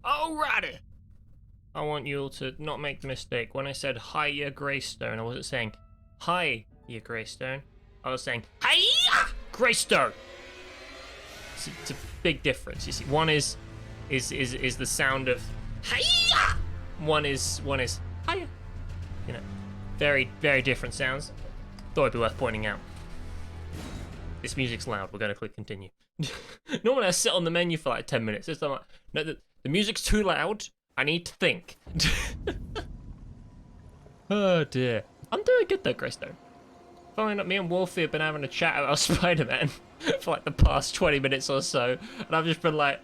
Alrighty. I want you all to not make the mistake. When I said hiya Greystone, I wasn't saying hi, ya Greystone. I was saying hiya Greystone. It's a big difference. You see, one is the sound of hiya. One is hiya. You know, very different sounds. Thought it'd be worth pointing out. This music's loud. We're gonna click continue. Normally I sit on the menu for like 10 minutes. It's like, no, the music's too loud. I need to think. Oh dear. I'm doing good though, Greystone. Following up, me and Wolfie have been having a chat about Spider-Man for like the past 20 minutes or so, and I've just been like,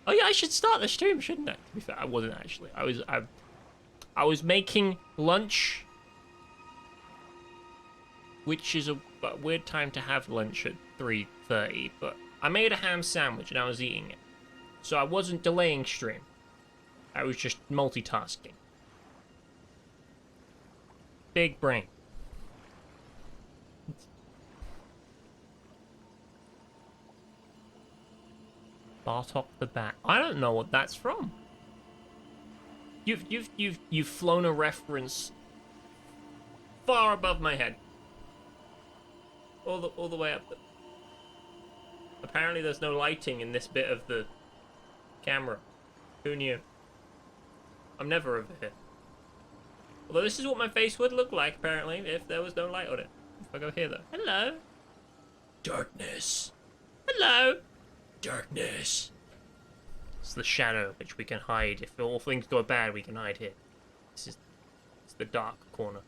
oh yeah, I should start the stream, shouldn't I? To be fair, I wasn't actually. I was making lunch, which is a weird time to have lunch at 3:30, but I made a ham sandwich and I was eating it. So I wasn't delaying stream. I was just multitasking. Big brain. Bartok the Bat. I don't know what that's from. You've flown a reference far above my head. All the way up. Apparently there's no lighting in this bit of the camera. Who knew? I'm never over here. Although this is what my face would look like, apparently, if there was no light on it. If I go here, though. Hello? Darkness. Hello? Darkness. It's the shadow which we can hide. If all things go bad, we can hide here. It's the dark corner.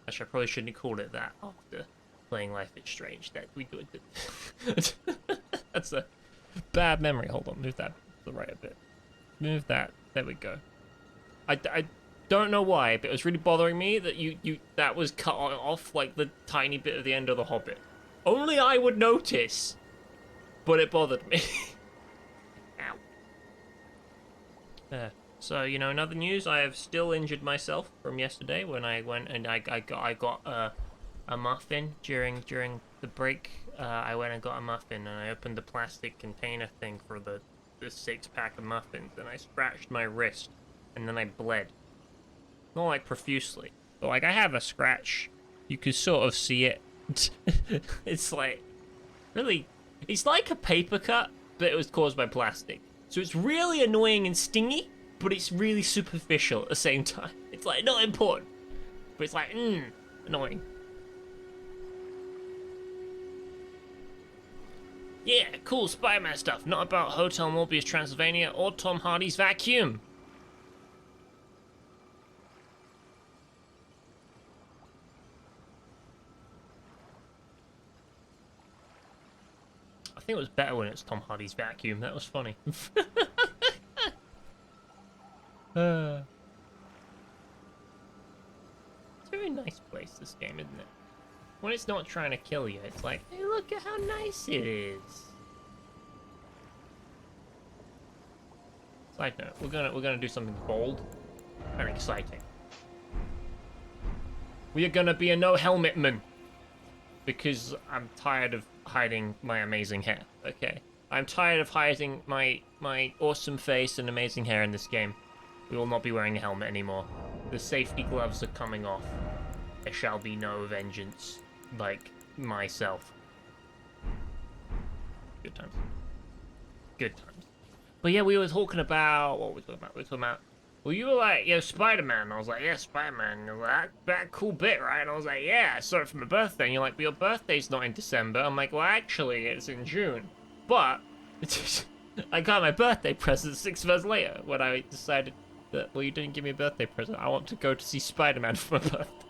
Actually, I probably shouldn't have called it that after playing Life is Strange. That we do it. That's a bad memory. Hold on, move that to the right a bit. Move that. There we go. I don't know why, but it was really bothering me that that was cut off like the tiny bit of the end of The Hobbit. Only I would notice, but it bothered me. Ow. There. So, you know, in other news, I have still injured myself from yesterday when I went and I got a muffin during the break. I went and got a muffin and I opened the plastic container thing for the 6-pack of muffins and I scratched my wrist and then I bled. Not like profusely, but like I have a scratch. You can sort of see it. It's like, really, it's like a paper cut, but it was caused by plastic. So it's really annoying and stingy, but it's really superficial at the same time. It's like not important, but it's like, annoying. Yeah, cool Spider-Man stuff, not about Hotel Morbius Transylvania or Tom Hardy's vacuum. I think it was better when it's Tom Hardy's vacuum. That was funny. It's a very nice place, this game, isn't it? When it's not trying to kill you, it's like, hey, look at how nice it is. Side note, we're gonna do something bold and exciting. We are gonna be a no helmet man. Because I'm tired of hiding my amazing hair, okay? I'm tired of hiding my awesome face and amazing hair in this game. We will not be wearing a helmet anymore. The safety gloves are coming off. There shall be no vengeance, like myself. Good times. Good times. But yeah, we were talking about, what were we talking about? Well, you were like, yo, Spider-Man. And I was like, yeah, Spider-Man. You're like, that cool bit, right? And I was like, yeah, I saw it for my birthday. And you're like, but your birthday's not in December. I'm like, well, actually, it's in June. But I got my birthday present 6 months later when I decided that, well, you didn't give me a birthday present. I want to go to see Spider-Man for my birthday.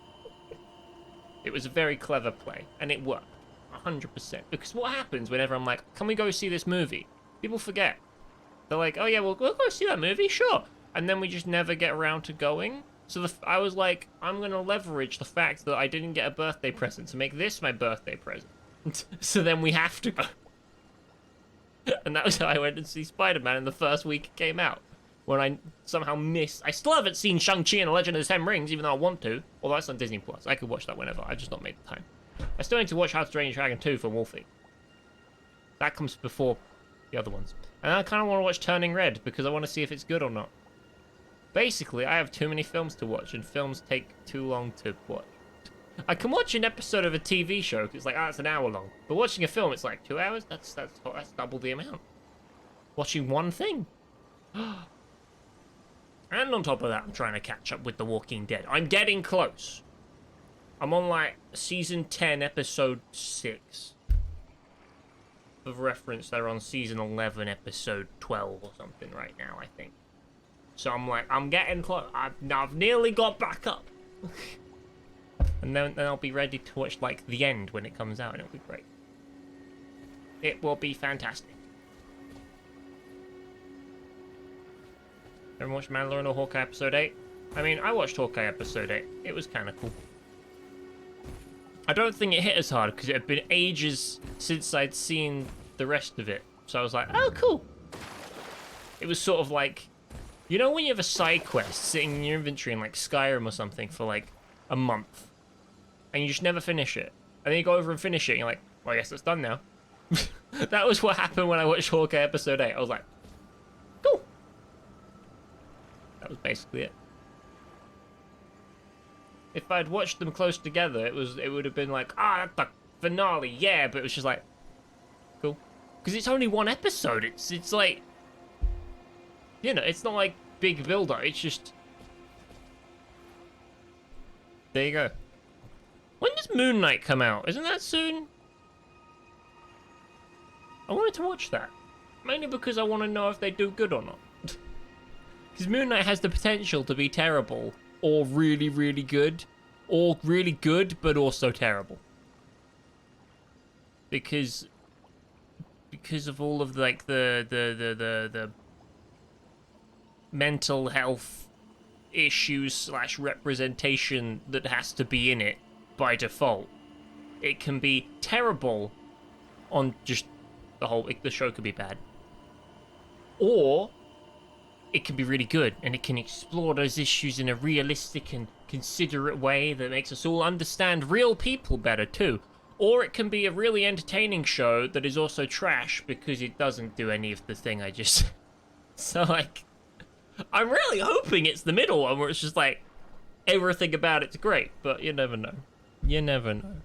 It was a very clever play, and it worked. 100%. Because what happens whenever I'm like, can we go see this movie? People forget. They're like, oh yeah, we'll go see that movie? Sure. And then we just never get around to going. So I was like, I'm going to leverage the fact that I didn't get a birthday present to make this my birthday present. So then we have to go. And that was how I went to see Spider-Man in the first week it came out. When I somehow missed... I still haven't seen Shang-Chi and the Legend of the Ten Rings, even though I want to. Although that's on Disney+. Plus. I could watch that whenever. I've just not made the time. I still need to watch How to Train Your Dragon 2 for Wolfie. That comes before the other ones. And I kind of want to watch Turning Red because I want to see if it's good or not. Basically, I have too many films to watch, and films take too long to watch. I can watch an episode of a TV show because it's like, it's an hour long. But watching a film, it's like 2 hours. That's double the amount. Watching one thing. And on top of that, I'm trying to catch up with The Walking Dead. I'm getting close. I'm on like season 10, episode 6. For reference, they're on season 11, episode 12 or something right now, I think. So I'm like, I'm getting close. I've nearly got back up. And then I'll be ready to watch like the end when it comes out, and it'll be great. It will be fantastic. Ever watched Mandalorian or Hawkeye episode 8? I mean, I watched Hawkeye episode 8. It was kind of cool. I don't think it hit as hard because it had been ages since I'd seen the rest of it. So I was like, oh, cool. It was sort of like, you know when you have a side quest sitting in your inventory in like Skyrim or something for like a month, and you just never finish it, and then you go over and finish it, and you're like, well, I guess it's done now. That was what happened when I watched Hawkeye episode 8. I was like, cool. That was basically it. If I'd watched them close together, it would have been like, that's the finale, yeah, but it was just like, cool. Because it's only one episode. It's like, you know, it's not like big build-up. It's just, there you go. When does Moon Knight come out? Isn't that soon? I wanted to watch that. Mainly because I want to know if they do good or not. Because Moon Knight has the potential to be terrible, or really, really good, or really good, but also terrible. Because of all of like the mental health issues / representation that has to be in it by default. It can be terrible on just the show could be bad. Or it can be really good, and it can explore those issues in a realistic and considerate way that makes us all understand real people better too. Or it can be a really entertaining show that is also trash because it doesn't do any of the thing I just said. So like, I'm really hoping it's the middle one where it's just like, everything about it's great, but you never know. You never know.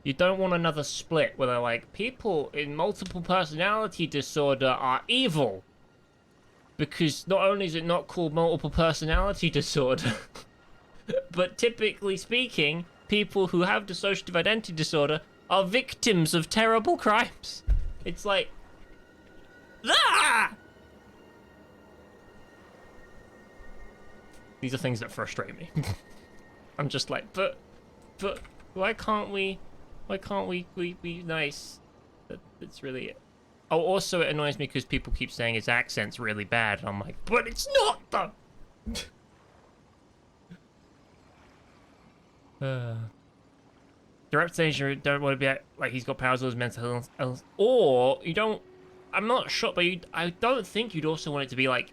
You don't want another split where they're like, people in multiple personality disorder are evil. Because not only is it not called multiple personality disorder, but typically speaking, people who have dissociative identity disorder are victims of terrible crimes. It's like, ah! These are things that frustrate me. I'm just like, but why can't we be nice? That's really it. Oh, also it annoys me because people keep saying his accent's really bad. And I'm like, but it's not though. The reputation you don't want to be like he's got powers of his mental health, or you don't. I'm not sure, but I don't think you'd also want it to be like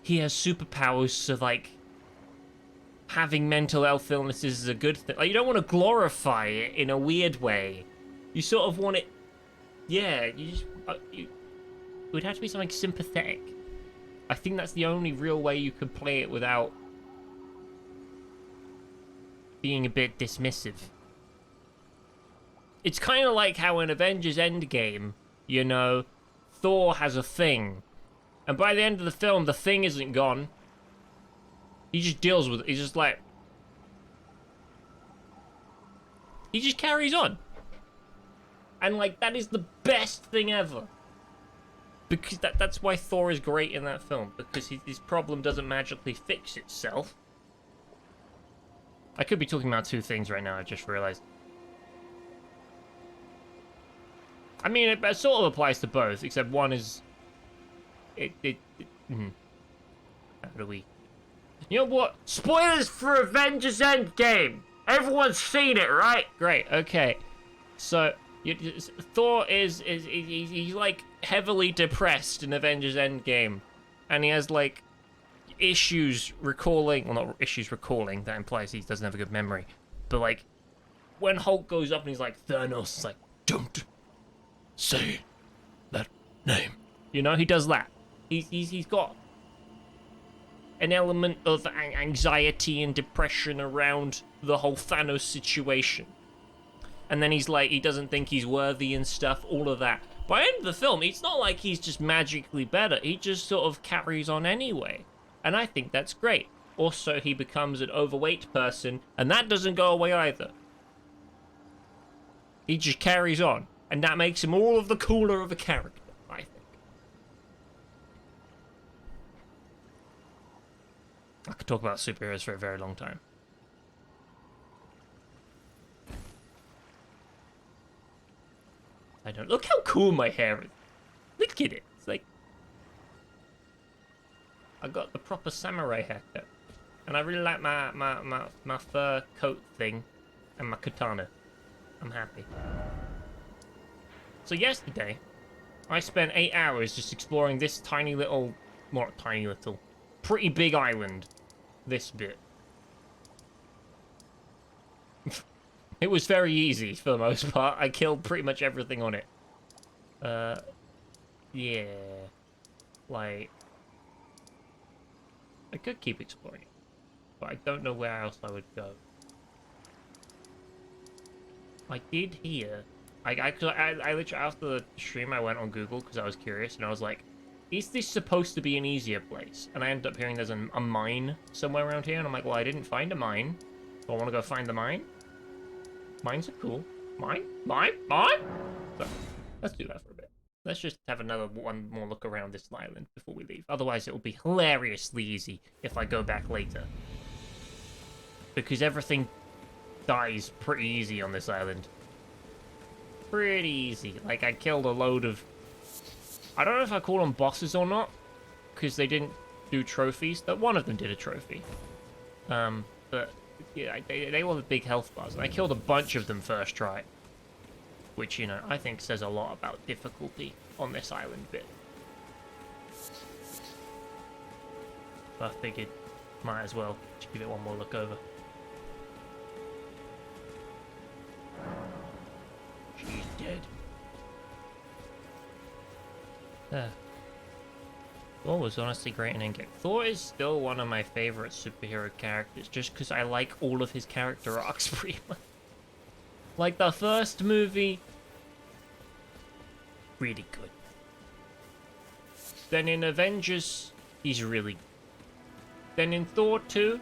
he has superpowers, so like having mental health illnesses is a good thing. Like you don't want to glorify it in a weird way. You sort of want it. Yeah, you just it would have to be something sympathetic. I think that's the only real way you could play it without being a bit dismissive. It's kind of like how in Avengers Endgame, you know, Thor has a thing, and by the end of the film, the thing isn't gone. He just deals with it. He's just like, he just carries on. And like, that is the best thing ever. Because that's why Thor is great in that film. Because his problem doesn't magically fix itself. I could be talking about two things right now, I just realized. I mean, it sort of applies to both, except one is... How do we... You know what? Spoilers for Avengers Endgame! Everyone's seen it, right? Great, okay. So... Thor he's like heavily depressed in Avengers Endgame, and he has like issues recalling, well not issues recalling, that implies he doesn't have a good memory, but like when Hulk goes up and he's like, Thanos, it's like, don't say that name. You know, he does that. He's got an element of anxiety and depression around the whole Thanos situation. And then he's like, he doesn't think he's worthy and stuff, all of that. By the end of the film, it's not like he's just magically better. He just sort of carries on anyway. And I think that's great. Also, he becomes an overweight person, and that doesn't go away either. He just carries on, and that makes him all of the cooler of a character, I think. I could talk about superheroes for a very long time. I don't... Look how cool my hair is. Look at it. It's like... I got the proper samurai haircut. And I really like my fur coat thing and my katana. I'm happy. So yesterday, I spent 8 hours just exploring this tiny little... Well, not tiny little. Pretty big island. This bit. It was very easy for the most part. I killed pretty much everything on it. Yeah. Like... I could keep exploring it. But I don't know where else I would go. I did hear... I literally, after the stream, I went on Google because I was curious, and I was like, is this supposed to be an easier place? And I ended up hearing there's a mine somewhere around here, and I'm like, well, I didn't find a mine. Do I want to go find the mine? Mines are cool. Mine? So, let's do that for a bit. Let's just have one more look around this island before we leave. Otherwise, it will be hilariously easy if I go back later. Because everything dies pretty easy on this island. Pretty easy. Like, I killed a load of... I don't know if I call them bosses or not, because they didn't do trophies. But one of them did a trophy. But, yeah, they were the big health bars. And I killed a bunch of them first try. Which, you know, I think says a lot about difficulty on this island bit. But I figured, might as well just give it one more look over. She's dead. Thor was honestly great in Endgame. Thor is still one of my favorite superhero characters, just because I like all of his character arcs pretty much. Like the first movie, really good. Then in Avengers, he's really good. Then in Thor 2,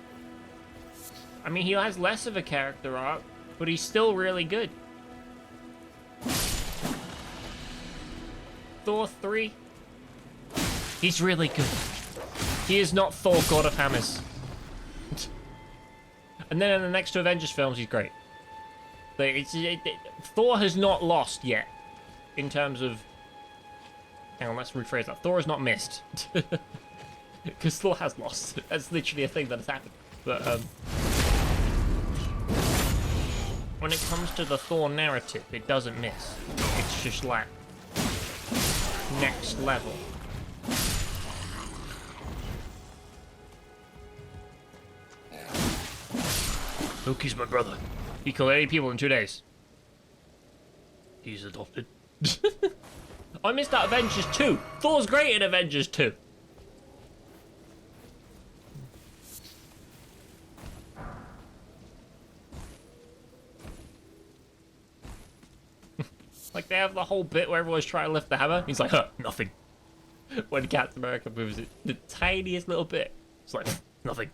I mean, he has less of a character arc, but he's still really good. Thor 3, he's really good. He is not Thor, God of Hammers. And then in the next two Avengers films, he's great. But Thor has not lost yet, in terms of... Hang on, let's rephrase that. Thor has not missed. Because Thor has lost. That's literally a thing that has happened. But, when it comes to the Thor narrative, it doesn't miss. It's just like... next level. Loki's my brother. He killed 80 people in 2 days. He's adopted. I missed out Avengers 2. Thor's great in Avengers 2. Like, they have the whole bit where everyone's trying to lift the hammer. He's like, huh, nothing. When Captain America moves it, the tiniest little bit. It's like, nothing.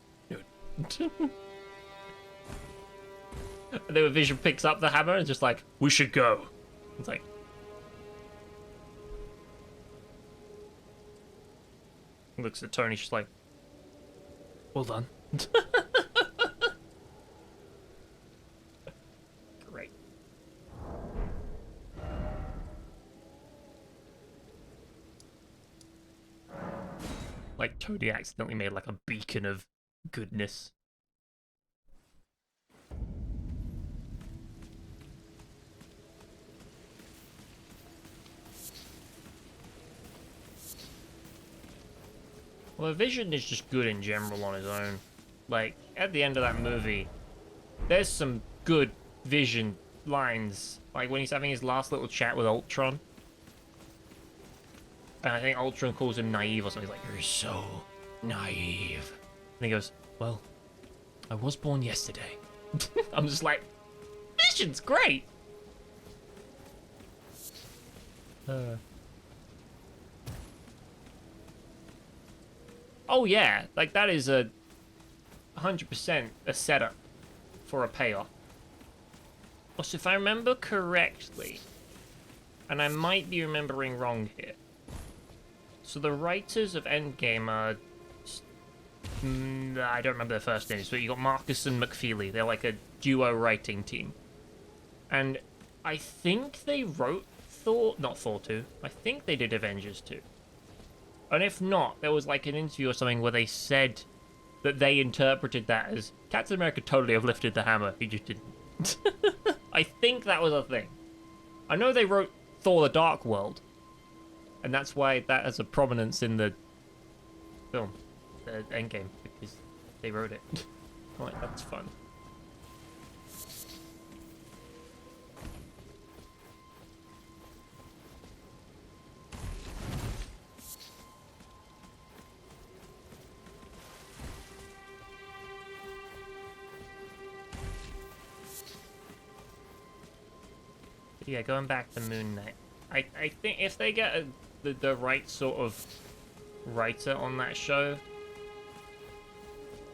And then Vision picks up the hammer and just like, we should go. It's like... Looks at Tony, just like, well done. Great. Like, Tony accidentally made like a beacon of goodness. Well, Vision is just good in general on his own. Like, at the end of that movie, there's some good Vision lines. Like when he's having his last little chat with Ultron. And I think Ultron calls him naive or something. He's like, you're so naive. And he goes, well, I was born yesterday. I'm just like, Vision's great. Oh yeah, like that is a 100% a setup for a payoff. Also, if I remember correctly, and I might be remembering wrong here, so the writers of Endgame are... I don't remember their first names, but you got Marcus and McFeely. They're like a duo writing team. And I think they wrote Thor... Not Thor 2. I think they did Avengers 2. And if not, there was like an interview or something where they said that they interpreted that as Captain America totally have lifted the hammer, he just didn't. I think that was a thing. I know they wrote Thor: The Dark World, and that's why that has a prominence in the film, the Endgame, because they wrote it. Like, that's fun. Yeah, going back to Moon Knight. I think if they get the right sort of writer on that show,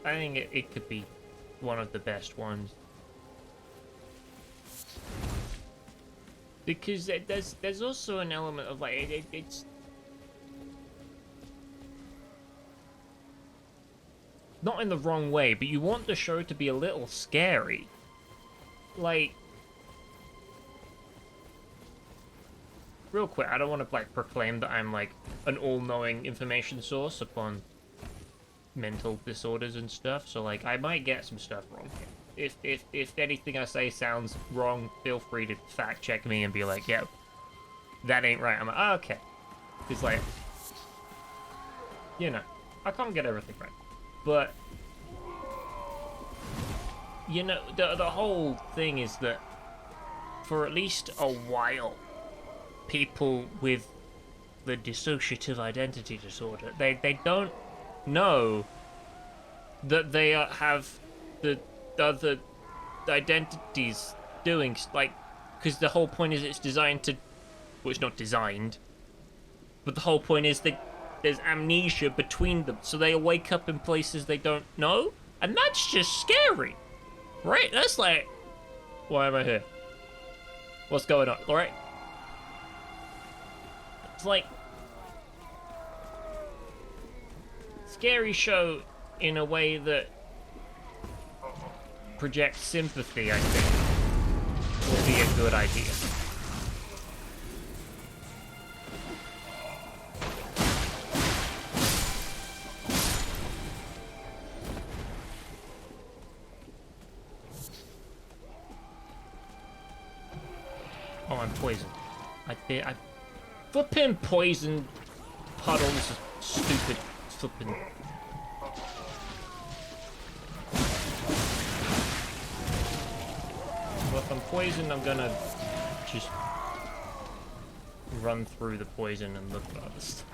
I think it could be one of the best ones. Because there's also an element of like it's not in the wrong way, but you want the show to be a little scary. Like, real quick, I don't want to like proclaim that I'm like an all-knowing information source upon mental disorders and stuff, so like I might get some stuff wrong. If anything I say sounds wrong, feel free to fact check me and be like, yeah, that ain't right. I'm like, oh, okay. It's like, you know, I can't get everything right, but you know, the whole thing is that for at least a while, people with the dissociative identity disorder, they don't know that they have the other identities doing, like, because the whole point is it's designed to, well, it's not designed, but the whole point is that there's amnesia between them, so they wake up in places they don't know, and that's just scary, right? That's like, why am I here? What's going on? All right. It's like scary show in a way that projects sympathy, I think, will be a good idea. Oh, I'm poisoned. I flipping poison puddles, stupid flipping. Well, if I'm poisoned, I'm gonna just run through the poison and look for other stuff.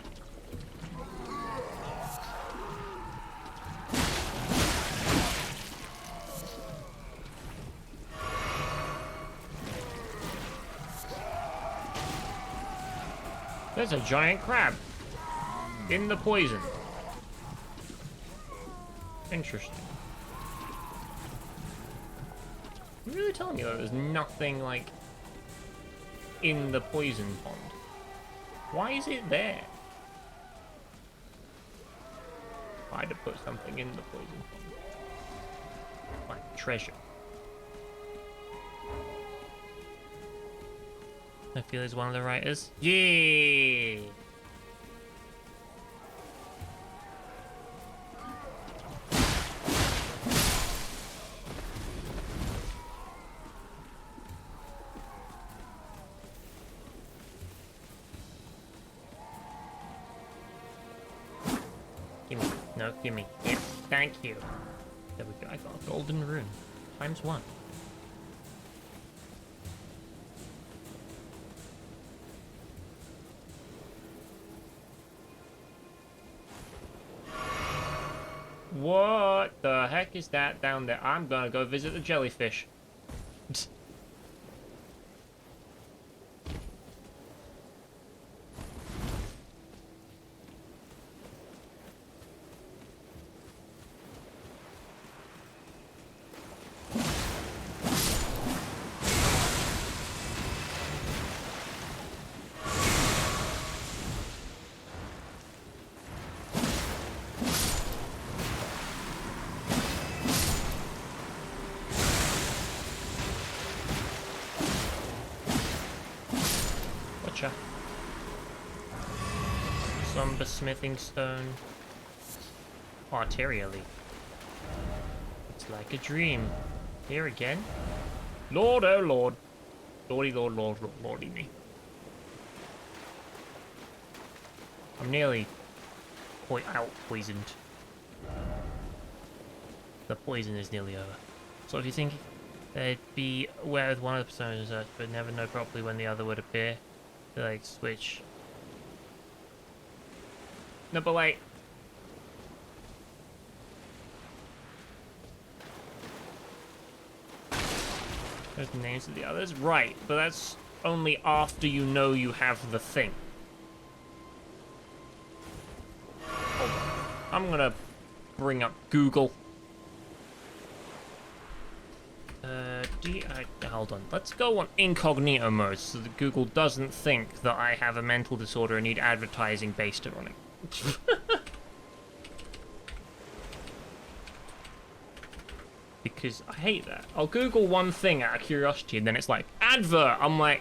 There's a giant crab in the poison. Interesting. I'm really telling you that there's nothing like in the poison pond. Why is it there? I had to put something in the poison pond. Like treasure. I feel he's one of the writers. Yeah. Gimme. No, gimme. Yes, thank you. There we go. I got a golden rune. ×1. What the heck is that down there? I'm gonna go visit the jellyfish. Somber smithing stone. Arterially. It's like a dream. Here again. Lord, oh Lord. Lordy, Lord, Lord, Lord, Lordy me. I'm nearly out poisoned. The poison is nearly over. So if you think they'd be aware with one of the personas, but never know properly when the other would appear, they like switch. No, but like, there's the names of the others, right? But that's only after you know you have the thing. Hold on. I'm gonna bring up Google. Hold on. Let's go on incognito mode so that Google doesn't think that I have a mental disorder and need advertising based on it. Because I hate that. I'll Google one thing out of curiosity and then it's like, advert! I'm like,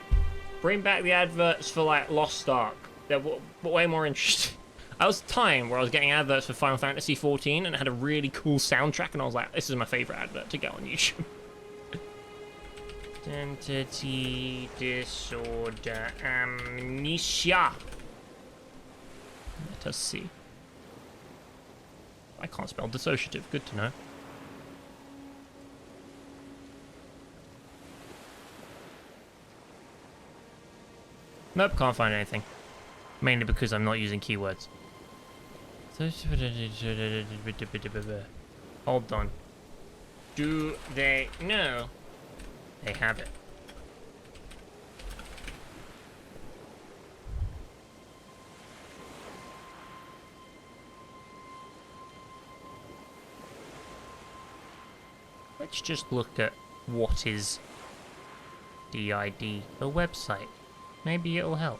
bring back the adverts for like Lost Ark. They're way more interesting. I was a time where I was getting adverts for Final Fantasy XIV and it had a really cool soundtrack and I was like, this is my favorite advert to get on YouTube. Identity disorder amnesia. Let us see. I can't spell dissociative. Good to know. Nope, can't find anything. Mainly because I'm not using keywords. Hold on. Do they know they have it? Let's just look at what is DID, the website. Maybe it'll help.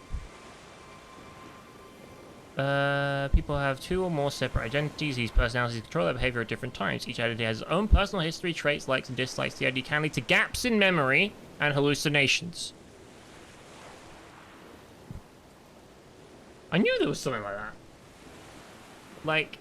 People have two or more separate identities. These personalities control their behavior at different times. Each identity has its own personal history, traits, likes, and dislikes. The ID can lead to gaps in memory and hallucinations. I knew there was something like that. Like,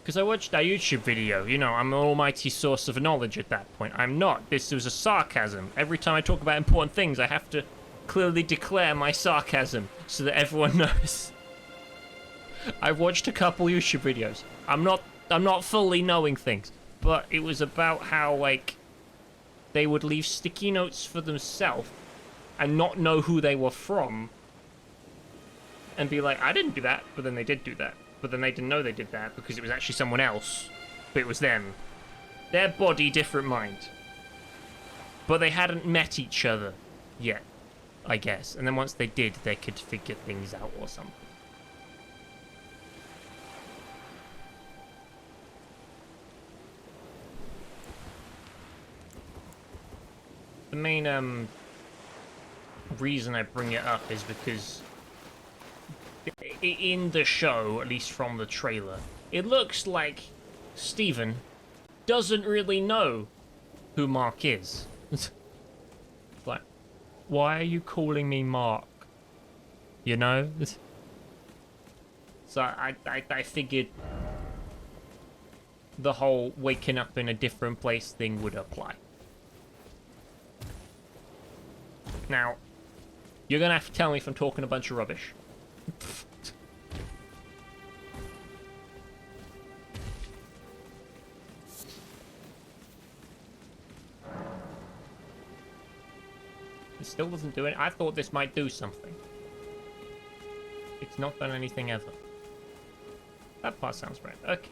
because I watched that YouTube video, you know, I'm an almighty source of knowledge at that point. I'm not. This was a sarcasm. Every time I talk about important things, I have to clearly declare my sarcasm so that everyone knows. I've watched a couple YouTube videos. I'm not fully knowing things, but it was about how, like, they would leave sticky notes for themselves and not know who they were from and be like, I didn't do that, but then they did do that. But then they didn't know they did that because it was actually someone else, but it was them. Their body, different mind. But they hadn't met each other yet, I guess. And then once they did, they could figure things out or something. The main reason I bring it up is because in the show, at least from the trailer, it looks like Steven doesn't really know who Mark is. Like, why are you calling me Mark? You know? So I figured the whole waking up in a different place thing would apply. Now, you're gonna have to tell me if I'm talking a bunch of rubbish. It still doesn't do it. I thought this might do something. It's not done anything ever. That part sounds right. Okay.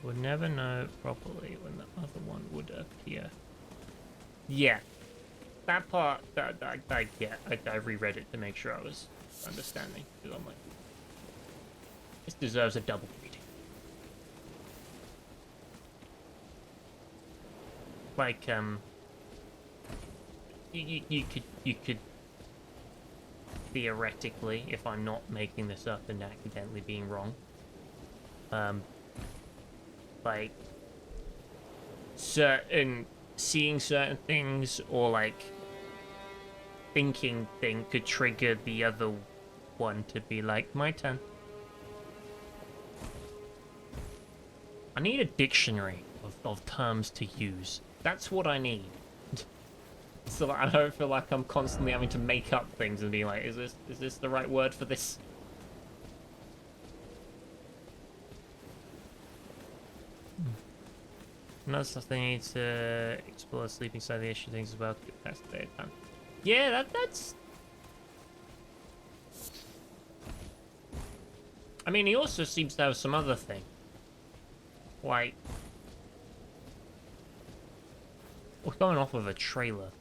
Would never know properly when the other one would appear. Yeah, that part, I reread it to make sure I was understanding. Because I'm like, this deserves a double reading. Like, you could theoretically, if I'm not making this up and accidentally being wrong, like seeing certain things or like thinking thing could trigger the other one to be like, my turn. I need a dictionary of terms to use. That's what I need. So that I don't feel like I'm constantly having to make up things and be like, is this the right word for this? Another stuff they need to explore the sleeping side of the issue things as well. That's the day time. Yeah, that's. I mean, he also seems to have some other thing. Like, we're going off of a trailer,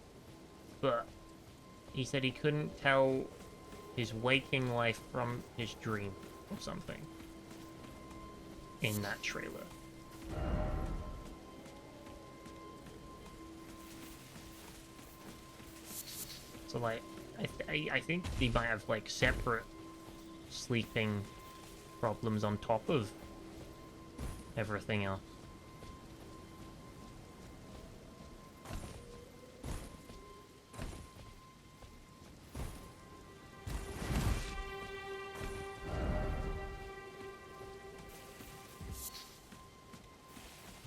but he said he couldn't tell his waking life from his dream or something in that trailer. So, like, I think he might have, like, separate sleeping problems on top of everything else.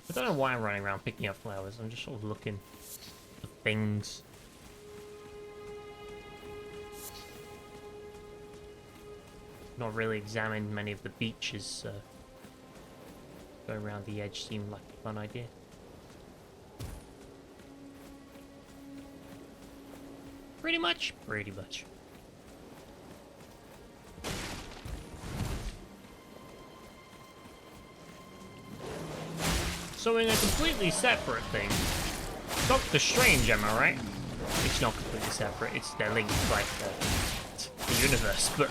I don't know why I'm running around picking up flowers. I'm just sort of looking for things. Not really examined many of the beaches, so going around the edge seemed like a fun idea. Pretty much. Pretty much. So in a completely separate thing, Doctor Strange, am I right? It's not completely separate, they're linked like the universe, but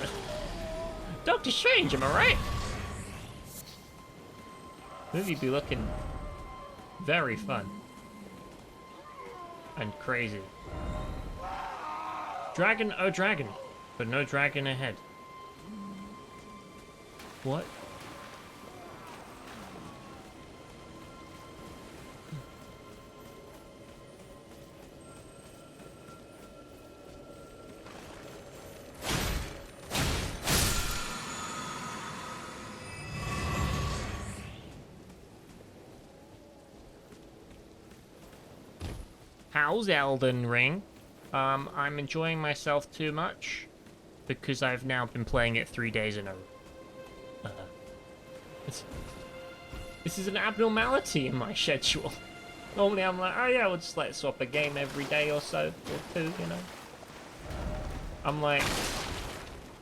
Doctor Strange, am I right? Movie be looking very fun and crazy. Dragon, oh dragon, but no dragon ahead. What? How's Elden Ring? I'm enjoying myself too much because I've now been playing it 3 days in a row. This is an abnormality in my schedule. Normally I'm like, oh yeah, we'll just like swap a game every day or so, or two, you know. I'm like,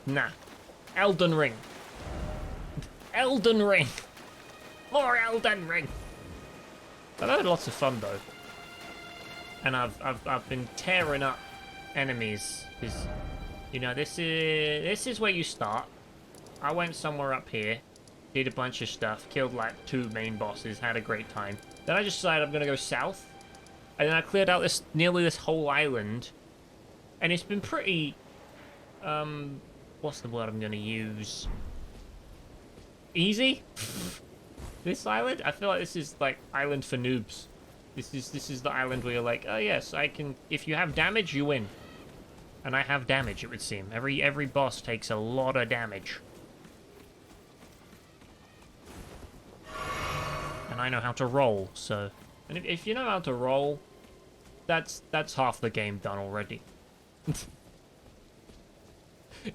nah. Elden Ring. Elden Ring. More Elden Ring. I've had lots of fun though. And I've been tearing up enemies because, you know, this is where you start. I went somewhere up here, did a bunch of stuff, killed like 2 main bosses, had a great time. Then I just decided I'm gonna go south, and then I cleared out nearly this whole island, and it's been pretty, what's the word I'm gonna use? Easy? This island? I feel like this is like island for noobs. This is the island where you're like, oh yes, I can. If you have damage, you win. And I have damage, it would seem. Every boss takes a lot of damage. And I know how to roll, so... And if you know how to roll, that's half the game done already.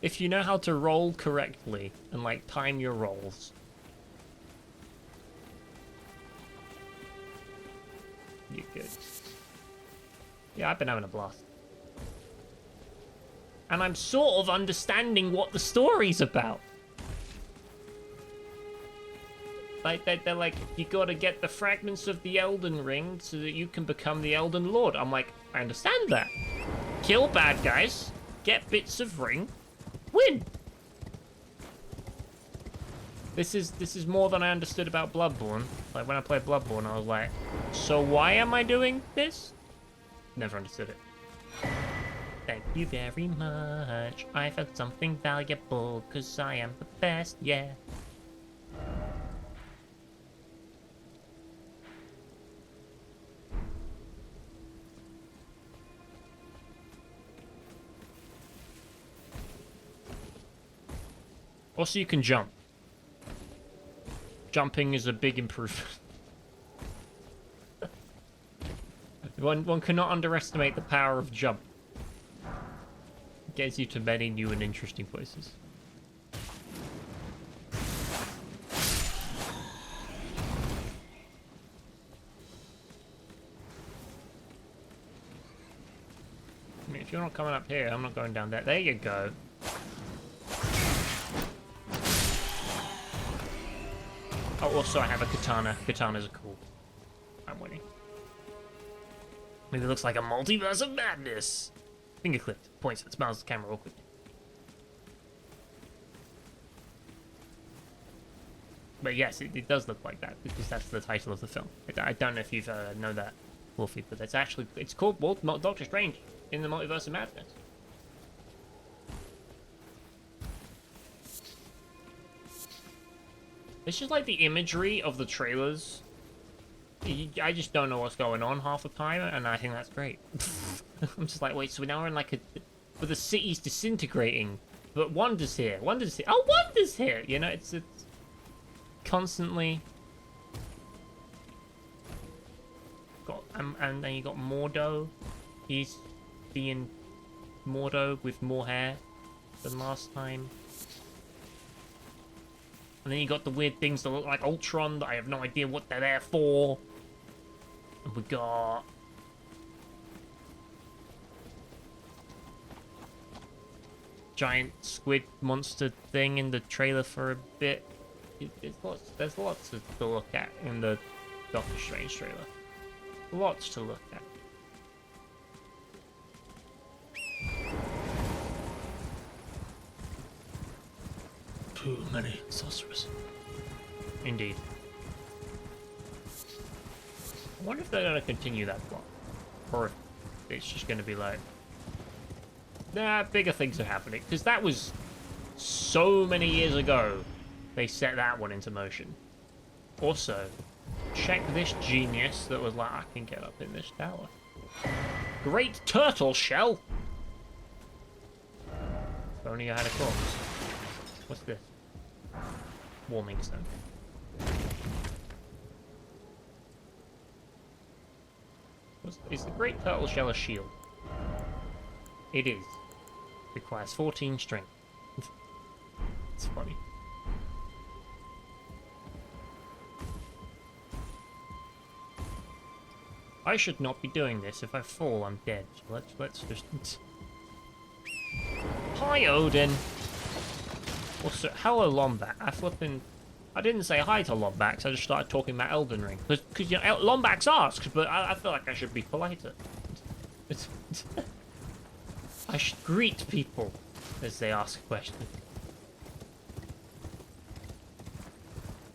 If you know how to roll correctly and, like, time your rolls. You're good. Yeah, I've been having a blast. And I'm sort of understanding what the story's about. Like, they're like, you gotta get the fragments of the Elden Ring so that you can become the Elden Lord. I'm like, I understand that. Kill bad guys, get bits of ring, win. This is more than I understood about Bloodborne. Like, when I played Bloodborne, I was like, so why am I doing this? Never understood it. Thank you very much. I felt something valuable, cause I am the best, yeah. Also, you can jump. Jumping is a big improvement. One cannot underestimate the power of jump. It gets you to many new and interesting places. I mean, if you're not coming up here, I'm not going down there. There you go. Oh, also I have a katana. Katanas are cool. I'm winning. Maybe it looks like a multiverse of madness. Finger clipped. Points and smiles at the camera awkwardly. But yes, it does look like that because that's the title of the film. I don't know if you've know that, Wolfie, but it's called Doctor Strange in the Multiverse of Madness. It's just like the imagery of the trailers. I just don't know what's going on half the time, and I think that's great. I'm just like, wait, so now we're in like but the city's disintegrating, but Wanda's here. Wanda's here. Oh, Wanda's here! You know, it's constantly got, and then you got Mordo. He's being Mordo with more hair than last time. And then you got the weird things that look like Ultron that I have no idea what they're there for. And we got... giant squid monster thing in the trailer for a bit. There's lots to look at in the Doctor Strange trailer. Lots to look at. Too many sorcerers. Indeed. I wonder if they're going to continue that plot. Or if it's just going to be like... Nah, bigger things are happening. Because that was so many years ago they set that one into motion. Also, check this genius that was like, I can get up in this tower. Great turtle shell! If only I had a corpse. What's this? Warming stone. Is the great turtle shell a shield? It is. Requires 14 strength. It's funny. I should not be doing this. If I fall, I'm dead. So let's just... Hi, Odin! Also, hello, Lombax. I didn't say hi to Lombax, I just started talking about Elden Ring. Because, you know, Lombax asked, but I feel like I should be politer. I should greet people as they ask a question.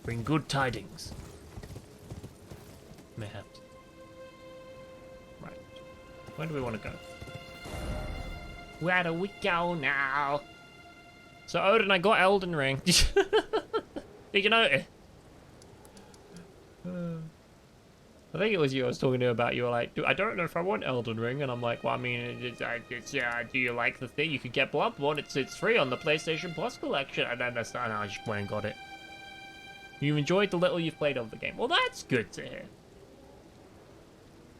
Bring good tidings. Mayhaps. Right. Where do we want to go? Where do we go now? So, Odin, I got Elden Ring. Did you notice? I think it was you I was talking to about. You were like, I don't know if I want Elden Ring. And I'm like, well, I mean, do you like the thing? You could get Bloodborne. It's free on the PlayStation Plus collection. And then I just went and got it. You enjoyed the little you've played of the game. Well, that's good to hear.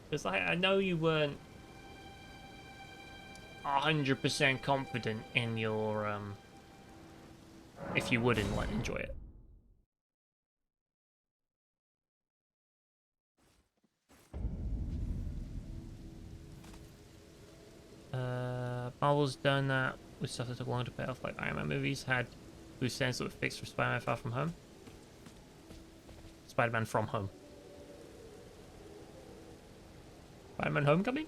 Because I know you weren't 100% confident in your, if you would enjoy it. Marvel's done that with stuff that took long to pay off, like Iron Man movies had loose ends that were fixed for Spider-Man Far From Home. Spider-Man From Home. Spider-Man Homecoming?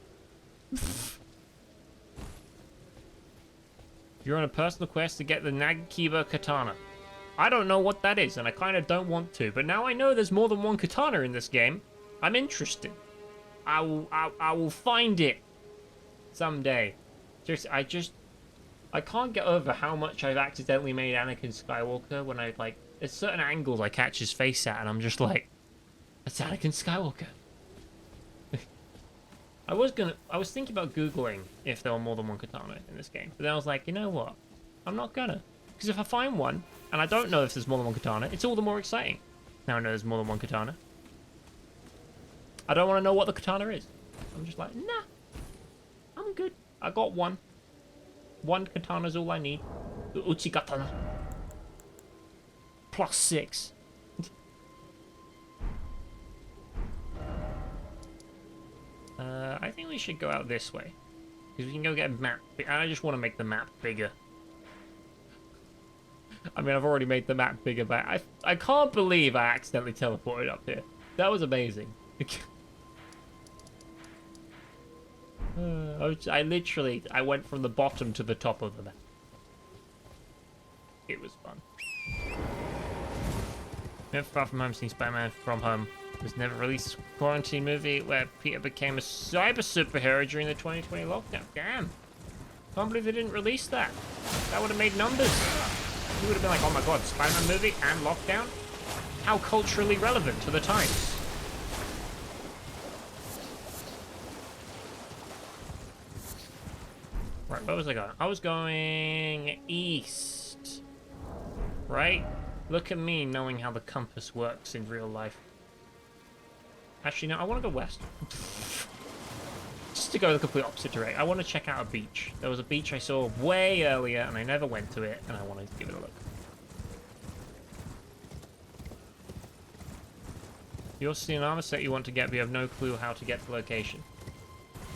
You're on a personal quest to get the Nagkiba Katana. I don't know what that is, and I kind of don't want to, but now I know there's more than one katana in this game. I'm interested. I will find it someday. I can't get over how much I've accidentally made Anakin Skywalker when I, like, there's certain angles I catch his face at, and I'm just like, that's Anakin Skywalker. I was thinking about Googling if there were more than one katana in this game, but then I was like, you know what? I'm not gonna. Because if I find one, and I don't know if there's more than one katana, it's all the more exciting. Now I know there's more than one katana. I don't want to know what the katana is. I'm just like, nah. I'm good. I got one. One katana's all I need. The Uchi katana. +6. I think we should go out this way. Because we can go get a map. I just want to make the map bigger. I mean, I've already made the map bigger, but I can't believe I accidentally teleported up here. That was amazing. I went from the bottom to the top of the map. It was fun. Never Far From Home seen Spider-Man From Home. Was never released a quarantine movie where Peter became a cyber superhero during the 2020 lockdown. Damn. Can't believe they didn't release that. That would have made numbers. You would have been like, oh my god, Spider-Man movie and lockdown? How culturally relevant to the times. Right, where was I going? I was going east. Right? Look at me knowing how the compass works in real life. Actually, no, I want to go west. Just to go the complete opposite direction. I want to check out a beach. There was a beach I saw way earlier, and I never went to it, and I wanted to give it a look. You'll see an armor set you want to get, but you have no clue how to get to the location.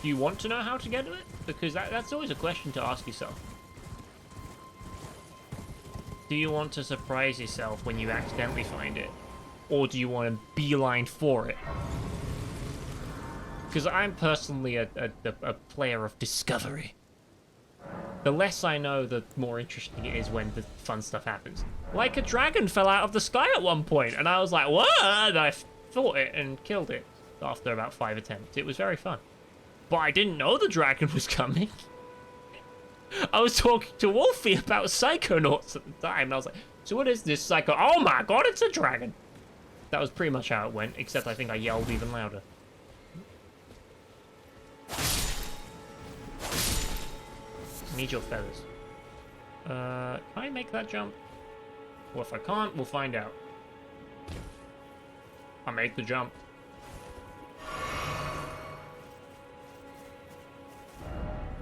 Do you want to know how to get to it? Because that's always a question to ask yourself. Do you want to surprise yourself when you accidentally find it? Or do you want to beeline for it? Because I'm personally a player of discovery. The less I know, the more interesting it is when the fun stuff happens. Like a dragon fell out of the sky at one point, and I was like, what? And I fought it and killed it after about 5 attempts. It was very fun. But I didn't know the dragon was coming. I was talking to Wolfie about Psychonauts at the time, and I was like, so what is this Psycho? Oh my god, it's a dragon! That was pretty much how it went, except I think I yelled even louder. Need your feathers. Can I make that jump? Well, if I can't, we'll find out. I made the jump.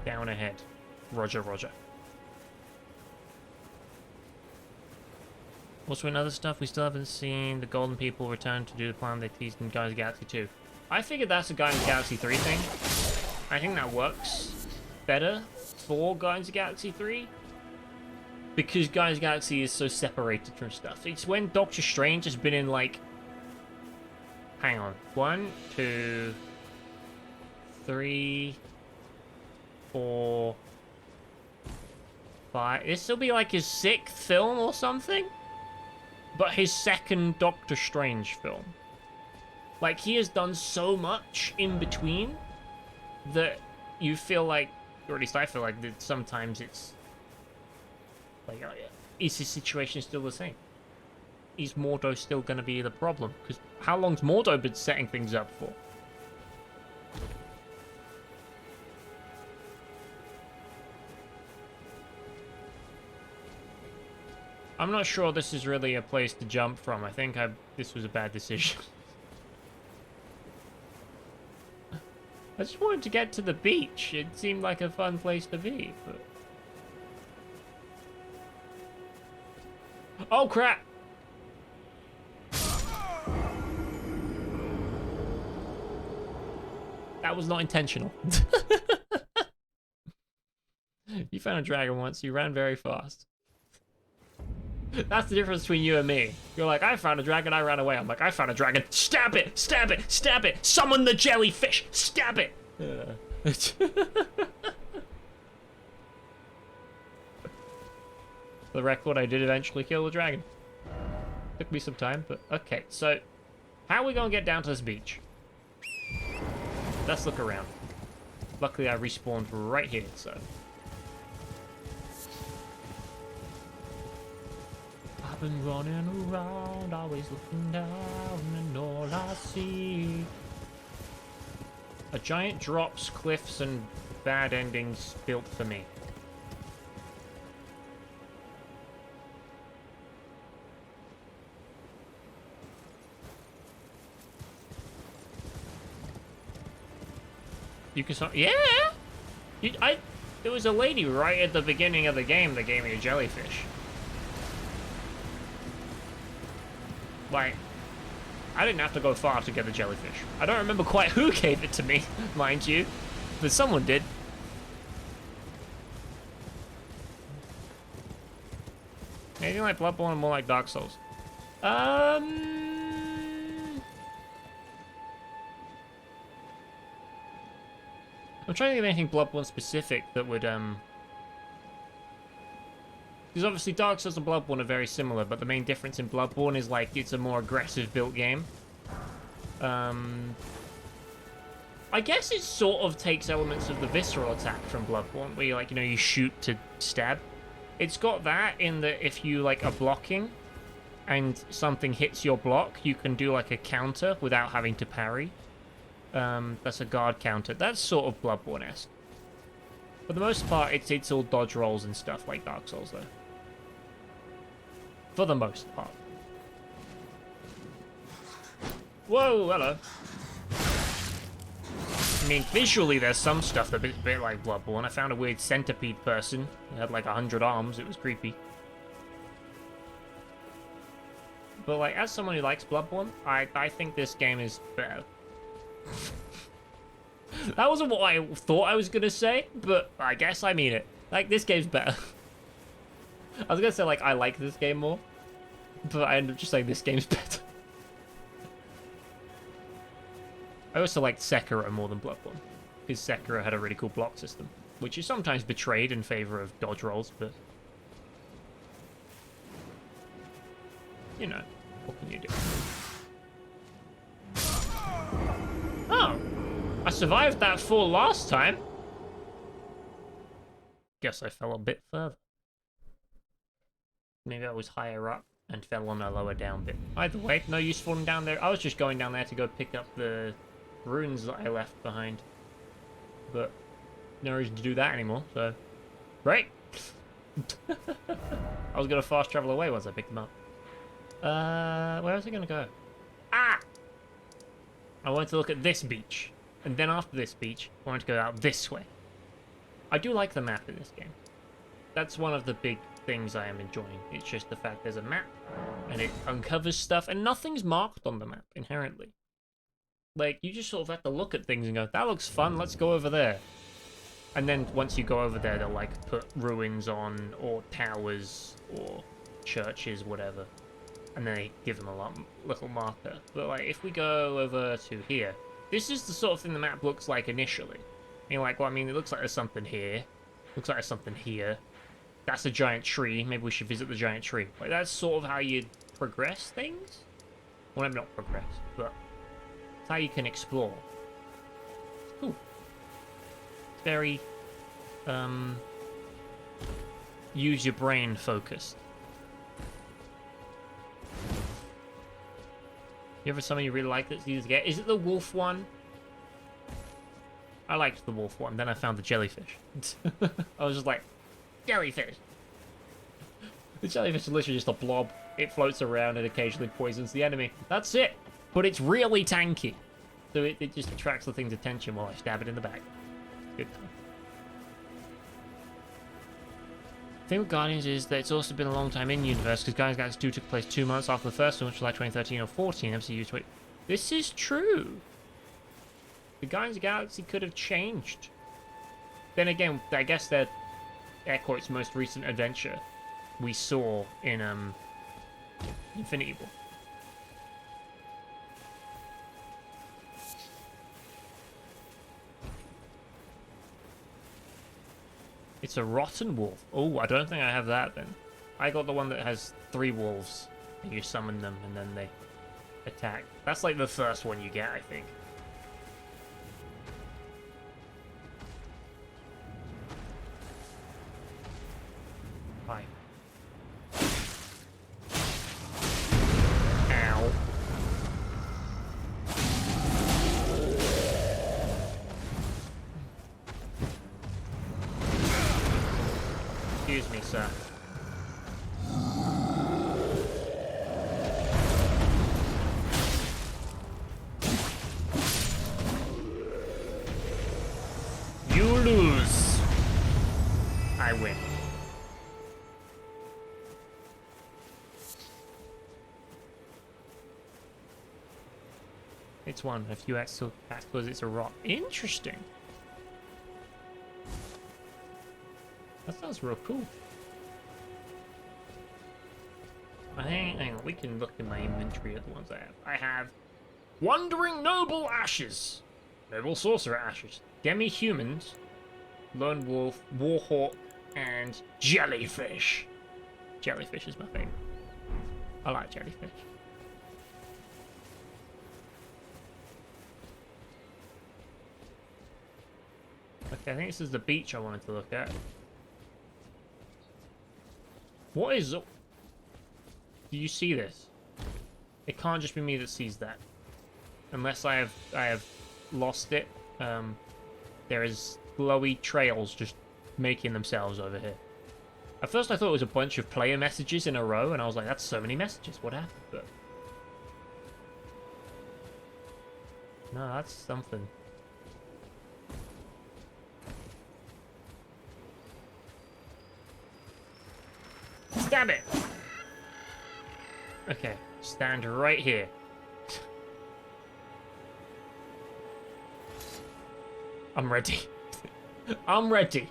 Down ahead. Roger, roger. Also, in other stuff, we still haven't seen the Golden People return to do the plan they teased in Guardians of the Galaxy 2. I figured that's a Guardians of the Galaxy 3 thing. I think that works better for Guardians of the Galaxy 3. Because Guardians of the Galaxy is so separated from stuff. It's when Doctor Strange has been in, like... Hang on. 1, 2... 3... 4... 5... This will be like his 6th film or something? But his 2nd Doctor Strange film. Like, he has done so much in between that you feel like, or at least I feel like, that sometimes it's like, is his situation still the same? Is Mordo still going to be the problem? Because how long's Mordo been setting things up for? I'm not sure this is really a place to jump from. I think this was a bad decision. I just wanted to get to the beach. It seemed like a fun place to be, but... Oh, crap! That was not intentional. You found a dragon once, you ran very fast. That's the difference between you and me. You're like, I found a dragon, I ran away. I'm like, I found a dragon, stab it, stab it, stab it, summon the jellyfish, stab it. For the record, I did eventually kill the dragon. Took me some time, but okay. So, how are we gonna get down to this beach? Let's look around. Luckily, I respawned right here, so... I've been running around, always looking down, and all I see... A giant drops, cliffs, and bad endings built for me. You can start... Yeah! There was a lady right at the beginning of the game that gave me a jellyfish. Like, I didn't have to go far to get the jellyfish. I don't remember quite who gave it to me, mind you, but someone did. Anything like Bloodborne or more like Dark Souls? I'm trying to think of anything Bloodborne specific that would, because obviously Dark Souls and Bloodborne are very similar, but the main difference in Bloodborne is, like, it's a more aggressive built game. I guess it sort of takes elements of the visceral attack from Bloodborne, where you, like, you know, you shoot to stab. It's got that in that if you, like, are blocking and something hits your block, you can do, like, a counter without having to parry. That's a guard counter. That's sort of Bloodborne-esque. For the most part, it's all dodge rolls and stuff like Dark Souls, though. For the most part. Whoa, hello. I mean, visually, there's some stuff that's a bit like Bloodborne. I found a weird centipede person. It had like 100 arms. It was creepy. But, like, as someone who likes Bloodborne, I think this game is better. That wasn't what I thought I was gonna say, but I guess I mean it. Like, this game's better. I was gonna say, like, I like this game more, but I ended up just saying this game's better. I also liked Sekiro more than Bloodborne, because Sekiro had a really cool block system, which is sometimes betrayed in favor of dodge rolls, but... You know, what can you do? Oh! I survived that fall last time. Guess I fell a bit further. Maybe I was higher up and fell on a lower down bit. Either way, no use falling down there. I was just going down there to go pick up the runes that I left behind. But no reason to do that anymore, so... Great! I was going to fast travel away once I picked them up. Where was I going to go? Ah! I wanted to look at this beach. And then after this beach, I wanted to go out this way. I do like the map in this game. That's one of the big things I am enjoying. It's just the fact there's a map, and it uncovers stuff, and nothing's marked on the map, inherently. Like, you just sort of have to look at things and go, that looks fun, let's go over there. And then once you go over there, they'll, like, put ruins on, or towers, or churches, whatever. And then they give them a little marker. But, like, if we go over to here, this is the sort of thing the map looks like initially. And you're like, well, I mean, it looks like there's something here. Looks like there's something here. That's a giant tree. Maybe we should visit the giant tree. Like, that's sort of how you progress things. Well, maybe not progress, but it's how you can explore. It's cool. It's very, use your brain focused. You ever something you really like that's easy to get? Is it the wolf one? I liked the wolf one, then I found the jellyfish. I was just like, jellyfish! The jellyfish is literally just a blob. It floats around and occasionally poisons the enemy. That's it. But it's really tanky. So it just attracts the thing's attention while I stab it in the back. Good time. The thing with Guardians is that it's also been a long time in universe, because Guardians of the Galaxy 2 took place 2 months after the first one, July 2013 or 14, MCU 20. This is true. The Guardians of the Galaxy could have changed. Then again, I guess that air quotes most recent adventure we saw in Infinity War. It's a rotten wolf. Oh, I don't think I have that then. I got the one that has 3 wolves. And you summon them and then they attack. That's like the first one you get, I think. Hi. Ow. Excuse me, sir. You lose. I win. It's one. A few axles because it's a rock. Interesting. That sounds real cool. Hang on, we can look in my inventory at the ones I have. I have Wandering Noble Ashes, Noble Sorcerer Ashes, Demi-Humans, Lone Wolf, Warhawk, and Jellyfish. Jellyfish is my favorite. I like jellyfish. Okay, I think this is the beach I wanted to look at. What is... Do you see this? It can't just be me that sees that. Unless I have lost it. There is glowy trails just making themselves over here. At first I thought it was a bunch of player messages in a row, and I was like, that's so many messages, what happened? But... no, that's something. Stab it! Okay, stand right here. I'm ready. I'm ready.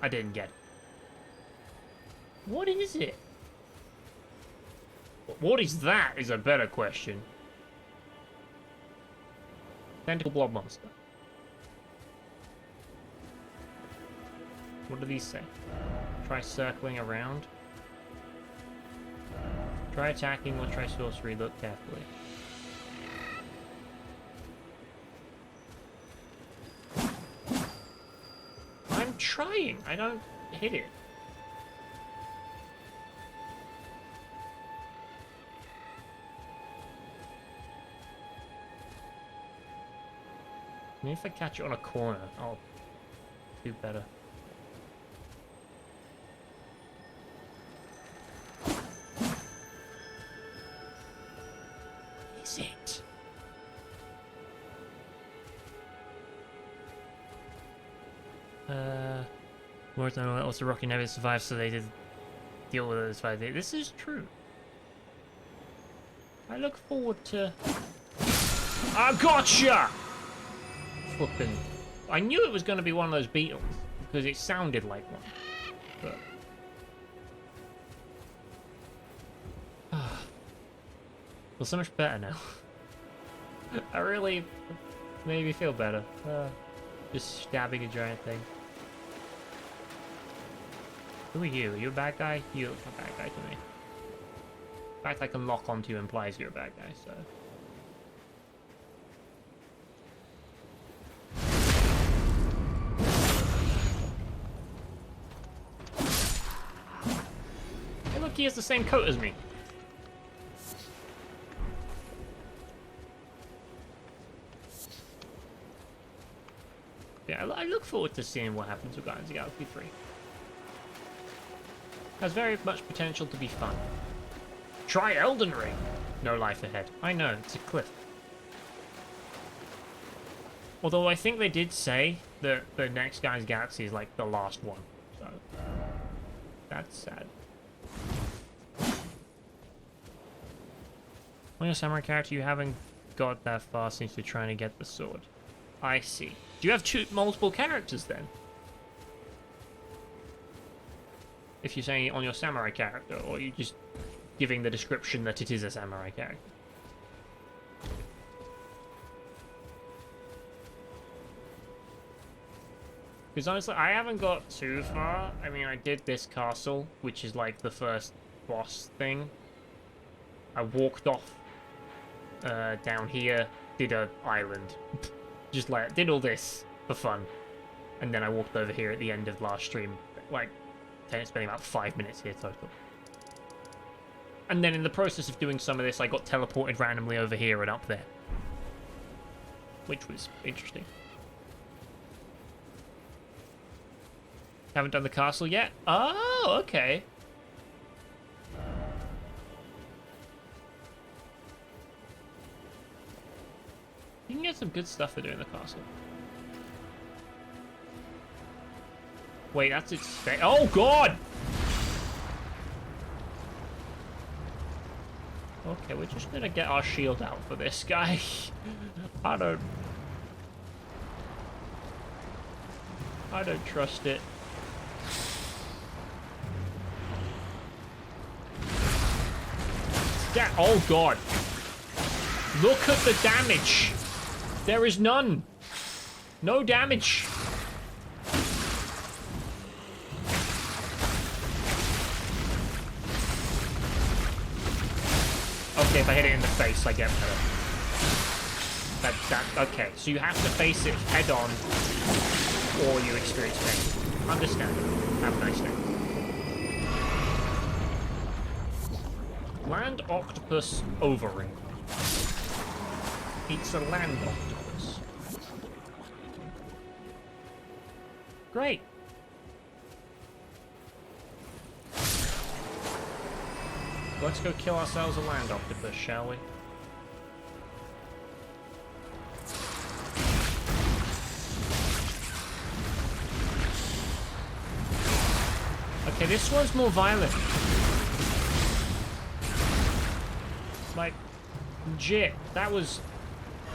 I didn't get it. What is it? What is that is a better question. Tentacle blob monster. What do these say? Try circling around. Try attacking or try sorcery. Look carefully. I'm trying. I don't hit it. Maybe if I catch it on a corner, I'll do better. Is it? More than also Rocky never survived, so they did deal with it as far. This is true. I look forward to... I gotcha! Flipping. I knew it was going to be one of those beetles because it sounded like one. But... well, so much better now. I really made me feel better. Just stabbing a giant thing. Who are you? Are you a bad guy? You look a bad guy to me. The fact I can lock onto you implies you're a bad guy, so... hey look, he has the same coat as me. I look forward to seeing what happens with Guardians of the Galaxy 3. Has very much potential to be fun. Try Elden Ring. No life ahead. I know, it's a cliff. Although I think they did say that the next Guardians of the Galaxy is like the last one. So that's sad. On your samurai character, you haven't got that far since you're trying to get the sword. I see. Do you have multiple characters then? If you're saying it on your samurai character, or are you just giving the description that it is a samurai character? Because honestly, I haven't got too far. I mean, I did this castle, which is like the first boss thing. I walked off down here, did an island. Just like, did all this for fun. And then I walked over here at the end of last stream. Like, spending about 5 minutes here total. And then in the process of doing some of this, I got teleported randomly over here and up there. Which was interesting. Haven't done the castle yet? Oh, okay. You can get some good stuff for doing the castle. Wait, that's its face. Oh, God! Okay, we're just gonna get our shield out for this guy. I don't trust it. Oh, God. Look at the damage. There is none. No damage. Okay, if I hit it in the face, I get better. Okay, so you have to face it head on, or you experience pain. Understandable. Have a nice day. Land octopus ovary. It's a land octopus. Great. Let's go kill ourselves a land octopus, shall we? Okay, this one's more violent. Like, legit, that was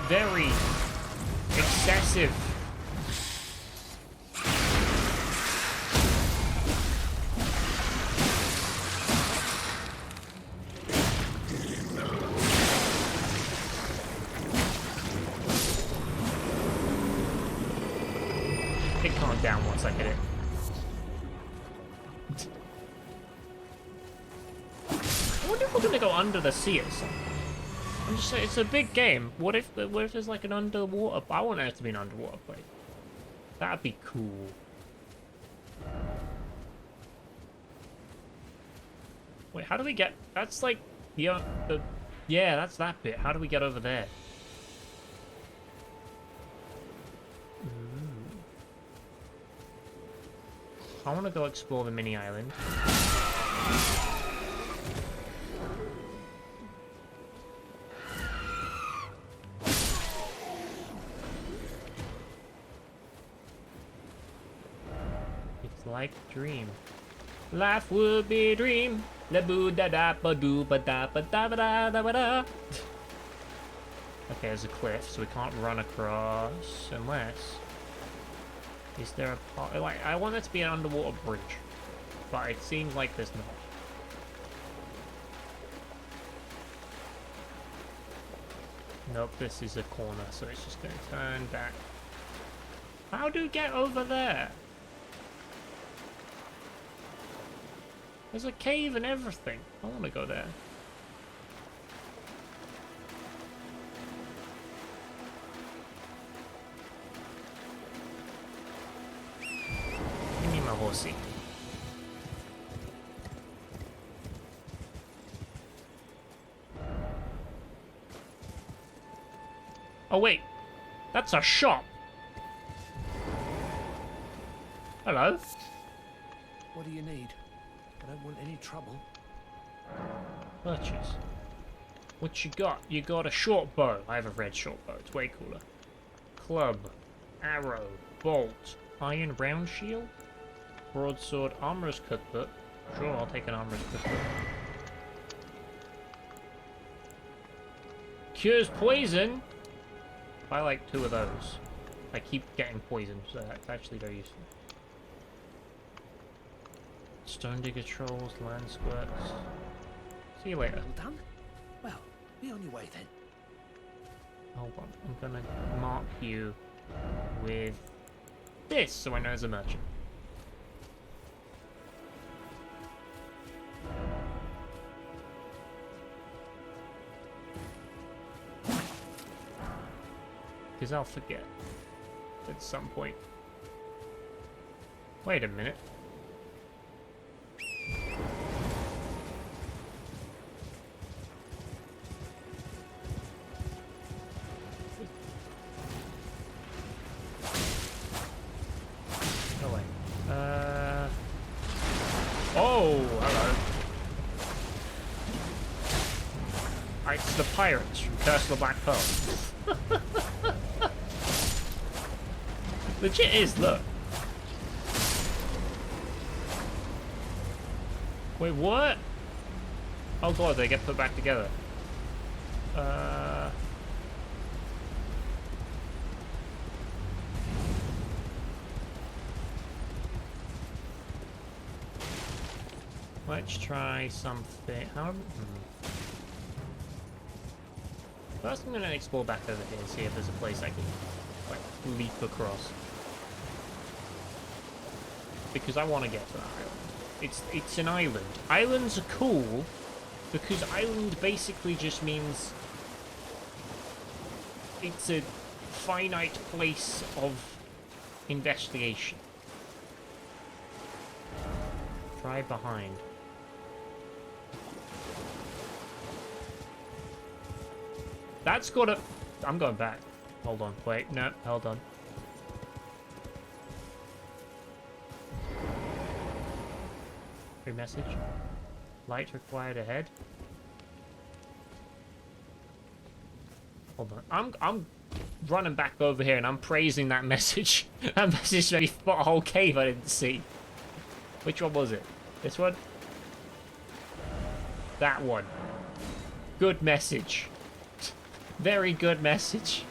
very excessive. It calmed down once I hit it. I wonder if we're gonna go under the sea or something. I'm just saying, it's a big game. What if there's like an underwater? I want there to be an underwater place. That'd be cool. Wait, how do we get? That's like yeah, that's that bit. How do we get over there? I want to go explore the mini island. It's like a dream. Life would be a dream. La boo da da ba doo ba da ba da ba da da ba da. Okay, there's a cliff, so we can't run across unless. Is there a part? Like, I want it to be an underwater bridge, but it seems like there's not. Nope, this is a corner, so it's just going to turn back. How do you get over there? There's a cave and everything. I want to go there. Give me my horsey. Oh wait, that's a shop. Hello. What do you need? I don't want any trouble. Purchase. What you got? You got a short bow. I have a red short bow. It's way cooler. Club. Arrow. Bolt. Iron round shield. Broadsword. Armorer's cutlass. Sure, I'll take an armorer's cutlass. Cures poison. I like 2 of those. I keep getting poisoned, so that's actually very useful. Stone digger trolls, land squirts. See you later. All done? Well, be on your way then. Hold on, I'm gonna mark you with this so I know there's a merchant. Because I'll forget at some point. Wait a minute. Oh wait. Oh, hello. It's the pirates from Curse of the Black Pearl. Legit is, look. Wait, what? Oh god, they get put back together. Let's try something. First, I'm gonna explore back over here and see if there's a place I can, like, leap across. Because I want to get to that island. It's an island. Islands are cool because island basically just means it's a finite place of investigation. Try behind. That's gotta... I'm going back. Hold on. Wait. No. Hold on. Free message. Light required ahead. Hold on. I'm running back over here and I'm praising that message. That message made me spot a whole cave I didn't see. Which one was it? This one? That one. Good message. Very good message.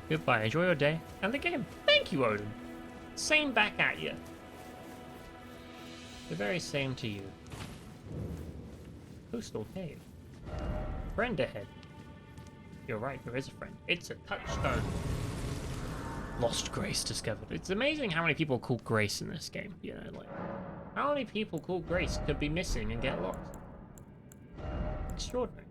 Goodbye. Enjoy your day and the game. Thank you, Odin. Same back at you. The very same to you. Coastal cave. Friend ahead. You're right, there is a friend. It's a touchstone. Lost Grace discovered. It's amazing how many people call Grace in this game. You know, like, how many people called Grace could be missing and get lost? Extraordinary.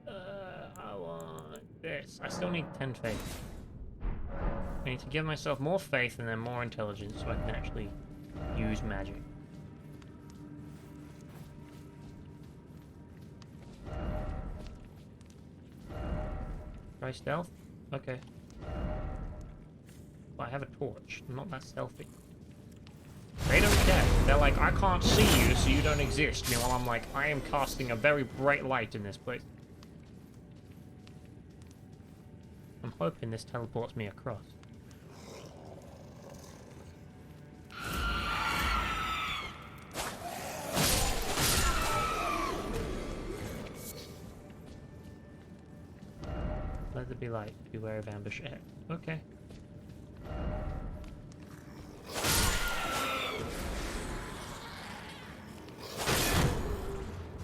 I want this. I still need 10 faith. I need to give myself more faith and then more intelligence so I can actually use magic. Try stealth? Okay. But I have a torch. I'm not that stealthy. They don't care. They're like, I can't see you, so you don't exist. Meanwhile, I'm like, I am casting a very bright light in this place. I'm hoping this teleports me across. Let there be light. Beware of ambush ahead. Okay.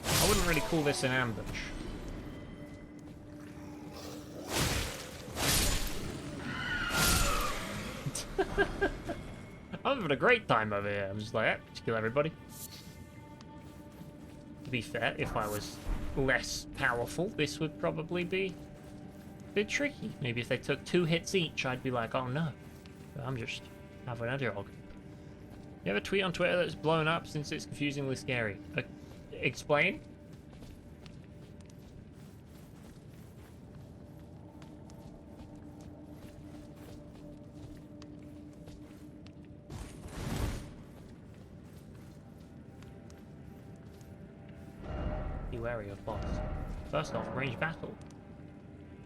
I wouldn't really call this an ambush. I'm having a great time over here. I'm just like, eh, just kill everybody. To be fair, if I was less powerful, this would probably be a bit tricky. Maybe if they took 2 hits each, I'd be like, oh no. But I'm just having a dog. You have a tweet on Twitter that's blown up since it's confusingly scary. Explain? Be wary of boss. First off, range battle.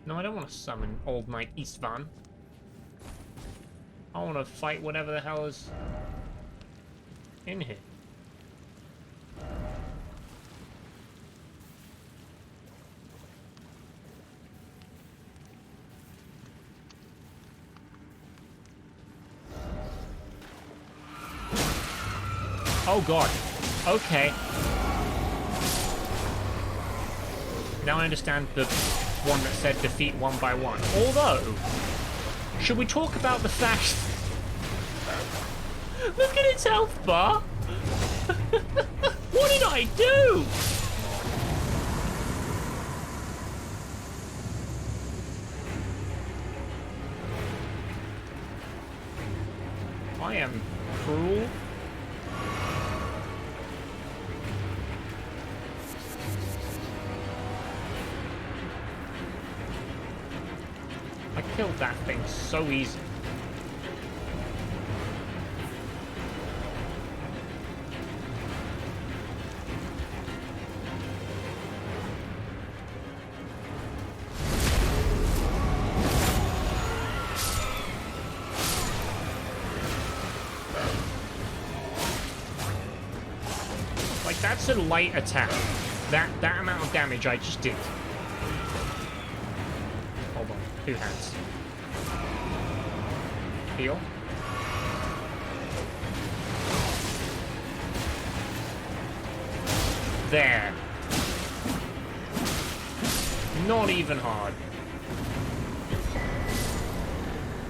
No, I don't want to summon Old Knight Istvan. I want to fight whatever the hell is in here. Oh god. Okay. Now I understand the one that said defeat one by one. Although, should we talk about the fact... Look at its health bar! What did I do? I am cruel. I killed that thing so easy. Like, that's a light attack. That amount of damage I just did. Hold on, 2 hands. Heal. There. Not even hard.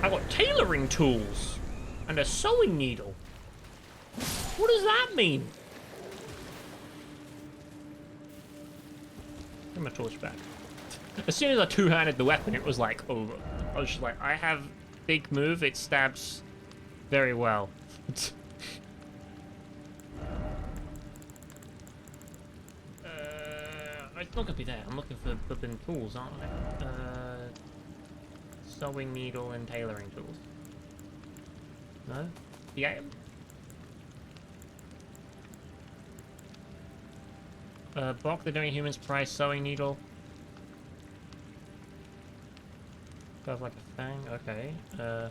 I got tailoring tools and a sewing needle. What does that mean? Give my torch back. As soon as I two-handed the weapon, it was like over. I was just like, I have big move, it stabs very well. It's not gonna be there. I'm looking for flipping tools, aren't I? Sewing needle and tailoring tools. No? Yeah. Block the Doing Humans prize sewing needle. Does like a fang, okay.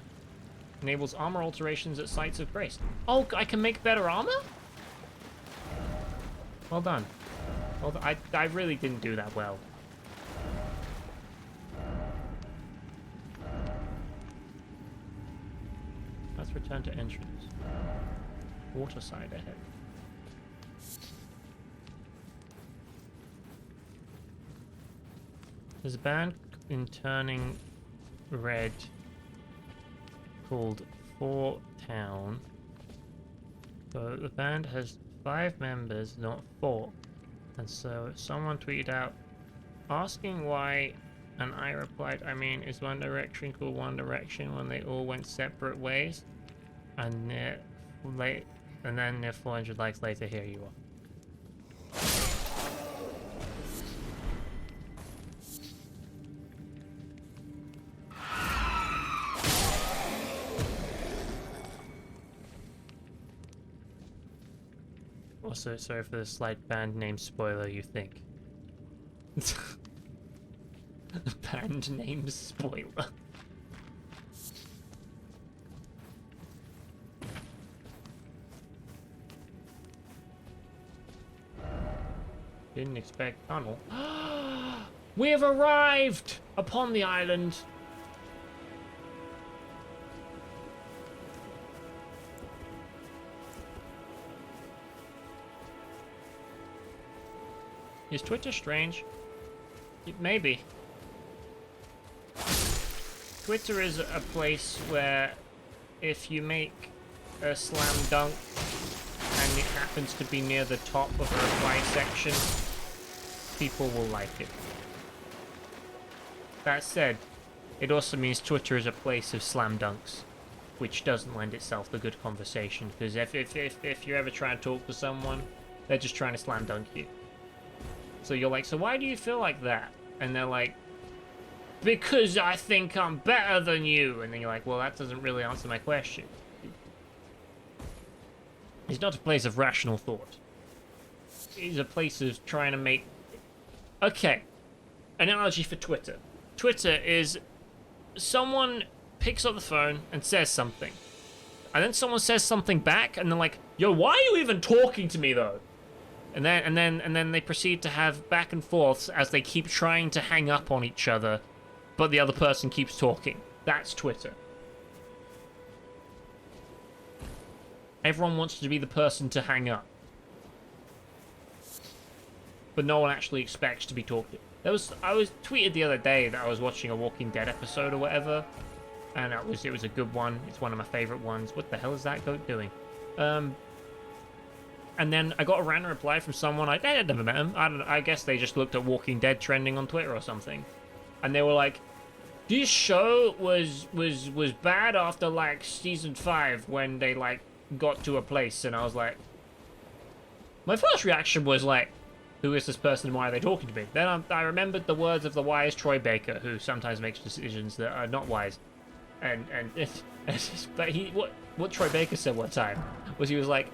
Enables armor alterations at sites of grace. Oh, I can make better armor? Well done. Well, I really didn't do that well. Let's return to entrance. Water side ahead. There's a band in Turning Red called Four Town. So the band has 5 members, not 4. And so someone tweeted out asking why, and I replied, I mean, is One Direction called One Direction when they all went separate ways? And then 400 likes later, here you are. Also, sorry for the slight band name spoiler, you think. Band name spoiler. Didn't expect tunnel. We have arrived upon the island. Is Twitter strange? It may be. Twitter is a place where if you make a slam dunk and it happens to be near the top of a reply section, people will like it. That said, it also means Twitter is a place of slam dunks, which doesn't lend itself to good conversation, because if you ever try and talk to someone, they're just trying to slam dunk you. So you're like, so why do you feel like that? And they're like, because I think I'm better than you. And then you're like, well, that doesn't really answer my question. It's not a place of rational thought. It's a place of trying to make Okay, analogy for Twitter. Twitter is someone picks up the phone and says something, and then someone says something back, and they're like, "Yo, why are you even talking to me though?" And then they proceed to have back and forths as they keep trying to hang up on each other, but the other person keeps talking. That's Twitter. Everyone wants to be the person to hang up, but no one actually expects to be talked to. I was tweeted the other day that I was watching a Walking Dead episode or whatever, and it was a good one. It's one of my favorite ones. What the hell is that goat doing? And then I got a random reply from someone I had never met him. I guess they just looked at Walking Dead trending on Twitter or something, and they were like, "This show was bad after like season 5 when they like got to a place," and I was like, my first reaction was like, who is this person and why are they talking to me? Then I remembered the words of the wise Troy Baker, who sometimes makes decisions that are not wise, and but what Troy Baker said one time was, he was like,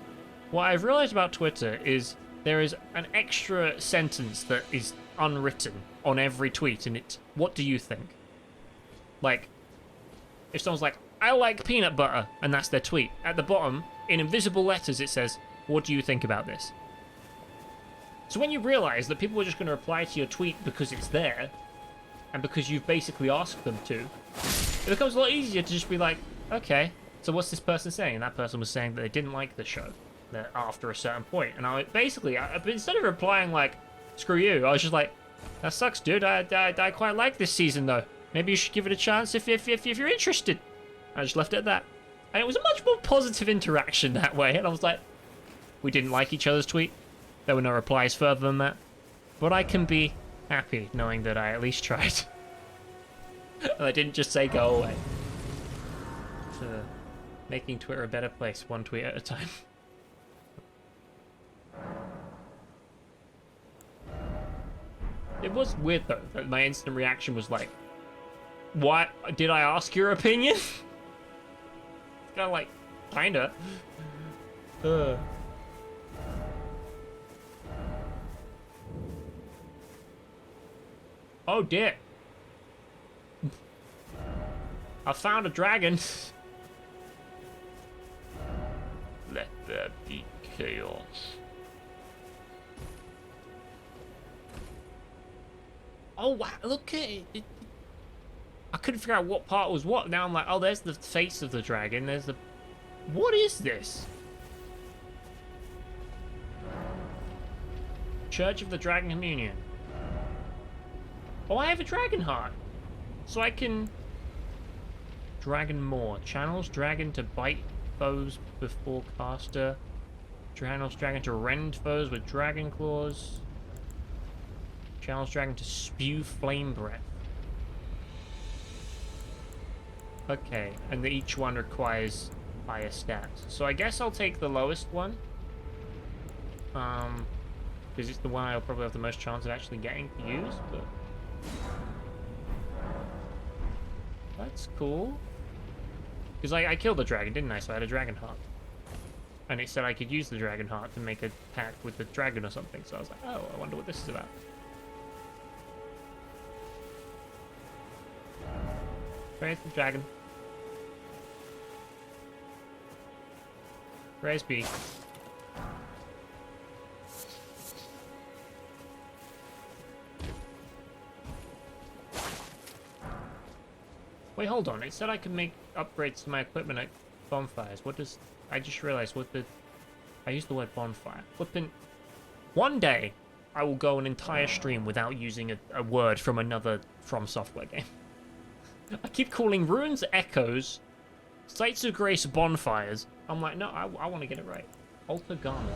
what I've realized about Twitter is there is an extra sentence that is unwritten on every tweet, and it's, what do you think? Like, if someone's like, I like peanut butter, and that's their tweet, at the bottom, in invisible letters, it says, what do you think about this? So when you realize that people are just going to reply to your tweet because it's there, and because you've basically asked them to, it becomes a lot easier to just be like, okay, so what's this person saying? And that person was saying that they didn't like the show after a certain point. And instead of replying like, screw you, I was just like, that sucks, dude. I quite like this season, though. Maybe you should give it a chance if you're interested. I just left it at that. And it was a much more positive interaction that way. And I was like, we didn't like each other's tweet. There were no replies further than that. But I can be happy knowing that I at least tried. And I didn't just say go away. Making Twitter a better place, one tweet at a time. It was weird though, that my instant reaction was like, what? Did I ask your opinion? It's kind of like, kinda. Oh dear. I found a dragon. Let there be chaos. Oh wow, look at it. I couldn't figure out what part was what. Now I'm like, oh, there's the face of the dragon. There's the... What is this? Church of the Dragon Communion. Oh, I have a dragon heart. So I can... Dragon Maw. Channels dragon to bite foes before caster. Channels dragon to rend foes with dragon claws. Channels dragon to spew flame breath. Okay, and each one requires higher stats. So I guess I'll take the lowest one. Because it's the one I'll probably have the most chance of actually getting to use, but... That's cool. Because I killed the dragon, didn't I? So I had a dragon heart. And it said I could use the dragon heart to make a pact with the dragon or something. So I was like, oh, I wonder what this is about. Praise the dragon. Praise be. Wait, hold on. It said I could make upgrades to my equipment at bonfires. What does... I just realized what the... I used the word bonfire. Flippin'... One day, I will go an entire stream without using a word from another From Software game. I keep calling ruins echoes, sites of grace bonfires. I'm like, no, I want to get it right. Altar garments.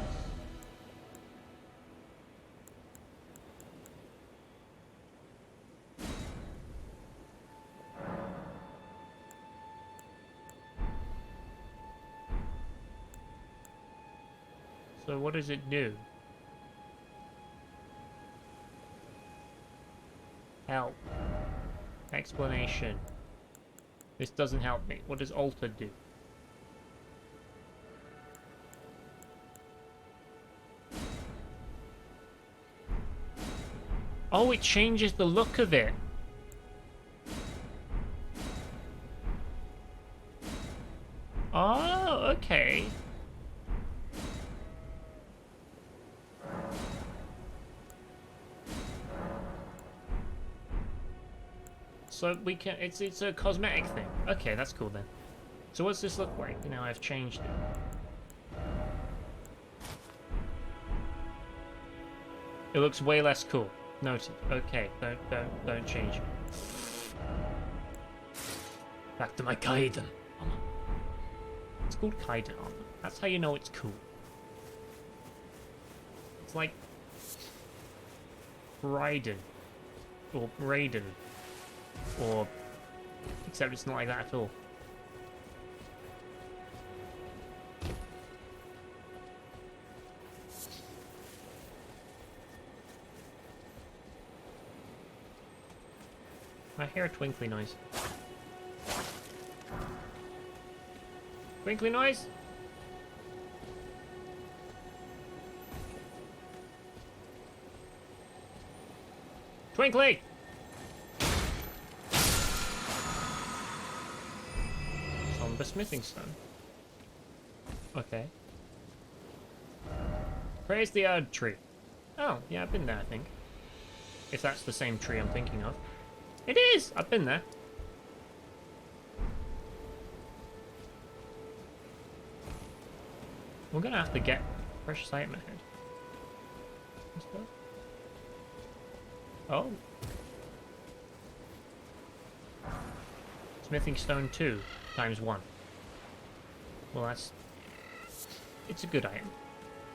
So what does it do? Help. Explanation. This doesn't help me. What does altar do? Oh, it changes the look of it. Oh, okay. So we can, it's a cosmetic thing. Okay, that's cool then. So what's this look like? You know, I've changed it. It looks way less cool. Noted. Okay, don't change it. Back to my Kaiden armor. It's called Kaiden armor. That's how you know it's cool. It's like Raiden or Raiden, or except it's not like that at all. I hear a twinkly noise. Twinkly noise? Twinkly! Somber smithing stone. Okay. Praise the Erd tree. Oh, yeah, I've been there, I think. If that's the same tree I'm thinking of. It is! I've been there. We're gonna have to get precious item ahead. Oh. Smithing stone 2 times 1. Well, that's... It's a good item.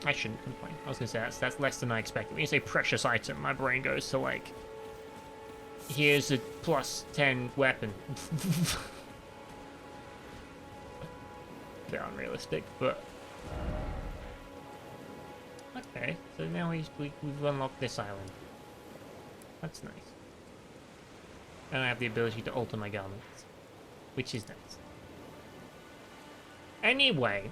I shouldn't complain. I was gonna say that's less than I expected. When you say precious item, my brain goes to like... Here's a plus 10 weapon. Bit unrealistic, but... Okay, so now we've unlocked this island. That's nice. And I have the ability to alter my garments, which is nice. Anyway,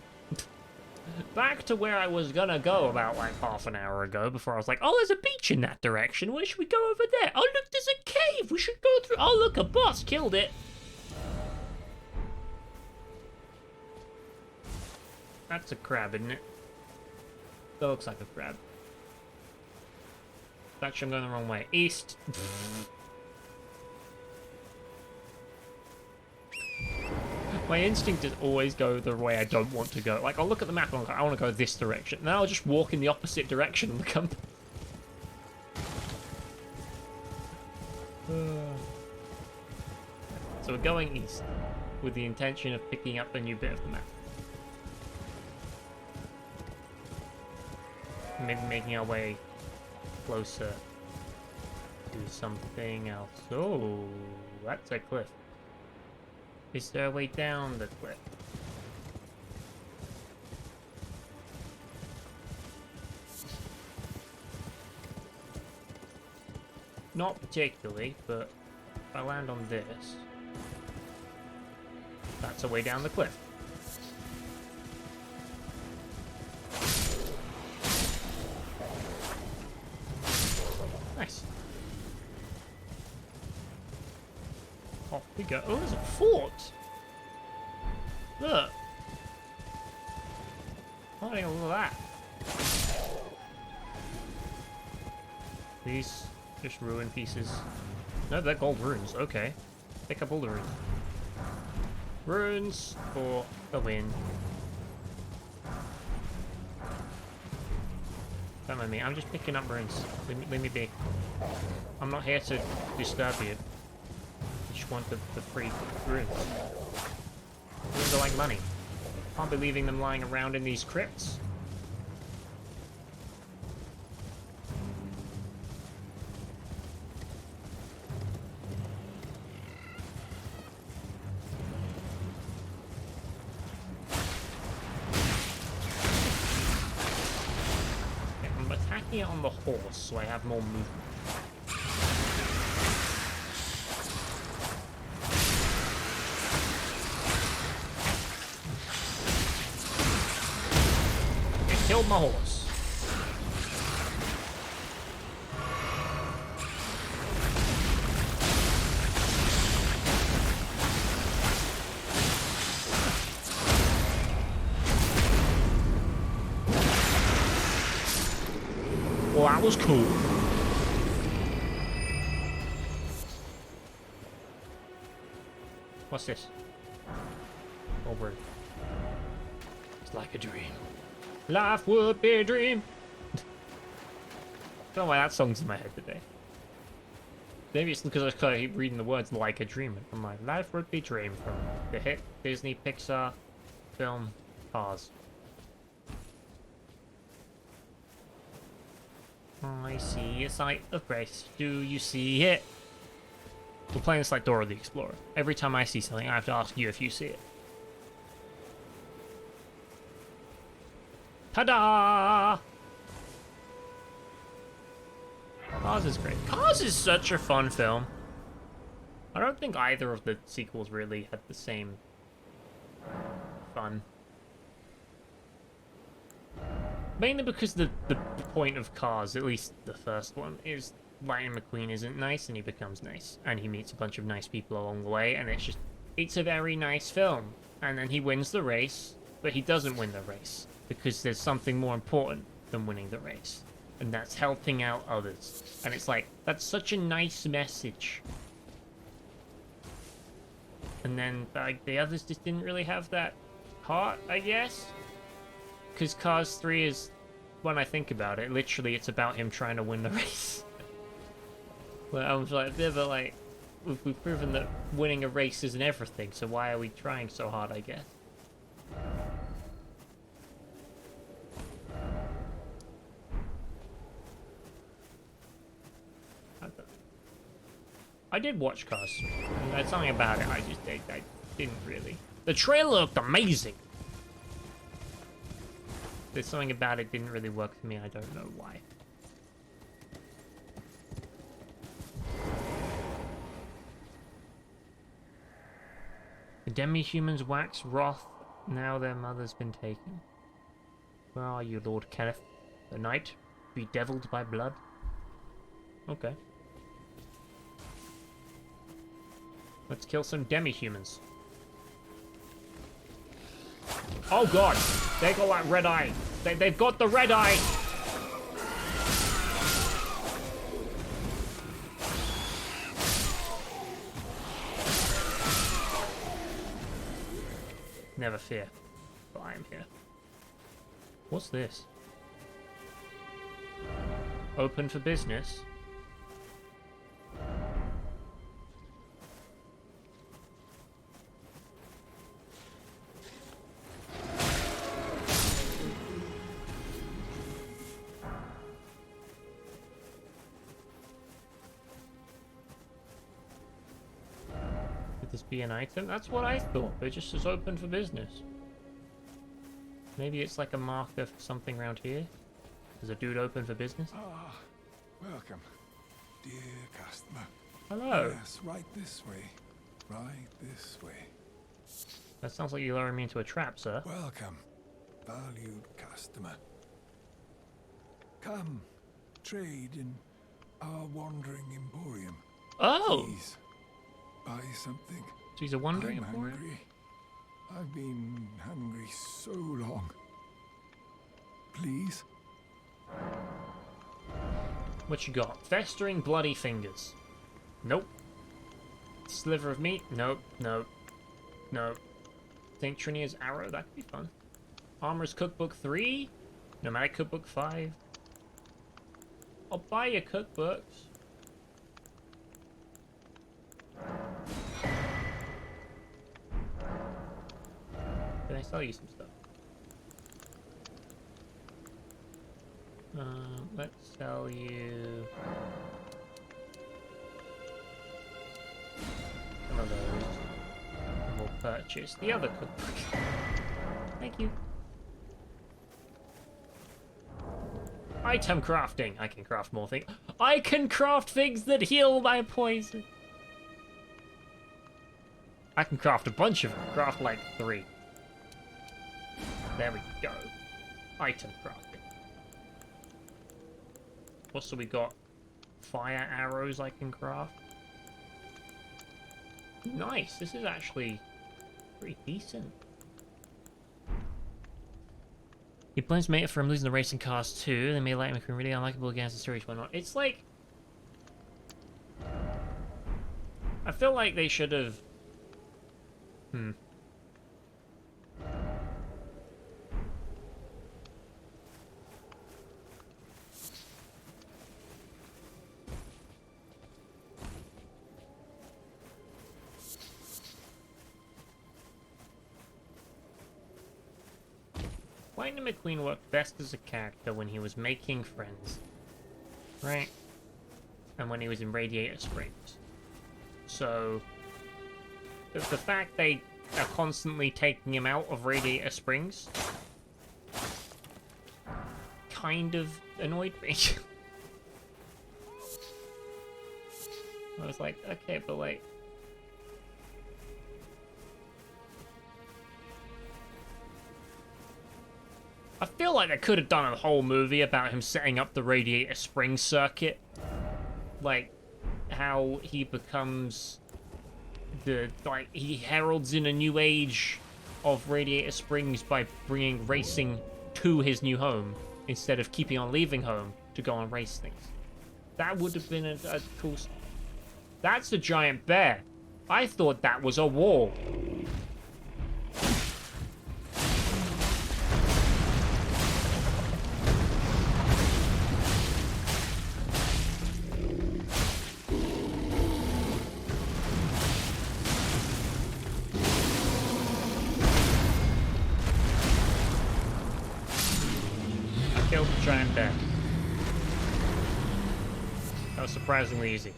back to where I was gonna go about like half an hour ago before I was like, oh, there's a beach in that direction. Where should we go over there? Oh, look, there's a cave. We should go through. Oh, look, a boss killed it. That's a crab, isn't it? That looks like a crab. Actually, I'm going the wrong way. East. My instinct is always go the way I don't want to go. Like, I'll look at the map and I'll go, I want to go this direction. Then I'll just walk in the opposite direction and come. So we're going east with the intention of picking up a new bit of the map. Maybe making our way closer to something else. Oh, that's a cliff. Is there a way down the cliff? Not particularly, but if I land on this, that's a way down the cliff. Nice. Off we go. Oh, there's a fort! Look! Oh, look at that. These just ruin pieces. No, they're gold runes. Okay. Pick up all the runes. Runes for the win. Don't mind me. I'm just picking up runes. Leave me be. I'm not here to disturb you. I just want the free runes. Runes are like money. Can't be leaving them lying around in these crypts. I'm attacking it on the horse so I have more movement. Killed my horse. Well, that was cool. What's this? Oh, word. It's like a dream. Life would be a dream. I don't know why that song's in my head today. Maybe it's because I keep reading the words like a dream. I'm like, life would be a dream from the hit Disney Pixar film Cars. I see a sight of grace. Do you see it? We're playing this like Dora the Explorer. Every time I see something, I have to ask you if you see it. Ta-da! Cars is great. Cars is such a fun film. I don't think either of the sequels really had the same fun. Mainly because the point of Cars, at least the first one, is Lightning McQueen isn't nice and he becomes nice. And he meets a bunch of nice people along the way and it's a very nice film. And then he wins the race, but he doesn't win the race. Because there's something more important than winning the race. And that's helping out others. And it's like, that's such a nice message. And then, like, the others just didn't really have that heart, I guess? Because Cars 3 is, when I think about it, literally it's about him trying to win the race. Well, I was like, yeah, but like, we've proven that winning a race isn't everything, so why are we trying so hard, I guess? I did watch Cars 3. And there's something about it I didn't really. The trailer looked amazing. There's something about it didn't really work for me. I don't know why. The demi-humans wax wrath. Now their mother's been taken. Where are you, Lord Kenneth? The night? Bedeviled by blood? Okay. Let's kill some demi-humans. Oh god! They got that red eye! They've got the red eye! Never fear. But I am here. What's this? Open for business? This be an item? That's what I thought. It just is open for business. Maybe it's like a marker for something around here. Is a dude open for business? Ah, welcome, dear customer. Hello. Yes, right this way. Right this way. That sounds like you're luring me into a trap, sir. Welcome, valued customer. Come, trade in our wandering emporium. Oh! Please, buy something. So he's a wandering I'm emporium? hungry. I've been hungry so long. Please? What you got? Festering bloody fingers. Nope. Sliver of meat? Nope, nope, nope. St. Trinia's arrow? That could be fun. Armor's Cookbook 3? Nomadic Cookbook 5? I'll buy your cookbooks. Can I sell you some stuff? Let's sell you some of those. And we'll purchase the other cookbook. Thank you. Item crafting. I can craft more things. I can craft things that heal my poison. I can craft a bunch of them. Craft like 3. There we go. Item crafting. What so we got? Fire arrows I can craft. Nice. This is actually pretty decent. He blames Mate for him losing the racing cars too. They made Lightning McQueen really unlikable against the series one. It's like... I feel like they should have... Lightning McQueen worked best as a character when he was making friends. Right? And when he was in Radiator Springs. So... the fact they are constantly taking him out of Radiator Springs kind of annoyed me. I was like, okay, but like... I feel like they could have done a whole movie about him setting up the Radiator Springs circuit. Like, how he becomes like, he heralds in a new age of Radiator Springs by bringing racing to his new home instead of keeping on leaving home to go on race things. That would have been a cool... That's a giant bear. I thought that was a wall. Killed the giant bear. That was surprisingly easy.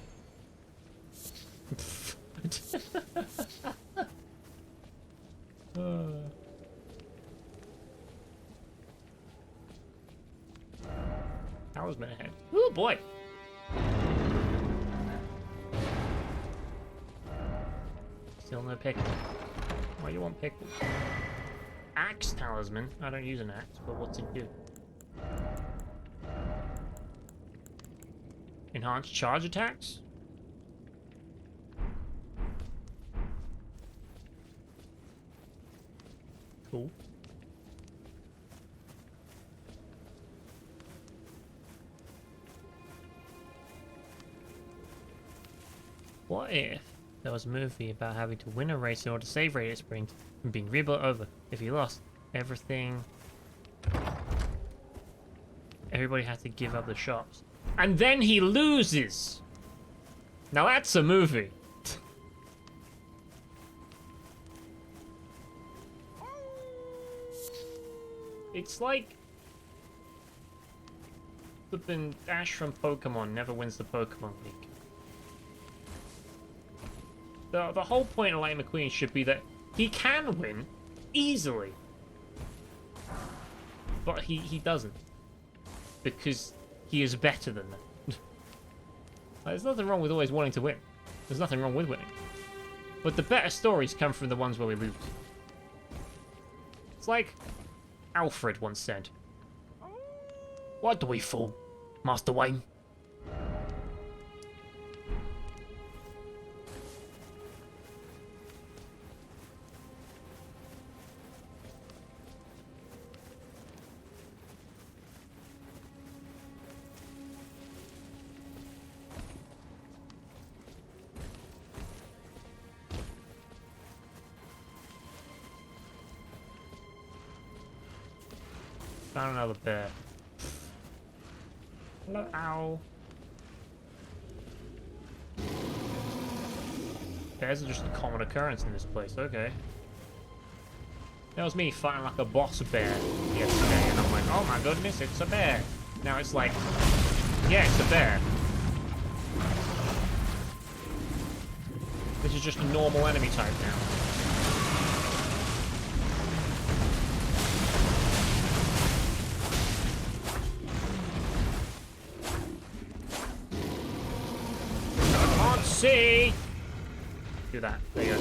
Talisman ahead. Oh boy! Still no pickle. Why you want pickle? Axe talisman. I don't use an axe, but what's it do? Enhanced charge attacks? Cool. What if there was a movie about having to win a race in order to save Radiator Springs from being rebuilt over? If you lost, everybody had to give up the shops. And then he loses! Now that's a movie. It's like... flippin' Ash from Pokemon never wins the Pokemon League. The whole point of Lightning McQueen should be that he can win easily. But he doesn't. Because he is better than them. There's nothing wrong with always wanting to win. There's nothing wrong with winning. But the better stories come from the ones where we lose. It's like Alfred once said. Why do we fall, Master Wayne? Found another bear. Hello, ow. Bears are just a common occurrence in this place, okay. That was me fighting like a boss bear yesterday, and I'm like, oh my goodness, it's a bear. Now it's like, yeah, it's a bear. This is just a normal enemy type now. See? Do that. There you go.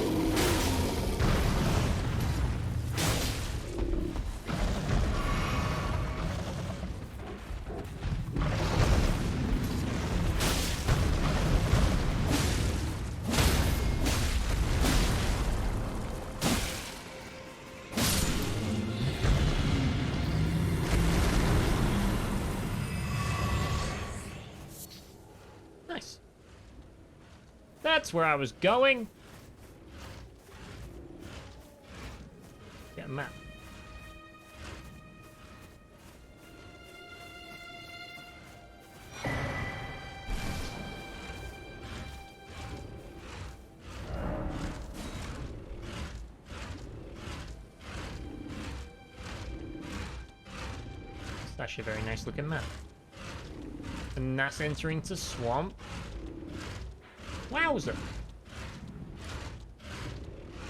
That's where I was going. Get a map. It's actually a very nice looking map. And that's entering to swamp. Wowzer.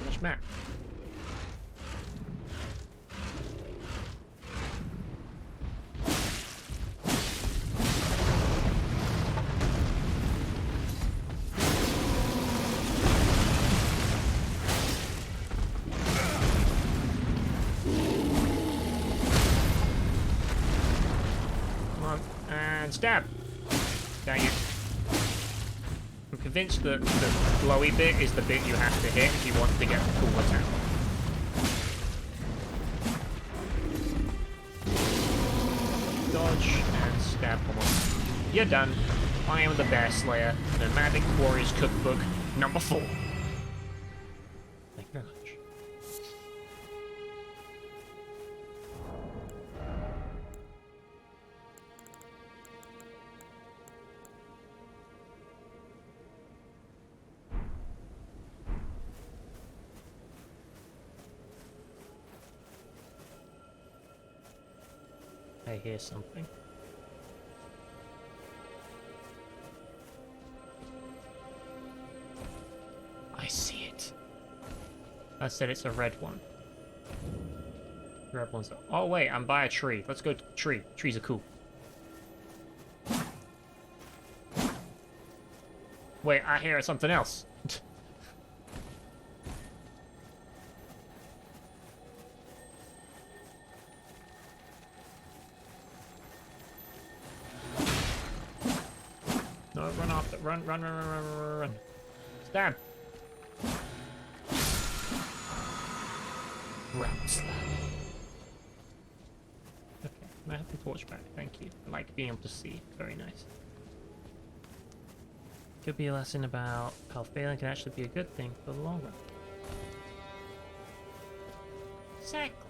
Finish map. Come on, and stab. Dang it. I'm convinced that the glowy bit is the bit you have to hit if you want to get the cool attack. Dodge and stab almost. You're done. I am the Bear Slayer, Nomadic Warriors Cookbook number 4. Thank you very much. I hear something. I see it. I said it's a red one. Red one's... Oh wait, I'm by a tree. Let's go to the tree. Trees are cool. Wait, I hear something else. No, run off. Run, run, run, run, run, run, run. Stab. Rounds. Okay, I have the torch back. Thank you. I like being able to see. Very nice. Could be a lesson about how failing can actually be a good thing for the long run. Exactly.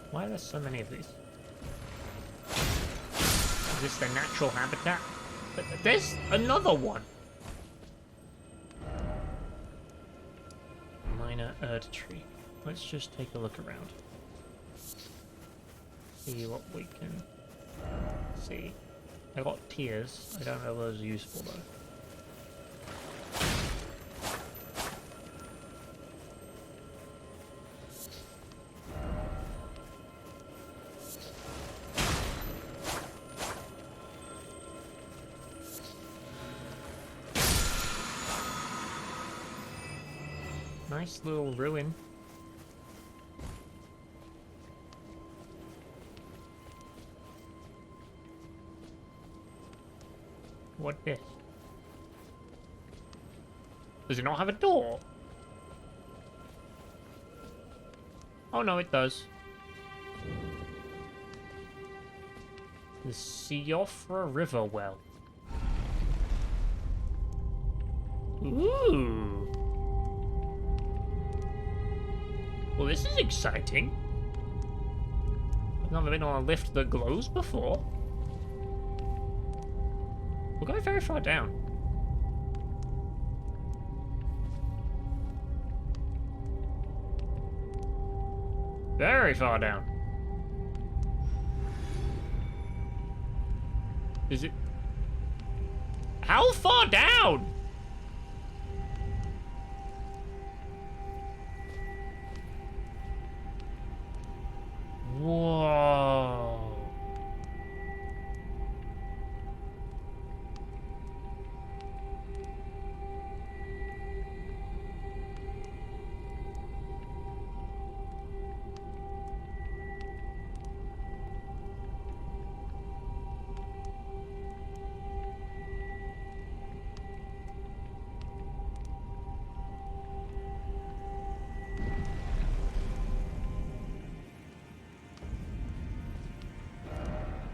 Why are there so many of these? Is this their natural habitat? But there's another one! Minor Erd tree. Let's just take a look around. See what we can see. I got tears. I don't know if those are useful though. Nice little ruin. What this? Does it not have a door? Oh no, it does. The Siofra River Well. Ooh. Well, this is exciting. I've never been on a lift that glows before. We're going very far down. Very far down. Is it... How far down? Whoa.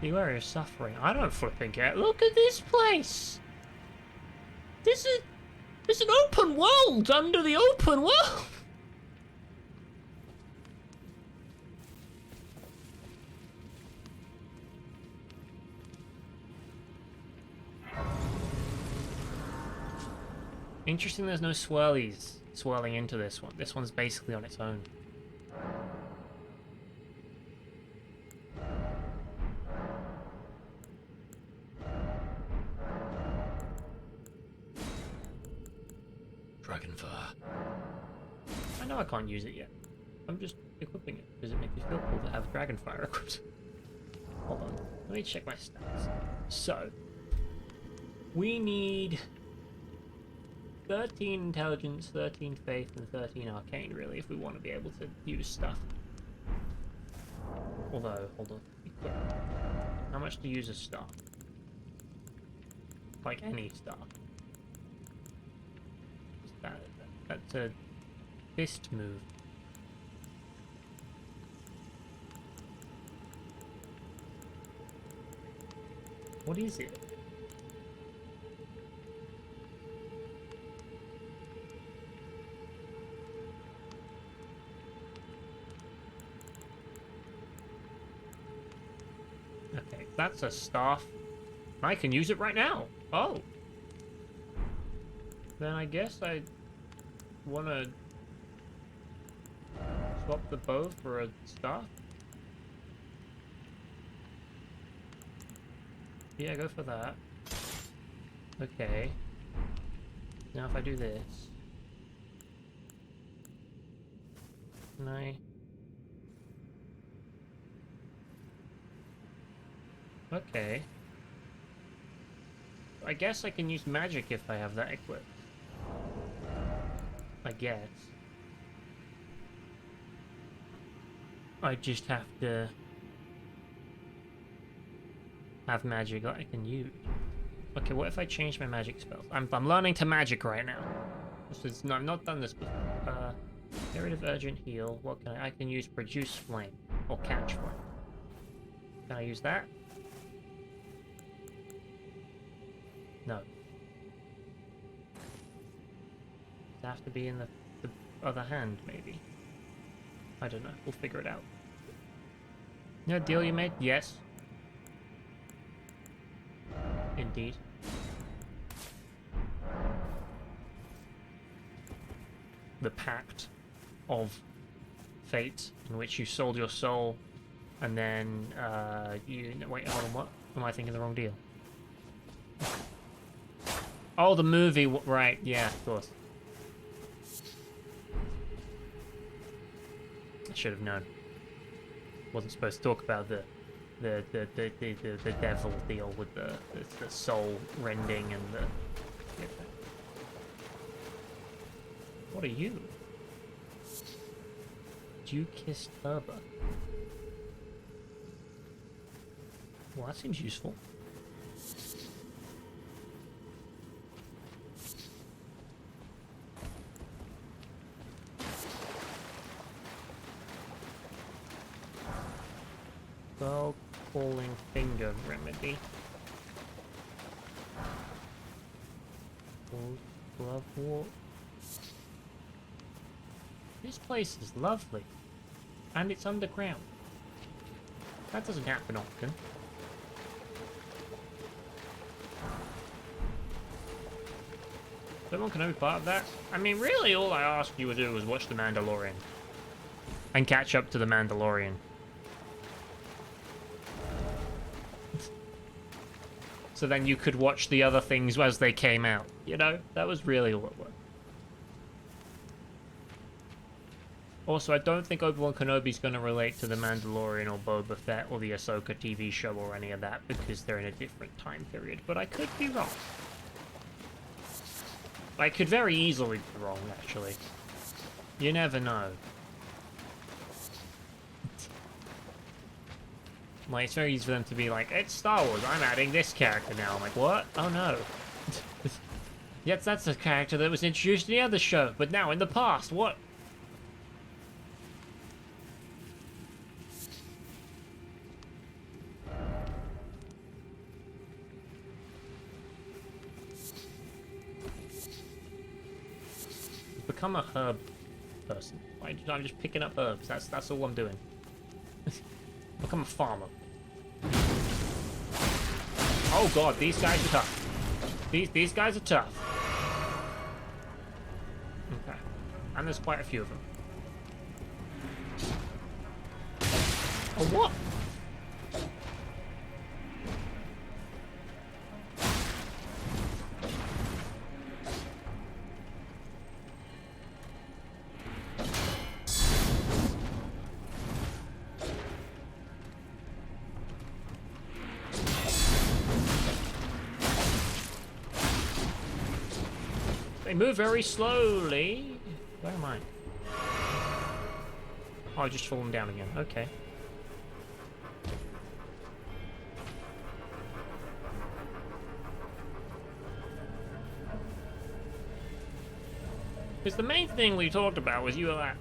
Beware of suffering. I don't flipping care. Look at this place! This is... It's an open world under the open world! Interesting there's no swirlies swirling into this one. This one's basically on its own. Dragonfire. I know I can't use it yet. I'm just equipping it because it makes me feel cool to have Dragonfire equipped. Hold on. Let me check my stats. So, we need 13 intelligence, 13 faith, and 13 arcane, really, if we want to be able to use stuff. Although, hold on. Equip. How much to use a staff? Like any staff. That's a fist move. What is it? Okay, that's a staff. I can use it right now. Oh. Then I guess I want to swap the bow for a staff. Yeah, go for that. Okay. Now if I do this... Can I... Okay. I guess I can use magic if I have that equipped. I guess. I just have to have magic that I can use. Okay, what if I change my magic spells? I'm learning to magic right now. This is no, I've not done this before. Get rid of urgent heal. What can I can use produce flame or catch flame. Can I use that? No. Does it have to be in the other hand, maybe? I don't know. We'll figure it out. No deal you made? Yes. Indeed. The pact of fate in which you sold your soul and then wait, hold on, what? Am I thinking the wrong deal? Oh, the movie, right, yeah, of course. I should have known. Wasn't supposed to talk about the devil deal with the soul rending and the... What are you? Dew-kissed herba. Well, that seems useful. Spell calling finger remedy. Glove walk. This place is lovely. And it's underground. That doesn't happen often. Someone can be part of that? I mean, really all I asked you to do was watch The Mandalorian. And catch up to The Mandalorian. So then you could watch the other things as they came out. You know? That was really all it was. Also, I don't think Obi-Wan Kenobi's going to relate to The Mandalorian or Boba Fett or the Ahsoka TV show or any of that because they're in a different time period. But I could be wrong. I could very easily be wrong, actually. You never know. Like, it's very easy for them to be like, it's Star Wars, I'm adding this character now. I'm like, what? Oh no. Yes, that's the character that was introduced in the other show, but now in the past, what? become a herb person. I'm just picking up herbs. That's all I'm doing. Become a farmer. Oh god, these guys are tough. These guys are tough. Okay. And there's quite a few of them. Oh, what? They move very slowly. Where am I? Oh, I just fallen down again. Okay. Because the main thing we talked about was you were like,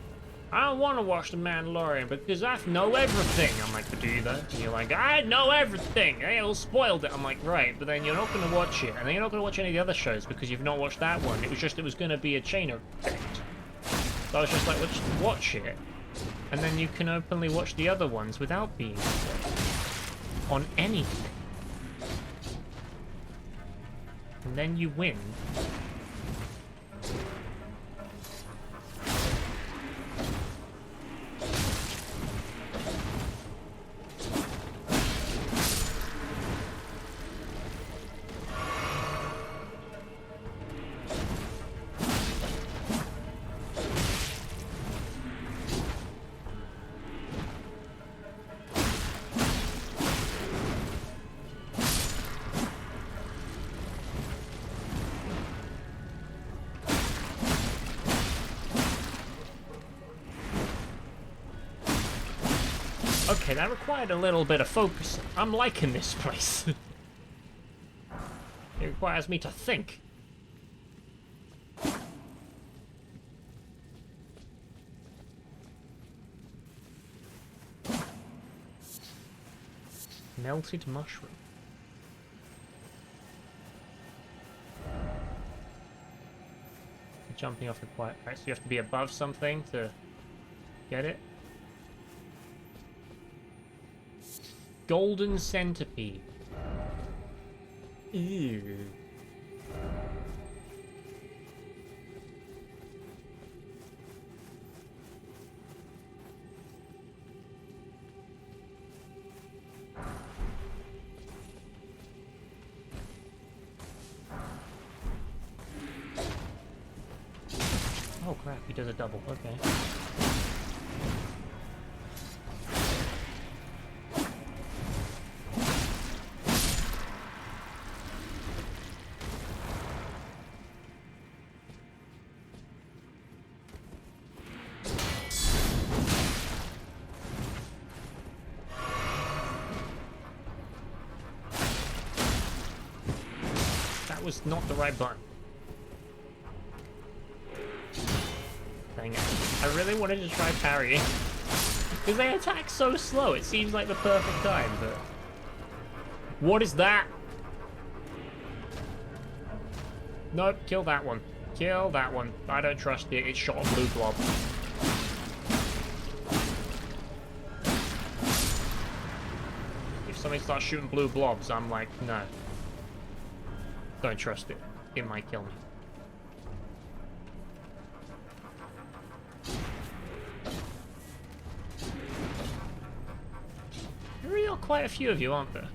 I don't want to watch The Mandalorian because I know everything. I'm like, but do you though? And you're like, I know everything. Hey, it'll spoiled it. I'm like, right, but then you're not going to watch it. And then you're not going to watch any of the other shows because you've not watched that one. It was going to be a chain effect. So I was just like, well, just watch it. And then you can openly watch the other ones without being on anything. And then you win. Okay, that required a little bit of focus. I'm liking this place. It requires me to think. Melted mushroom. Jumping off a quiet. Right, so you have to be above something to get it. Golden centipede. Ew. Oh crap, he does a double, okay. That was not the right button. Dang it. I really wanted to try parrying. Because they attack so slow, it seems like the perfect time, but... What is that? Nope, kill that one. Kill that one. I don't trust it, it shot a blue blob. If somebody starts shooting blue blobs, I'm like, no. Don't trust it. It might kill me. There really are quite a few of you, aren't there?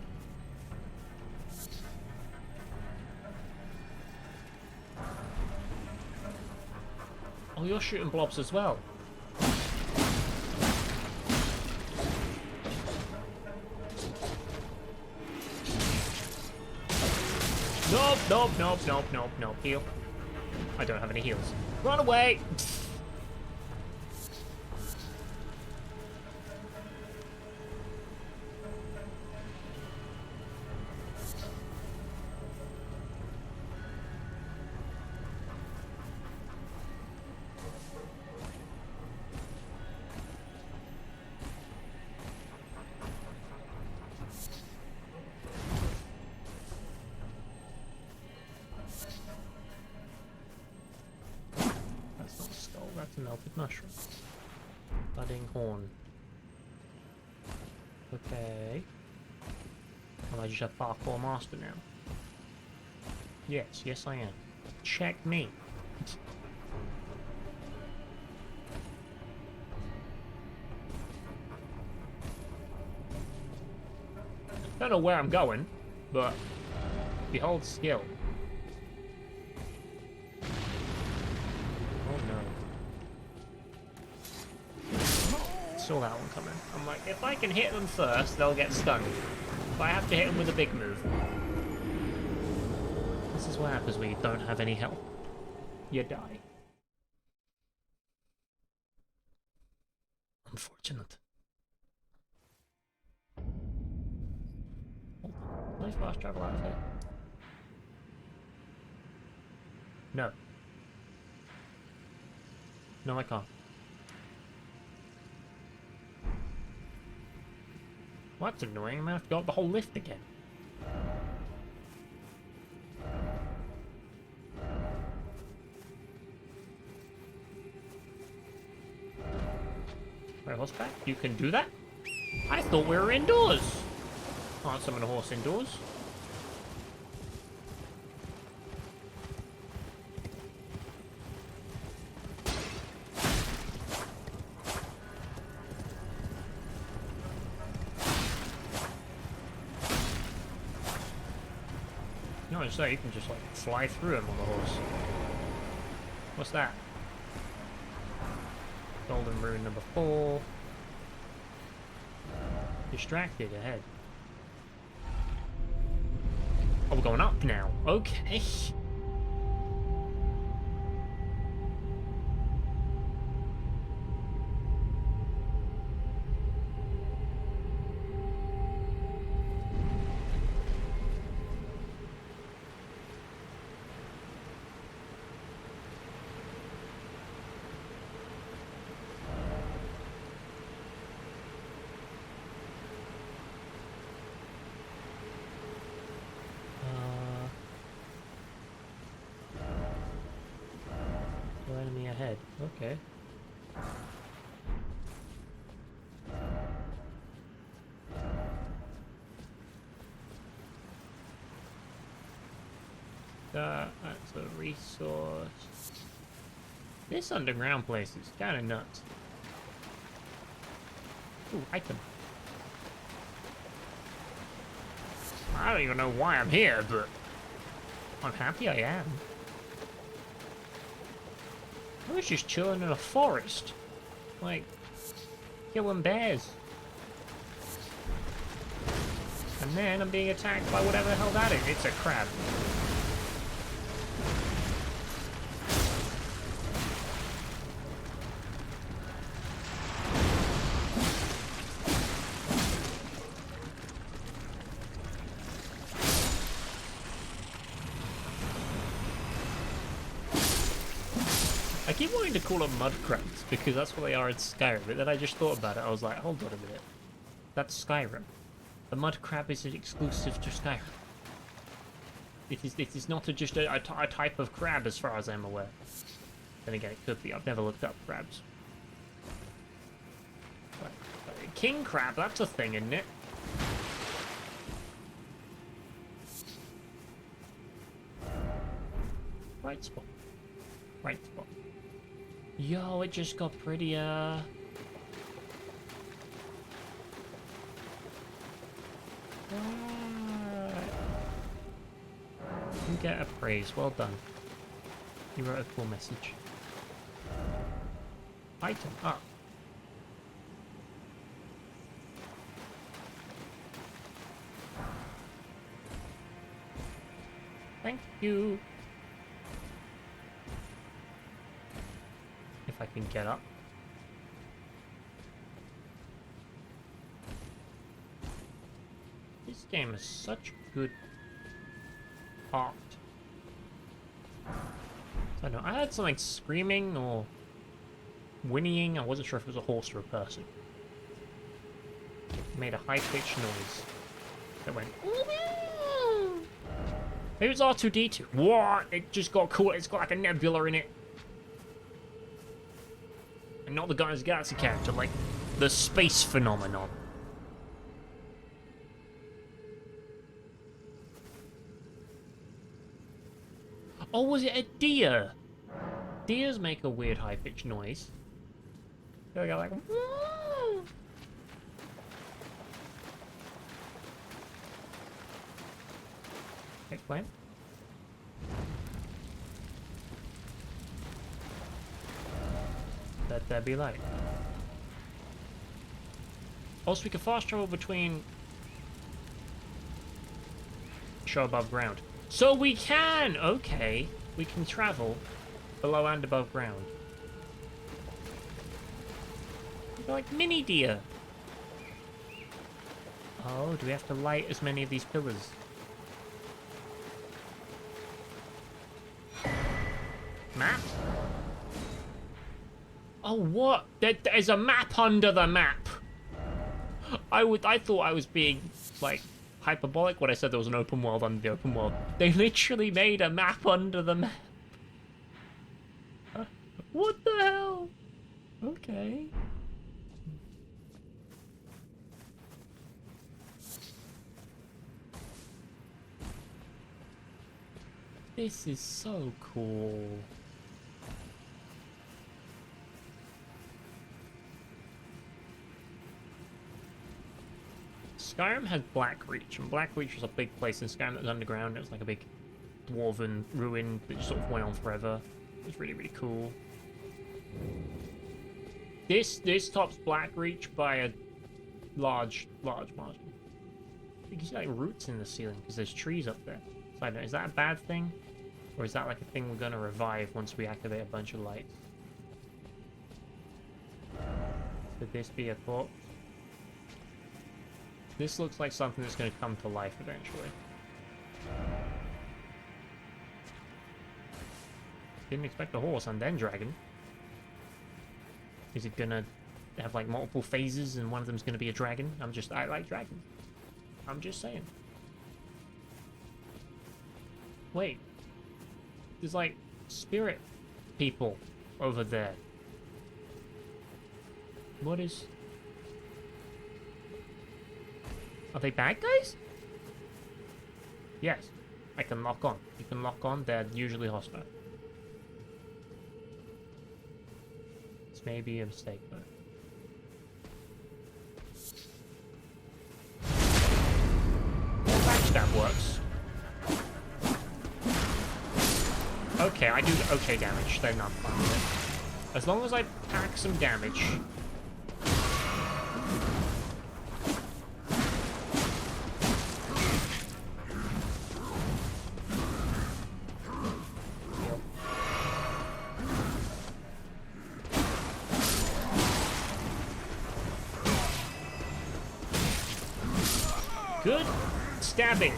Oh, you're shooting blobs as well. Nope, nope, nope, nope, nope, nope. Heal. I don't have any heals. Run away! a melted mushroom. Budding horn. Okay. Am I just a parkour master now? Yes, yes I am. Check me. Don't know where I'm going, but behold skill. Oh no. Saw that one coming. I'm like, if I can hit them first, they'll get stunned. But I have to hit them with a big move. This is what happens when you don't have any health. You die. Unfortunate. Can I fast travel out of here? No. No, I can't. Well, that's annoying. I'm gonna have to go up the whole lift again. Wait, horseback? You can do that? I thought we were indoors. Can't summon a horse indoors. No, it's like you can just like fly through him on the horse. What's that? Golden rune number 4. Distracted ahead. Oh, we're going up now. Okay. Enemy ahead. Okay. That's a resource. This underground place is kind of nuts. Ooh, item. I don't even know why I'm here, but I'm happy I am. I was just chilling in a forest. Like, killing bears. And then I'm being attacked by whatever the hell that is. It's a crab. I keep wanting to call them mud crabs because that's what they are in Skyrim, but then I just thought about it. I was like, hold on a minute. That's Skyrim. The mud crab isn't exclusive to Skyrim. It is not just a type of crab as far as I'm aware. Then again, it could be. I've never looked up crabs. But king crab, that's a thing, isn't it? Right spot. Right spot. Yo, it just got prettier. You get a praise. Well done. You wrote a cool message. Item up. Thank you. If I can get up. This game is such good art. I don't know. I heard something screaming or whinnying. I wasn't sure if it was a horse or a person. It made a high-pitched noise that went. Maybe it's R2-D2. What? It just got cool. It's got like a nebula in it. And not the Guardians of the Galaxy character, like the space phenomenon. Oh, was it a deer? Deers make a weird high-pitched noise. They go like, woo! Explain. Let there be light. Also, we can fast travel between show above ground. So we can! Okay. We can travel below and above ground. They're like mini deer. Oh, do we have to light as many of these pillars? Map? Oh, what? There's a map under the map. I thought I was being, like, hyperbolic when I said there was an open world under the open world. They literally made a map under the map. What the hell? Okay. This is so cool. Skyrim has Blackreach, and Blackreach was a big place in Skyrim that was underground. It was like a big dwarven ruin that just sort of went on forever. It was really, really cool. This tops Blackreach by a large margin. You can see like roots in the ceiling because there's trees up there. So I don't know, is that a bad thing? Or is that like a thing we're gonna revive once we activate a bunch of lights? Could this be a corpse? This looks like something that's gonna come to life eventually. Didn't expect a horse and then dragon. Is it gonna have like multiple phases and one of them's gonna be a dragon? I like dragons. I'm just saying. Wait. There's like spirit people over there. What is... Are they bad guys? Yes. I can lock on. You can lock on, they're usually hostile. This may be a mistake, though. Backstab works. Okay, I do okay damage. They're not fun with it. As long as I pack some damage. Good stabbing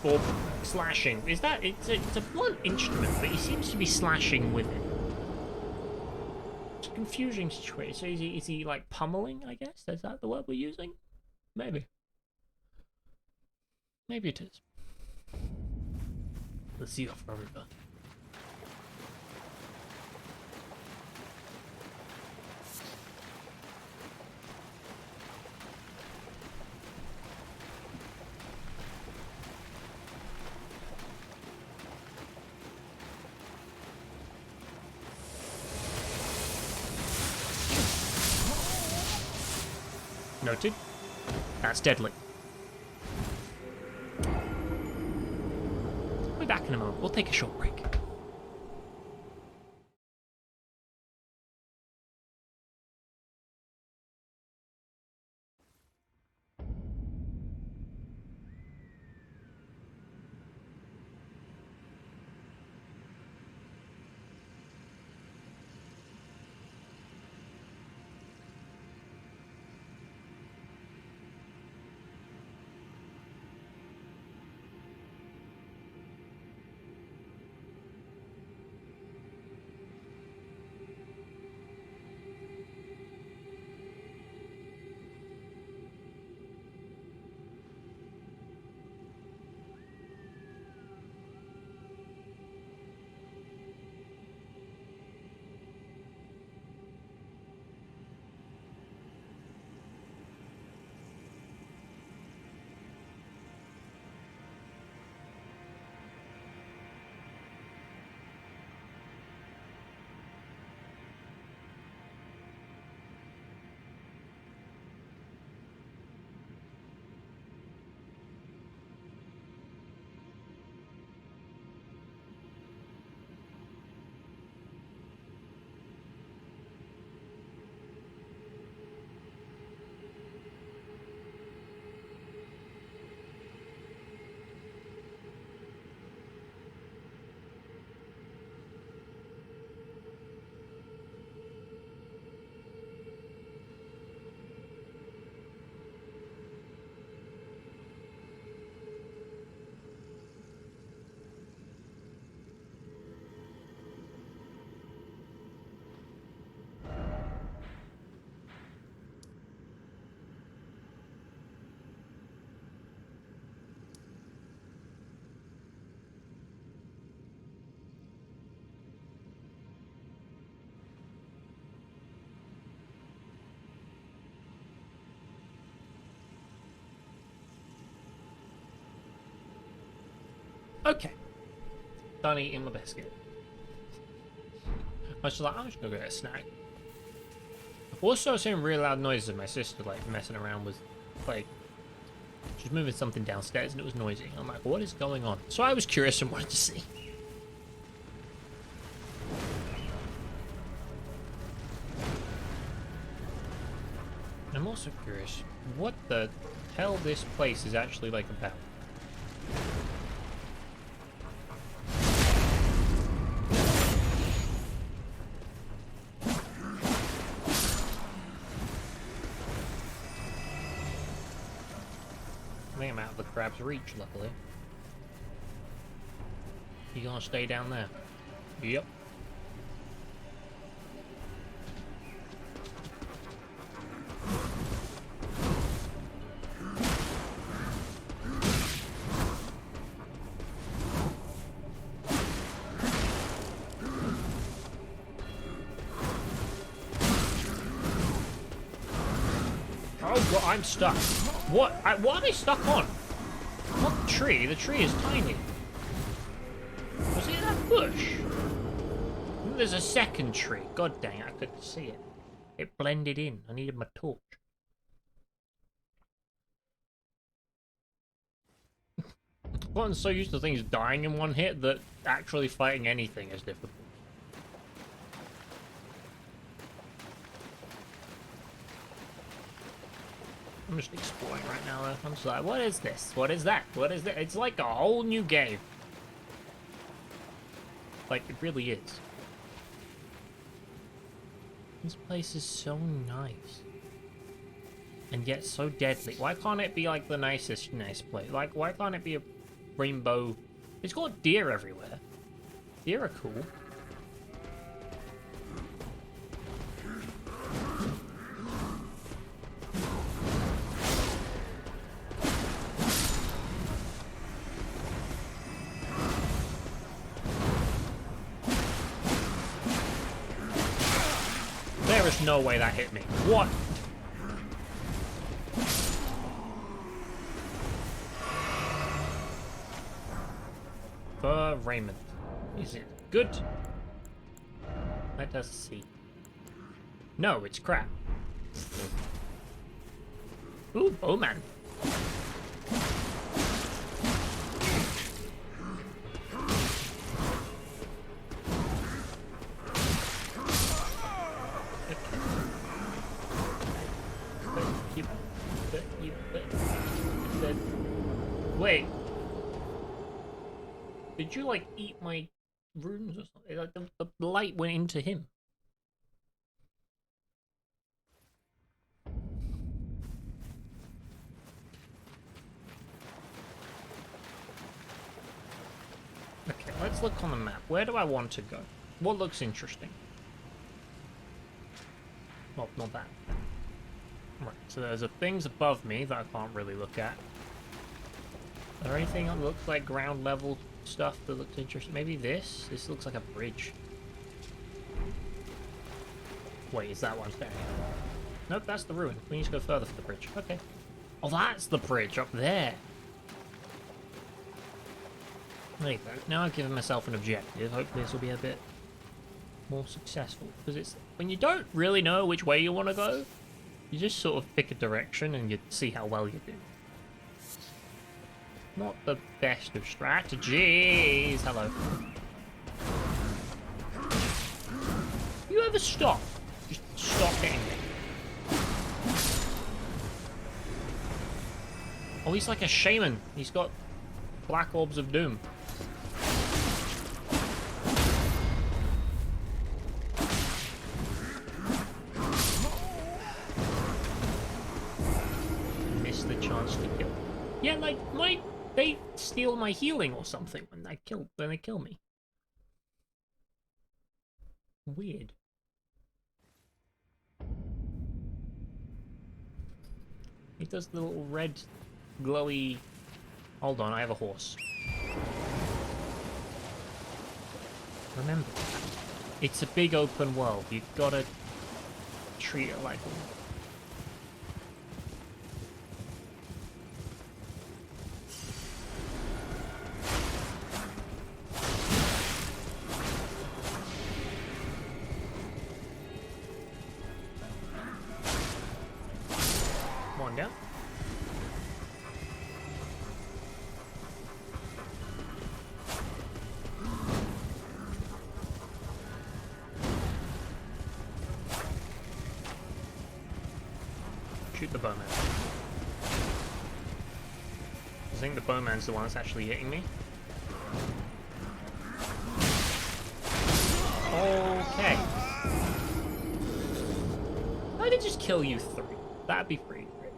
or slashing. Is that it's a blunt instrument, but he seems to be slashing with it. It's a confusing situation. So is he like pummeling, I guess? Is that the word we're using? Maybe. Maybe it is. Let's see off our river. Noted. That's deadly. We'll be back in a moment. We'll take a short break. Okay. Done eating my biscuit. I was just like, I'm just gonna go get a snack. Also, I was hearing really loud noises of my sister, like, messing around with, like, she was moving something downstairs and it was noisy. I'm like, what is going on? So I was curious and wanted to see. I'm also curious what the hell this place is actually, like, about. I think I'm out of the crab's reach, luckily. You gonna stay down there? Yep. Oh god, I'm stuck. What? What are they stuck on? Not the tree. The tree is tiny. Was it that bush? There's a second tree. God dang it, I couldn't see it. It blended in. I needed my torch. I've gotten so used to things dying in one hit that actually fighting anything is difficult. I'm just exploring right now though. I'm just like, what is this? What is that? What is that? It's like a whole new game. Like, it really is. This place is so nice. And yet so deadly. Why can't it be like the nicest nice place? Like, why can't it be a rainbow? It's got deer everywhere. Deer are cool. There is no way that hit me. What? For Raymond. Is it good? Let us see. No, it's crap. Ooh, bowman. Wait. Did you, like, eat my runes or something? Like, the light went into him. Okay, let's look on the map. Where do I want to go? What looks interesting? Well, not that. Right, so there's things above me that I can't really look at. Is there anything that looks like ground level stuff that looks interesting? Maybe this? This looks like a bridge. Wait, is that one there? Nope, that's the ruin. We need to go further for the bridge. Okay. Oh, that's the bridge up there. There you go. Now I've given myself an objective. Hopefully this will be a bit more successful. Because it's when you don't really know which way you want to go, you just sort of pick a direction and you see how well you do. Not the best of strategies. Hello. You ever stop? Just stop hitting me. Oh, he's like a shaman. He's got black orbs of doom. Missed the chance to kill. Yeah, like they steal my healing or something when they kill me. Weird. He does the little red glowy. Hold on, I have a horse. Remember, it's a big open world. You've gotta treat it like one. Calm down. Shoot the bowman. I think the bowman's the one that's actually hitting me. Okay. I did just kill you 3. That'd be pretty great.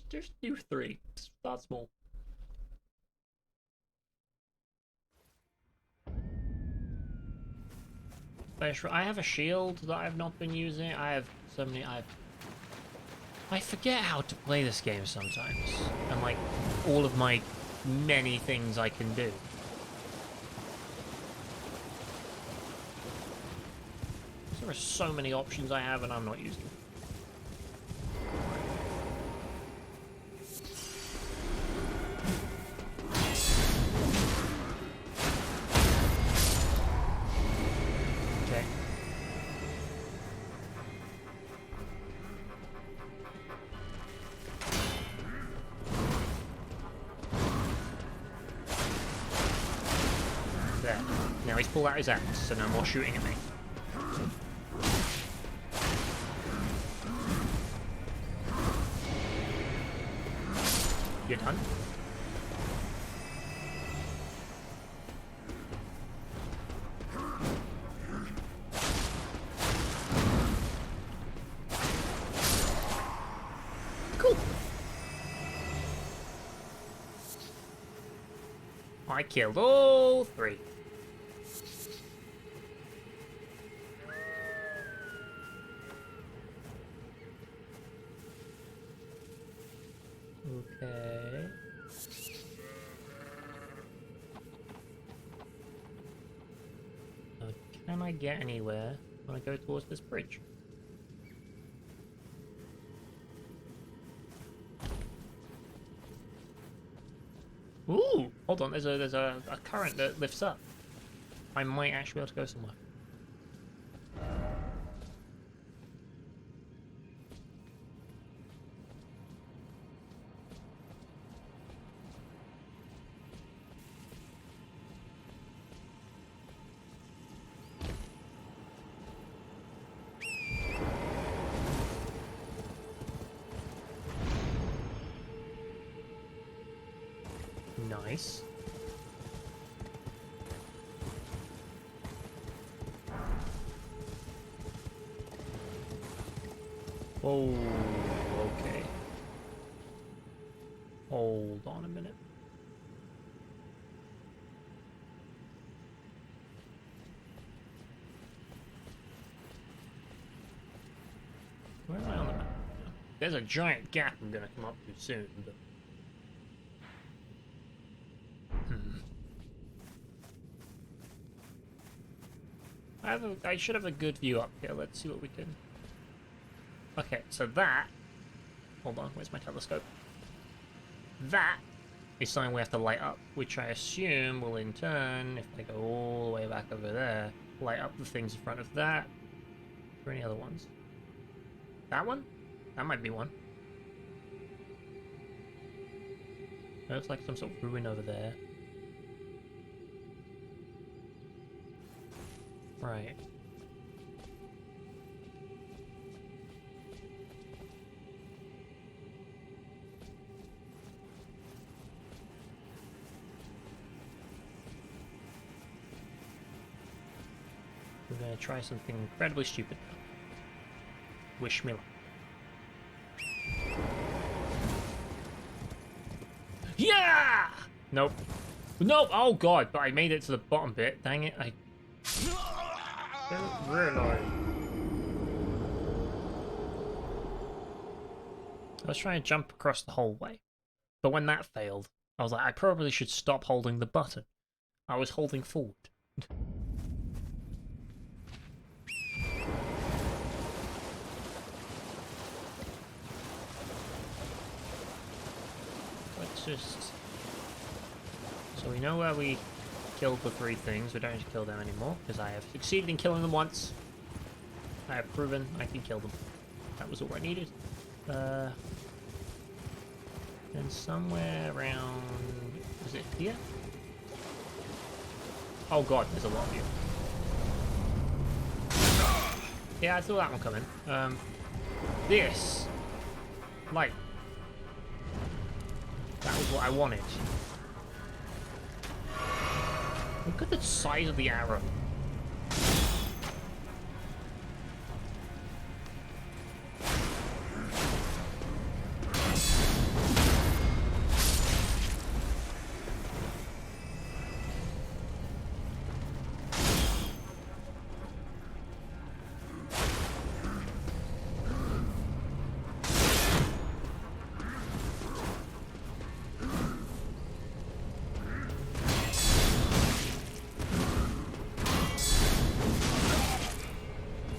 Just do 3. Start small. I have a shield that I've not been using. I have so many. I forget how to play this game sometimes, and like all of my many things I can do. There are so many options I have, and I'm not using them. Okay. There. Now he's pulled out his axe, so no more shooting at me. You're done? Cool. I killed all 3. Okay. Can I get anywhere when I go towards this bridge? Ooh! Hold on, there's a current that lifts up. I might actually be able to go somewhere. Nice. Oh, okay. Hold on a minute. Where am I on the map? There's a giant gap I'm gonna come up to soon, but... I should have a good view up here. Let's see what we can... Okay, so that... Hold on, where's my telescope? That is something we have to light up, which I assume will in turn, if I go all the way back over there, light up the things in front of that. Or any other ones? That one? That might be one. It looks like some sort of ruin over there. Right. We're gonna try something incredibly stupid now. Wish me luck. Yeah! Nope. Nope! Oh god, but I made it to the bottom bit. Dang it, I don't realize. I was trying to jump across the whole way, but when that failed, I was like, I probably should stop holding the button. I was holding forward. Let's just... So we know where we killed the 3 things. We don't need to kill them anymore, because I have succeeded in killing them once. I have proven I can kill them. That was all I needed. And somewhere around... is it here? Oh god, there's a lot of you. Yeah, I saw that one coming. This... like... that was what I wanted. Look at the size of the arrow.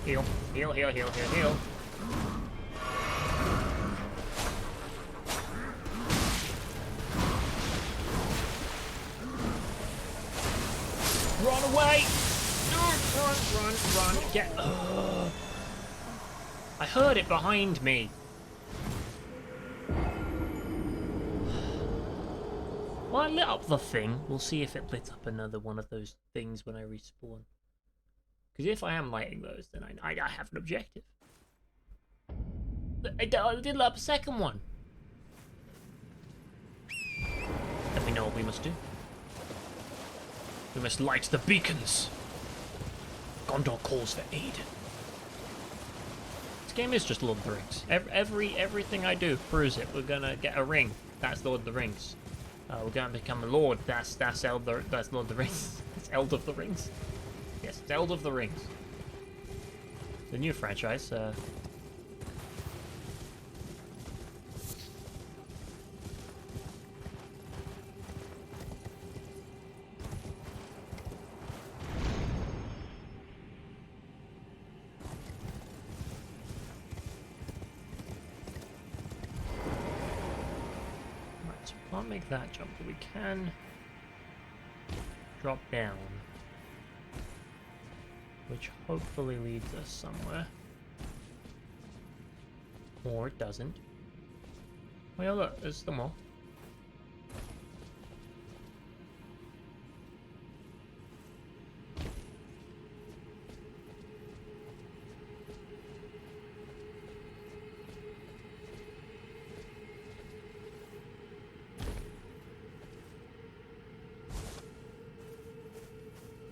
Heal, heal, heal, heal, heal, heal. Run away! Run, get... I heard it behind me. Well, I lit up the thing. We'll see if it lit up another one of those things when I respawn. Because if I am lighting those, then I have an objective. I did light up a second one. Then we know what we must do. We must light the beacons. Gondor calls for aid. This game is just Lord of the Rings. Everything I do proves it. We're gonna get a ring. That's Lord of the Rings. We're gonna become a lord. That's Lord of the Rings. It's Eld of the Rings. Yes, it's Eld of the Rings. The new franchise. Right, so we can't make that jump, but we can drop down. Which hopefully leads us somewhere. Or it doesn't. Oh yeah, look, there's still more.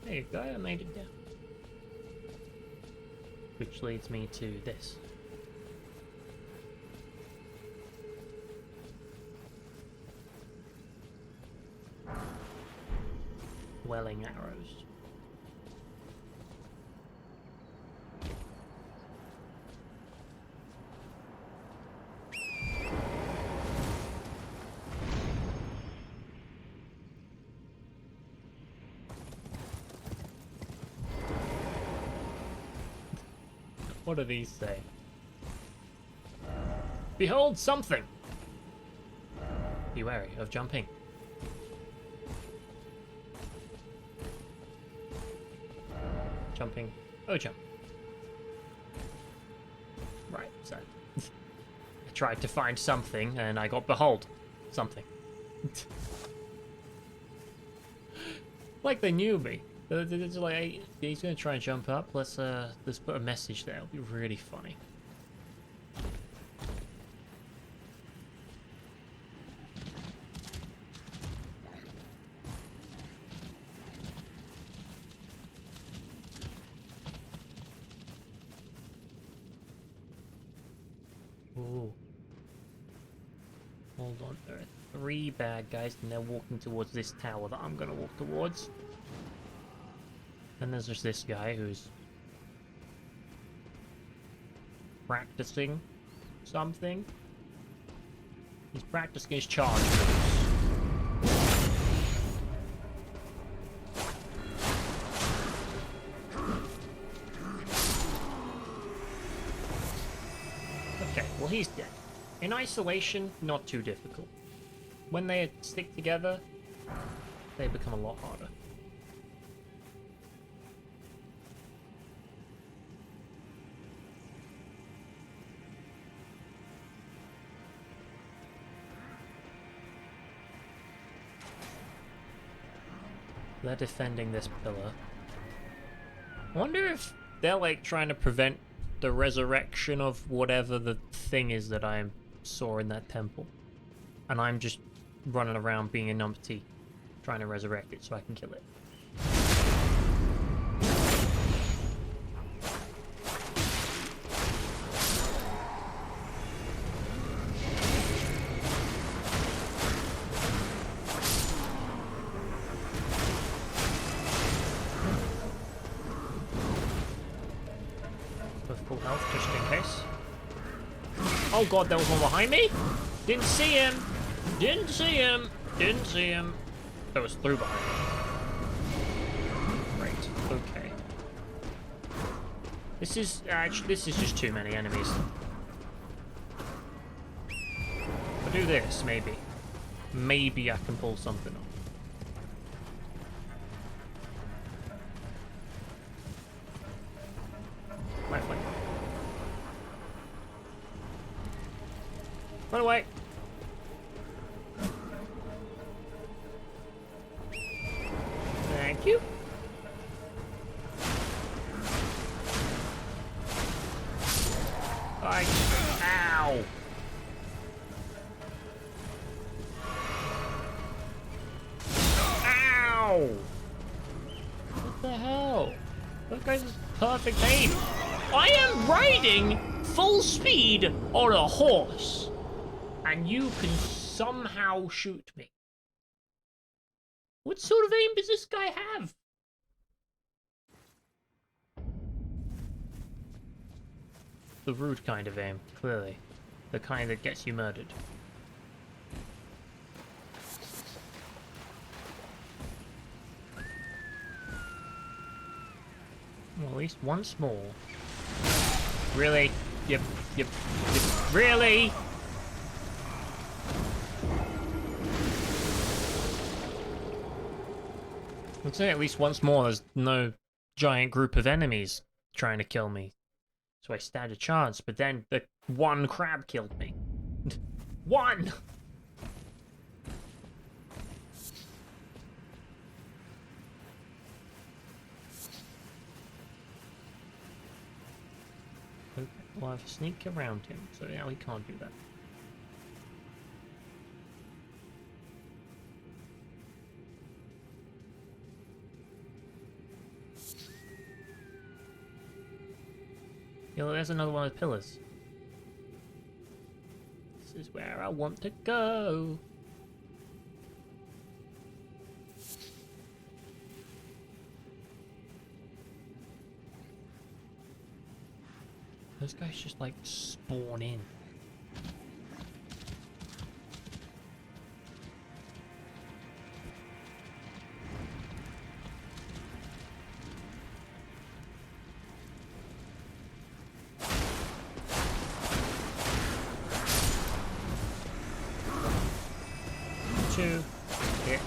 There you go, I made it down. Which leads me to this. Welling arrows. What do these say? Behold something! Be wary of jumping. Jumping. Oh, jump. Right, so... I tried to find something, and I got behold something. Like they knew me. They're just like, hey, he's gonna try and jump up. Let's put a message there. It'll be really funny. Ooh. Hold on, there are 3 bad guys, and they're walking towards this tower that I'm gonna walk towards. And there's just this guy who's practicing something. He's practicing his charge moves. Okay, well he's dead. In isolation, not too difficult. When they stick together, they become a lot harder. They're defending this pillar. I wonder if they're like trying to prevent the resurrection of whatever the thing is that I saw in that temple. And I'm just running around being a numpty, trying to resurrect it so I can kill it. Full health, just in case. Oh god, there was one behind me? Didn't see him! Didn't see him! Didn't see him! That was through behind me. Great, okay. This is just too many enemies. If I do this, maybe. Maybe I can pull something off. Lifeline. Run away! Thank you. Ow! Ow! What the hell? That guy's perfect aim. I am riding full speed on a horse, and you can somehow shoot me. What sort of aim does this guy have? The rude kind of aim, clearly. The kind that gets you murdered. Well, at least once more. Really? Yep. Really? I'd say at least once more there's no giant group of enemies trying to kill me. So I stand a chance, but then the one crab killed me. One! Okay, well, I've sneaked around him, so now he can't do that. Yo, there's another one of the pillars. This is where I want to go. Those guys just like spawn in. Two. Hit.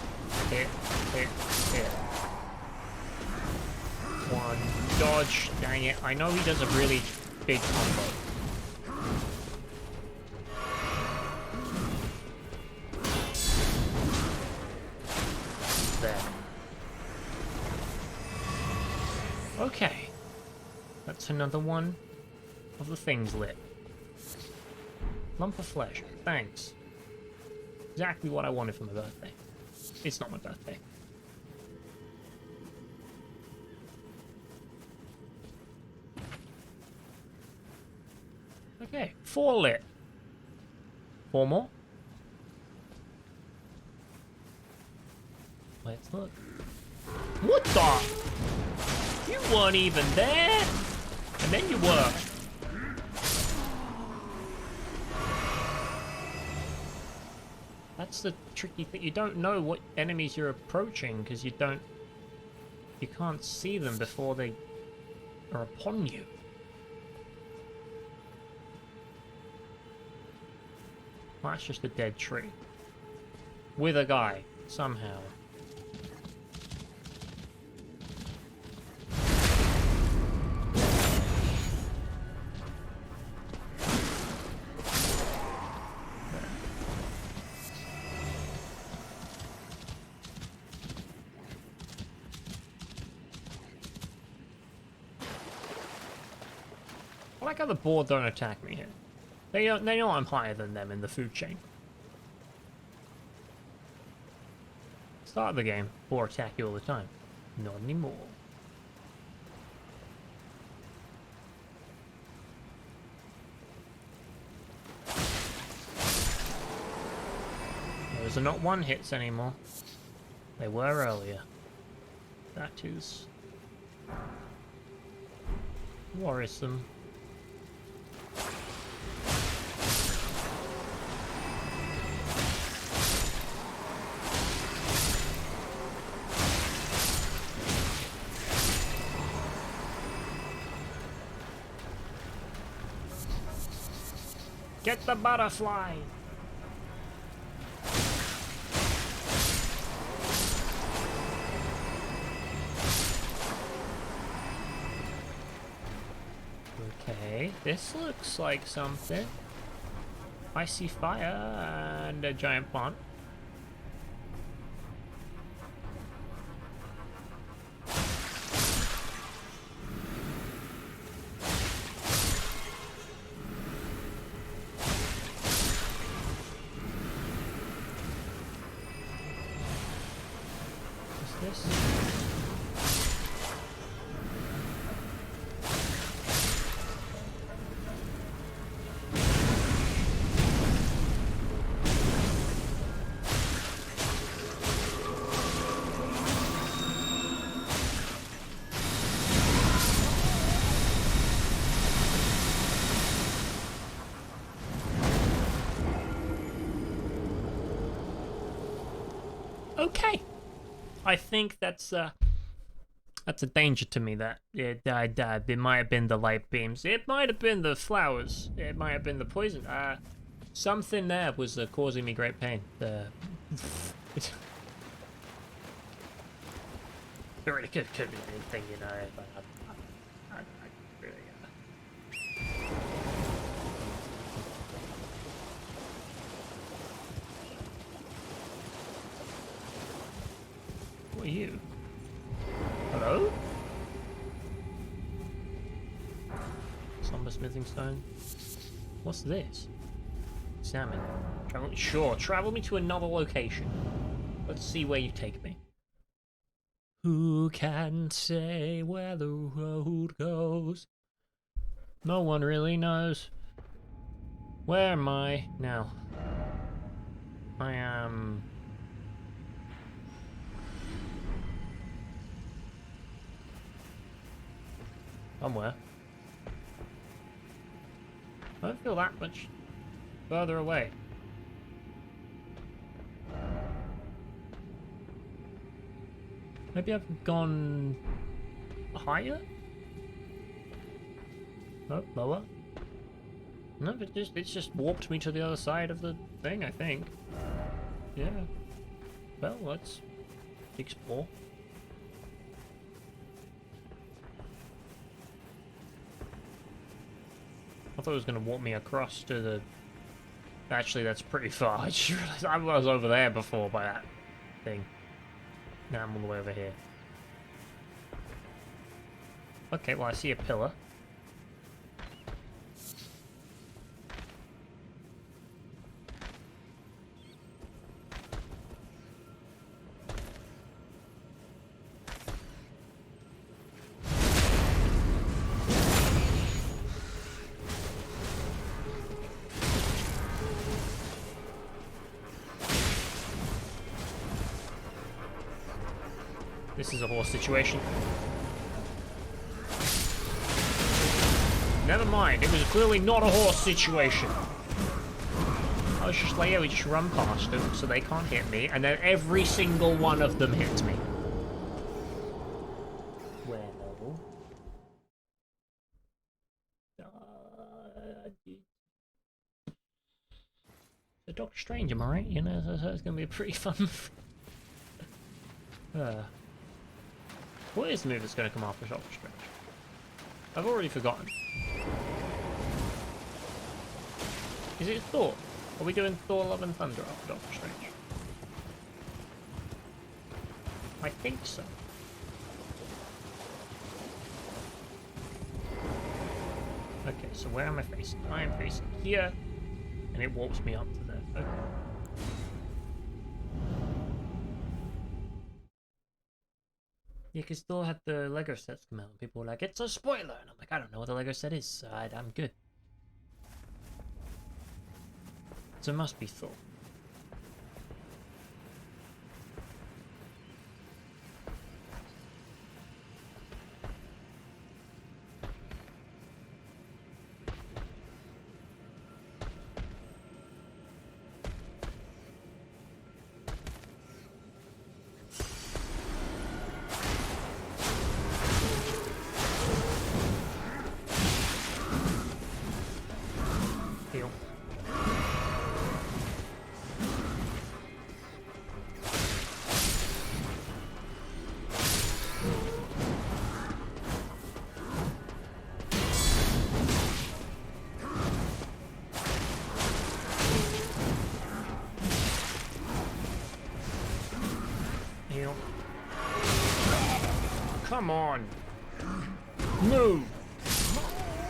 One. Dodge. Dang it. I know he does a really big combo. There. Okay. That's another one of the things lit. Lump of flesh. Thanks. Exactly what I wanted for my birthday. It's not my birthday. Okay, 4 lit. 4 more. Let's look. What the? You weren't even there! And then you were. That's the tricky thing. You don't know what enemies you're approaching because you can't see them before they are upon you. Well, that's just a dead tree. With a guy, somehow. I like how the board don't attack me here. They know I'm higher than them in the food chain. Start of the game, boar attack you all the time. Not anymore. Those are not one hits anymore. They were earlier. That is worrisome. Get the butterfly! Okay, this looks like something. I see fire and a giant plant. What's this? Okay, I think that's a danger to me. That it might have been the light beams. It might have been the flowers. It might have been the poison. Something there was causing me great pain. It really could be anything, you know. But I really. What are you? Hello? Somber smithing stone. What's this? Salmon. Sure, travel me to another location. Let's see where you take me. Who can say where the road goes? No one really knows. Where am I now? I am... somewhere. I don't feel that much further away. Maybe I've gone higher? Oh, lower? No, it's just warped me to the other side of the thing, I think. Yeah. Well, let's explore. I thought it was going to warp me across to the... Actually, that's pretty far. I just realized I was over there before by that thing. Now I'm all the way over here. Okay, well I see a pillar. This is a horse situation. Never mind, it was clearly not a horse situation. I was just like, yeah, we just run past them so they can't hit me, and then every single one of them hits me. Well... Doctor Strange, am I right? You know, so it's gonna be a pretty fun... What is the move that's going to come after Doctor Strange? I've already forgotten. Is it Thor? Are we doing Thor, Love and Thunder after Doctor Strange? I think so. Okay, so where am I facing? I am facing here, and it warps me up to there. Okay. Yeah, because still had the Lego sets come out, and people were like, "It's a spoiler," and I'm like, "I don't know what the Lego set is, so I'm good." So it must be Thor. Heal. Heal. Come on! Move!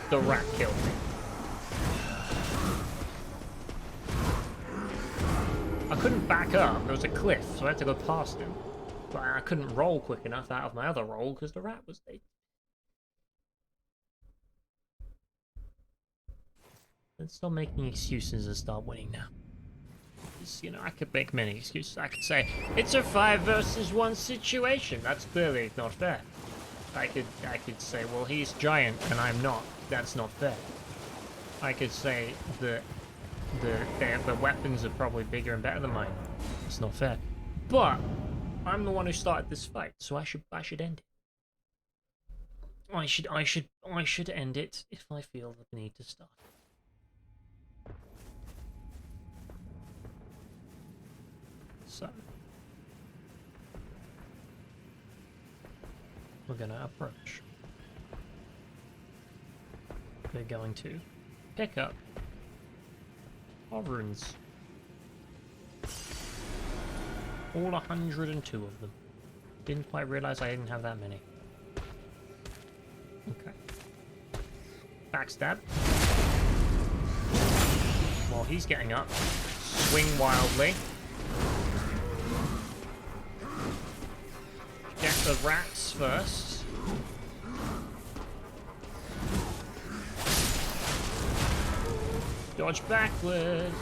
The rat killed me. I couldn't back up, there was a cliff, so I had to go past him. But I couldn't roll quick enough out of my other roll because the rat was there. Let's stop making excuses and start winning now. Because, you know, I could make many excuses. I could say, it's a 5 versus 1 situation. That's clearly not fair. I could say, well, he's giant and I'm not. That's not fair. I could say that the weapons are probably bigger and better than mine. It's not fair. But I'm the one who started this fight, so I should end it. I should end it if I feel the need to start. So we're gonna approach. We're going to pick up our runes. All 102 of them. Didn't quite realize I didn't have that many. Okay. Backstab. While he's getting up, swing wildly. Get the rats first. Dodge backwards.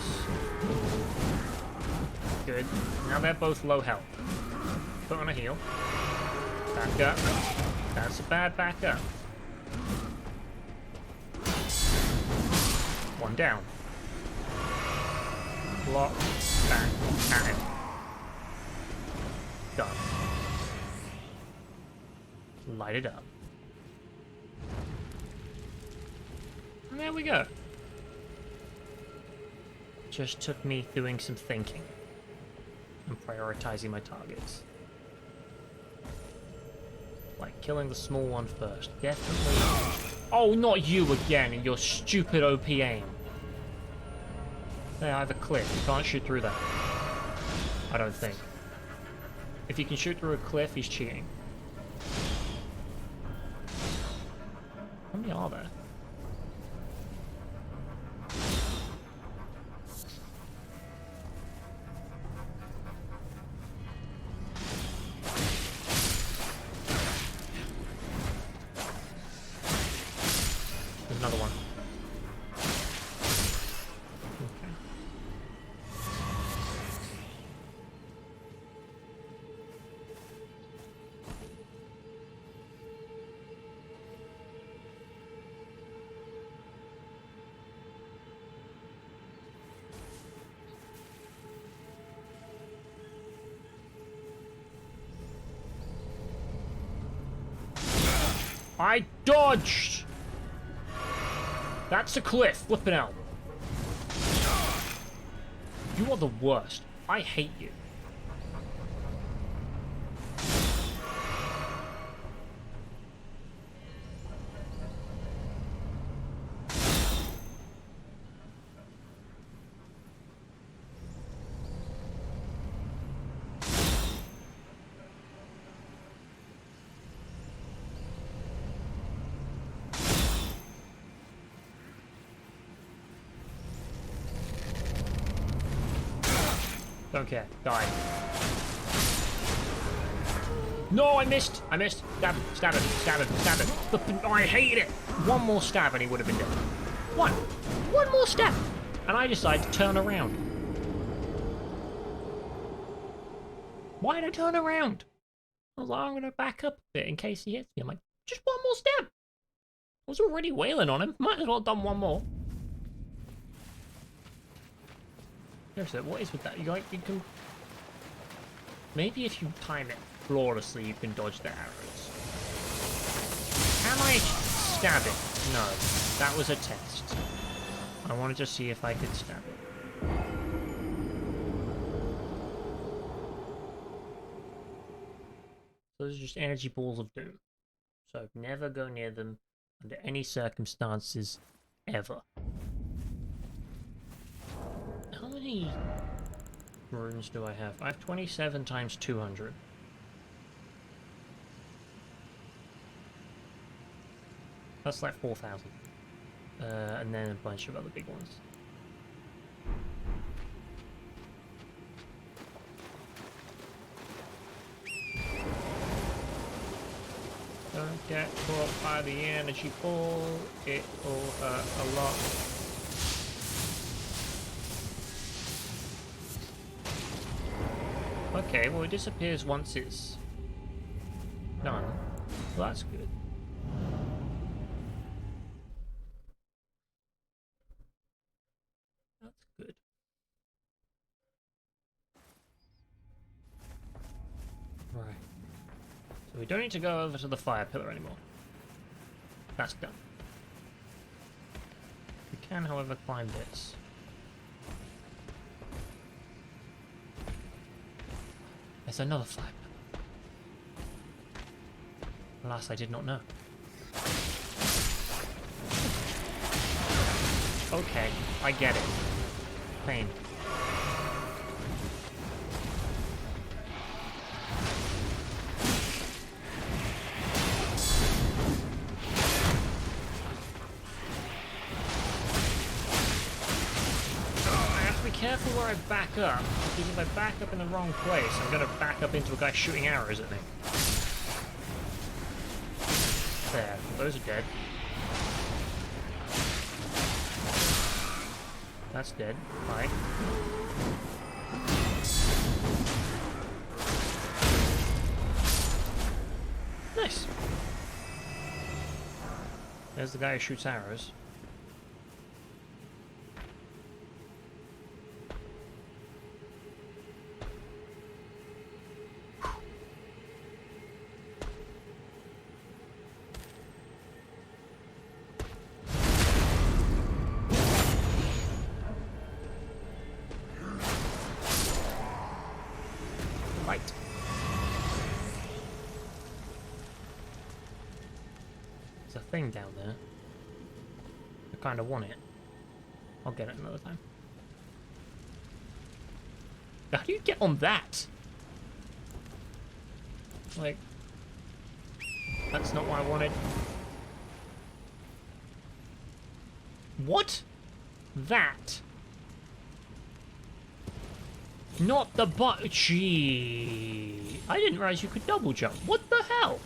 Good. Now they're both low health. Put on a heal. Back up. That's a bad back up. One down. Block. Back. At him. Done. Light it up. And there we go. Just took me doing some thinking and prioritizing my targets. Like killing the small one first. Definitely. Oh, not you again and your stupid OP aim. There, I have a cliff. You can't shoot through that. I don't think. If he can shoot through a cliff, he's cheating. How many are there? There's another one. Okay. I dodged! That's a cliff. Flipping out. You are the worst. I hate you. Don't care. Die. No, I missed. I missed. Stab him. Stab him. Stab him. Stab him. Flippin', oh, I hated it. One more stab and he would have been dead. One more stab. And I decided to turn around. Why did I turn around? I was like, I'm going to back up a bit in case he hits me. I'm like, just one more stab. I was already wailing on him. Might as well have done one more. Seriously, what is with that? You can... Maybe if you time it flawlessly, you can dodge the arrows. Can I stab it? No. That was a test. I wanted to see if I could stab it. Those are just energy balls of doom. So never go near them under any circumstances, ever. How many runes do I have? I have 27 times 200. That's like 4,000. And then a bunch of other big ones. Don't get caught by the energy ball. It will hurt a lot. Okay, well it disappears once it's done. Well, that's good. That's good. Right. So we don't need to go over to the fire pillar anymore. That's done. We can, however, climb this. There's another fire pillar. Alas, I did not know. Okay, I get it. Pain. Careful where I back up, because if I back up in the wrong place, I'm going to back up into a guy shooting arrows at me. There, those are dead. That's dead. Bye. Nice. There's the guy who shoots arrows. Thing down there. I kind of want it. I'll get it another time. How do you get on that? Like, that's not what I wanted. What? That? Not the butt. Gee. I didn't realize you could double jump. What the hell?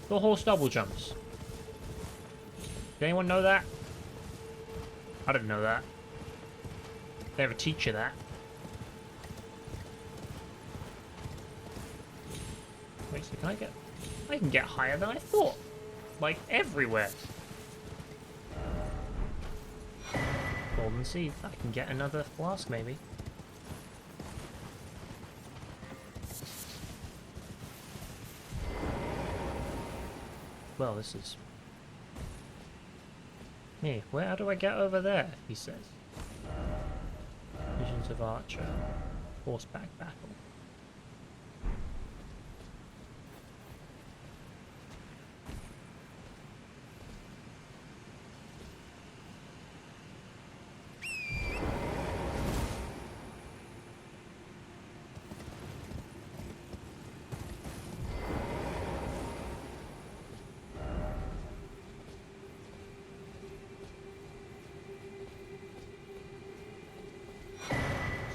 The horse double jumps. Did anyone know that? I didn't know that. They ever teach you that? Wait, so can I get... I can get higher than I thought. Like, everywhere. Golden seed. I can get another flask, maybe. Well, this is... Hey, where do I get over there? He says. Visions of Archer. Horseback battle.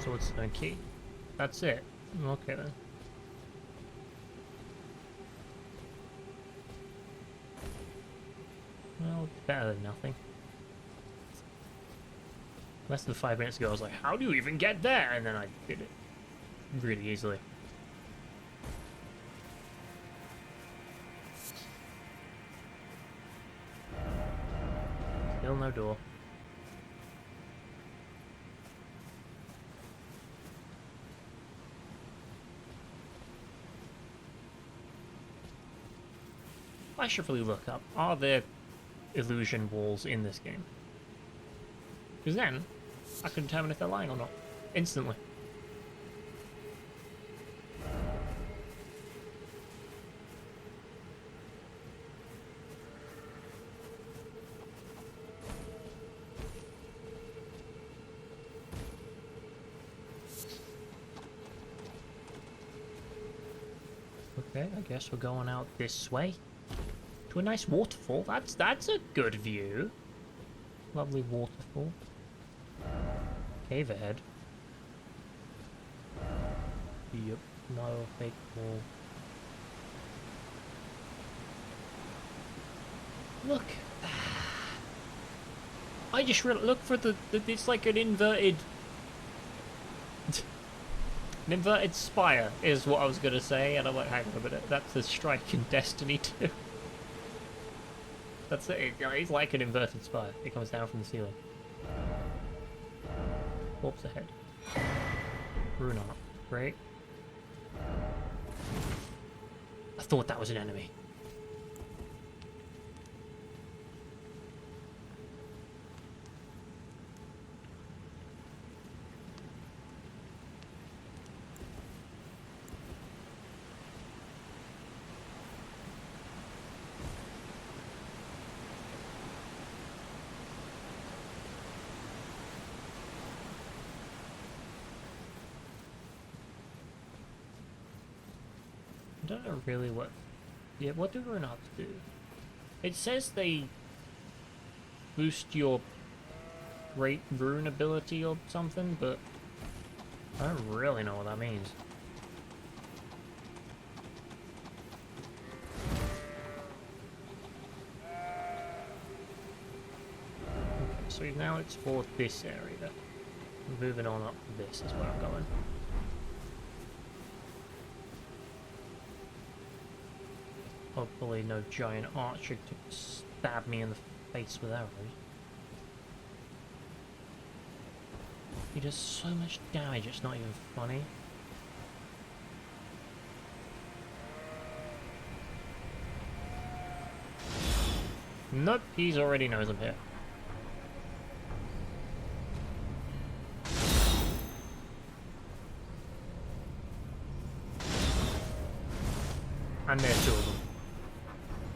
Swordstone key. That's it. Okay then. Well, better than nothing. Less than 5 minutes ago, I was like, how do you even get there? And then I did it really easily. Still no door. I should really look up, are there illusion walls in this game? Because then, I can determine if they're lying or not. Instantly. Okay, I guess we're going out this way. To a nice waterfall. That's a good view. Lovely waterfall. Cave ahead. Yep, no fake wall. Look. I just really look for the it's like an inverted an inverted spire is what I was gonna say, and I'm like, hang on a minute, that's a strike in Destiny 2. That's it. It's like an inverted spire. It comes down from the ceiling. Corpse ahead. Rune art. Great. I thought that was an enemy. I don't know really what... Yeah, what do rune arts do? It says they boost your great rune ability or something, but I don't really know what that means. Okay, so now it's for this area. Moving on up to this is where I'm going. Hopefully no giant archer to stab me in the face with arrows. He does so much damage, it's not even funny. Nope, he already knows I'm here. And there's two of them.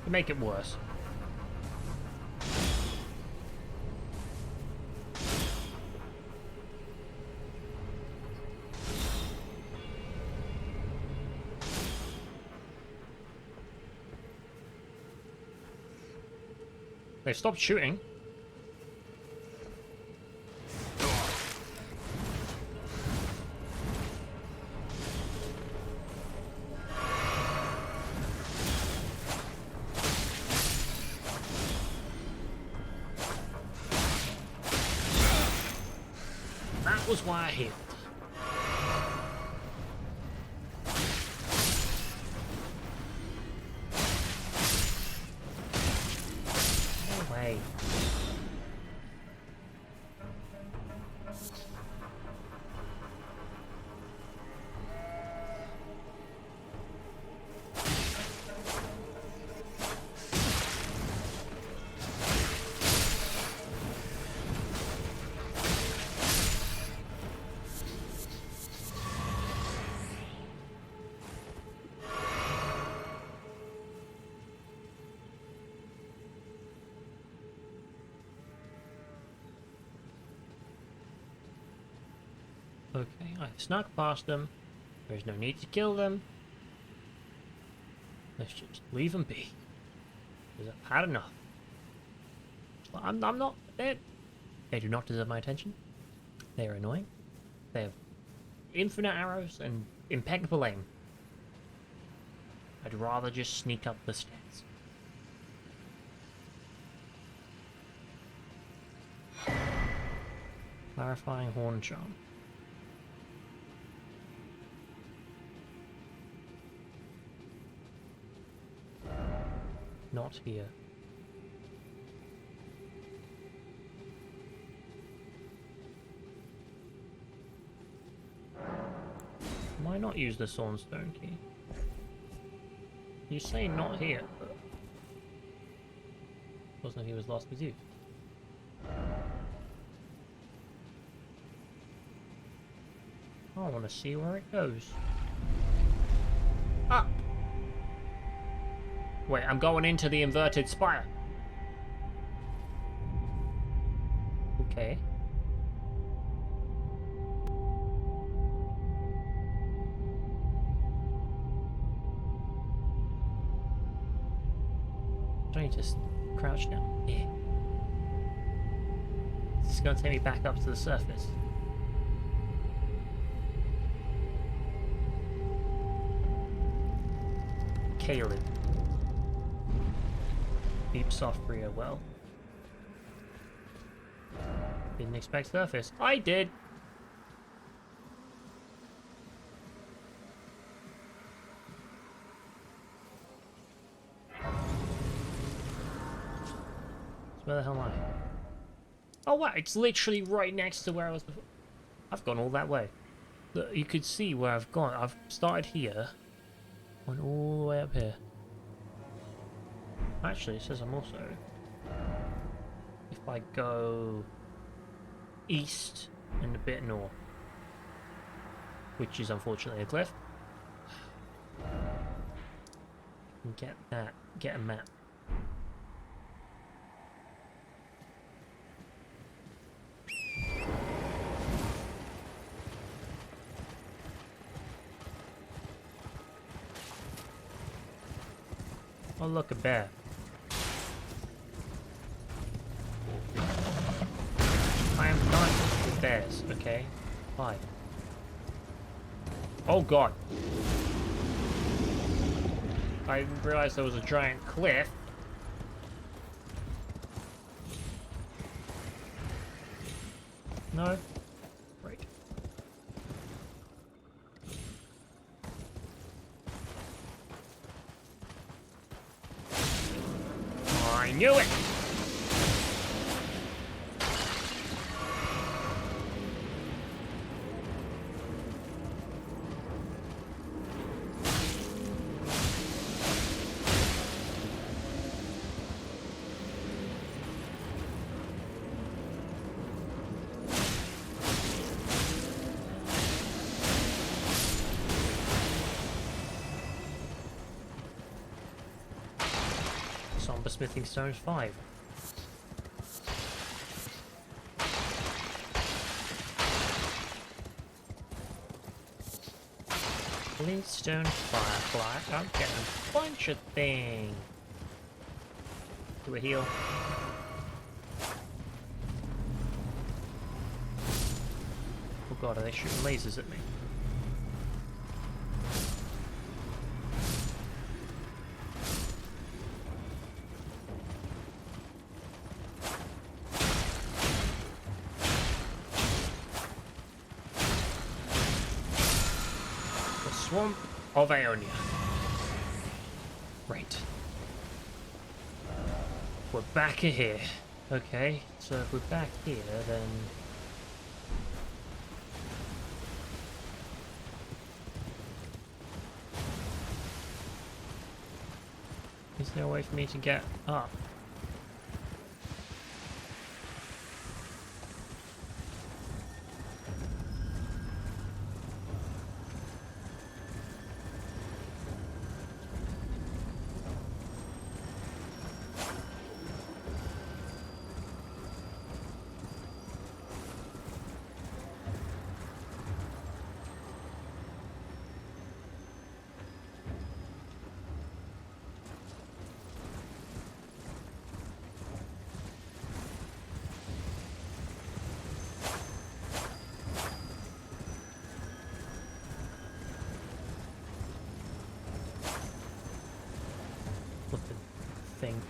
To make it worse. They stopped shooting. That was why I healed. No way. Okay, I've snuck past them. There's no need to kill them. Let's just leave them be. Because I've had enough. I'm not... They do not deserve my attention. They are annoying. They have infinite arrows and impeccable aim. I'd rather just sneak up the stairs. Clarifying horn charm. Not here. Why not use the Sawnstone key? You say not here, but wasn't he was lost with you? I want to see where it goes. Up! Wait, I'm going into the inverted spire. Okay. I need to crouch down. Yeah. This is going to take me back up to the surface. Caleb. Deep soft Bria well. Didn't expect surface. I did! So where the hell am I? Oh wow, it's literally right next to where I was before. I've gone all that way. Look, you could see where I've gone. I've started here. Went all the way up here. Actually, it says I'm also... If I go... east and a bit north. Which is unfortunately a cliff. And get that. Get a map. Oh look, a bear. I am nice with bears, okay? Bye. Oh god. I didn't realize there was a giant cliff. No? Right. I knew it! Somber Smithing Stones 5. Flintstone Firefly. I'm getting a bunch of things. Do a heal. Oh god, are they shooting lasers at me? Swamp of Aeonia. Right. We're back here. Okay, so if we're back here, then... Is there a way for me to get up? thing.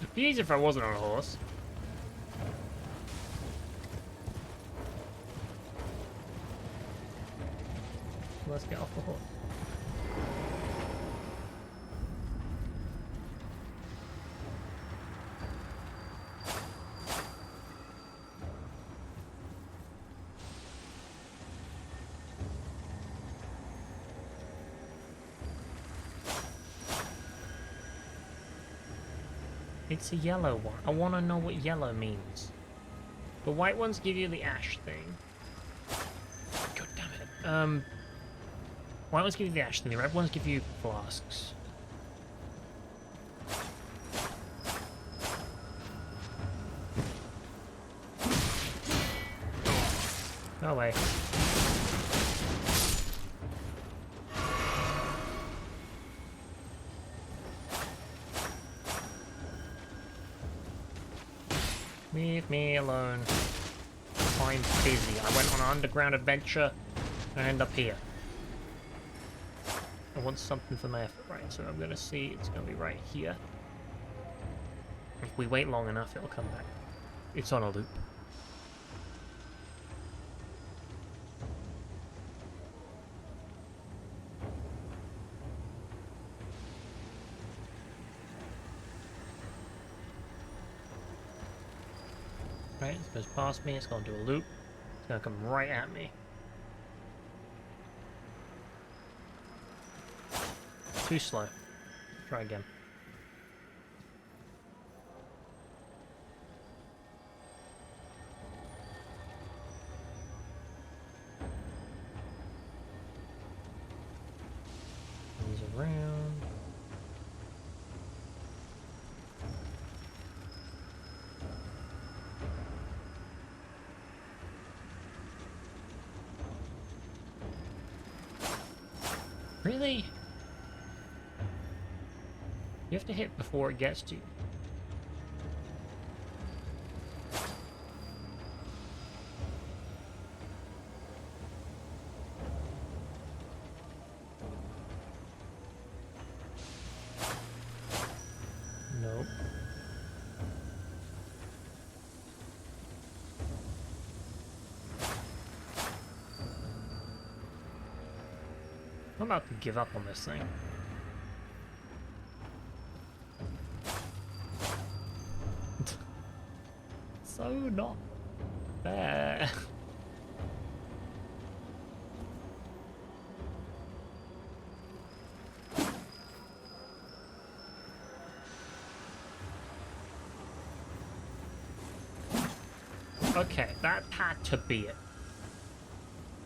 It'd be easier if I wasn't on a horse. Let's get off the horse. It's a yellow one. I want to know what yellow means. The white ones give you the ash thing. God damn it. White ones give you the ash thing. The red ones give you flasks. Go away. Leave me alone. I'm busy. I went on an underground adventure and I end up here. I want something for my effort, right? So I'm gonna see it's gonna be right here. If we wait long enough, it'll come back. It's on a loop. Right, it goes past me, it's gonna do a loop. It's gonna come right at me. Too slow. Try again. Comes around. Really? You have to hit before it gets to you. Nope. I'm about to give up on this thing. So not fair. Okay, that had to be it.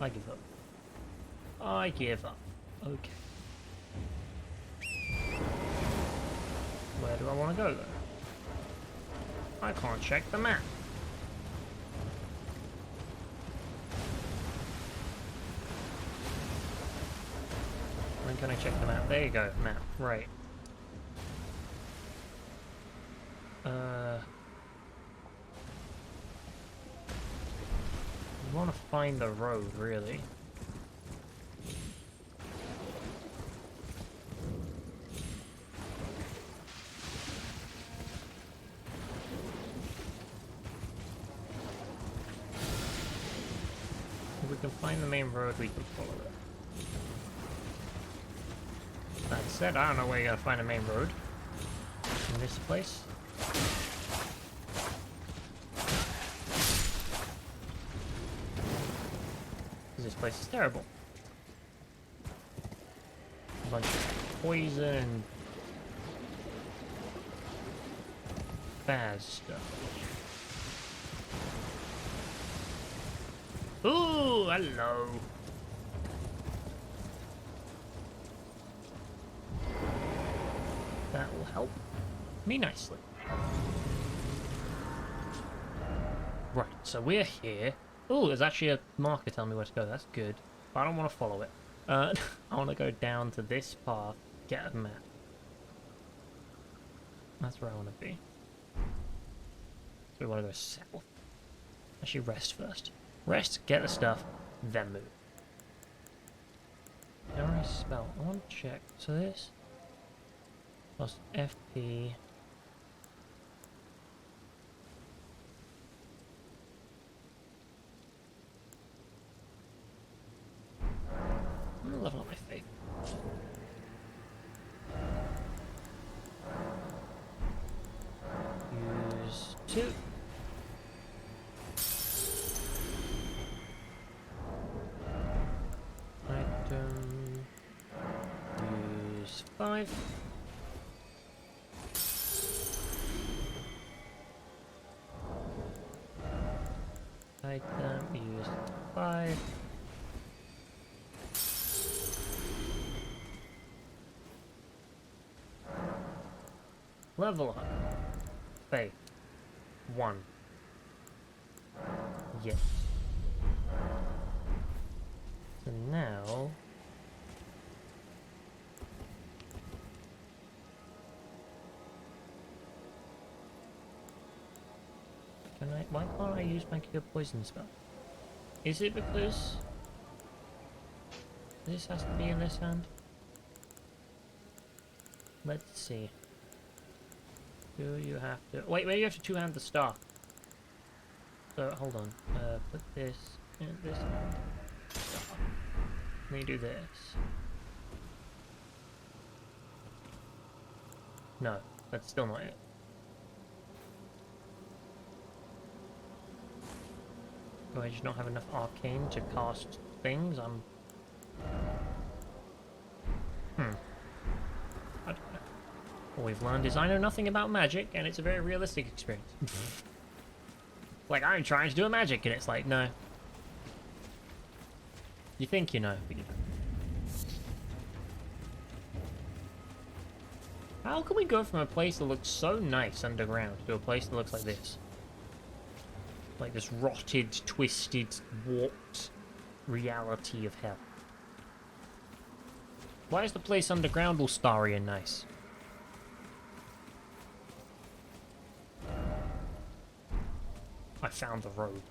I give up. I give up. Okay. Where do I want to go though? I can't check the map. When can I check the map? There you go, map. Right. I want to find the road, really. If we can find the main road, we can follow it. That said, I don't know where you're gonna find a main road. In this place. This place is terrible. A bunch of poison and bad stuff. Ooh, hello. That will help me nicely. Right, so we're here. Oh, there's actually a marker telling me where to go. That's good. But I don't want to follow it. I want to go down to this path, get a map. That's where I want to be. So we want to go south. Actually, rest first. Rest, get the stuff, then move. How do I spell? I want to check. So this plus FP. I'm gonna level up my faith. Use 2. Item. Use 5. Item. Use 5. Level up. Faith. 1. Yes. So now... Why can't I use my cure poison spell? Is it because... this has to be in this hand? Let's see. Do you have to... wait, maybe you have to two-hand the star. So, hold on. Put this in this hand. Star. Let me do this. No, that's still not it. Do I just not have enough arcane to cast things? I don't know. All we've learned is I know nothing about magic, and it's a very realistic experience. Like, I'm trying to do a magic, and it's like, no. You think you know, but you don't. How can we go from a place that looks so nice underground to a place that looks like this? Like this rotted, twisted, warped reality of hell. Why is the place underground all starry and nice? I found the road.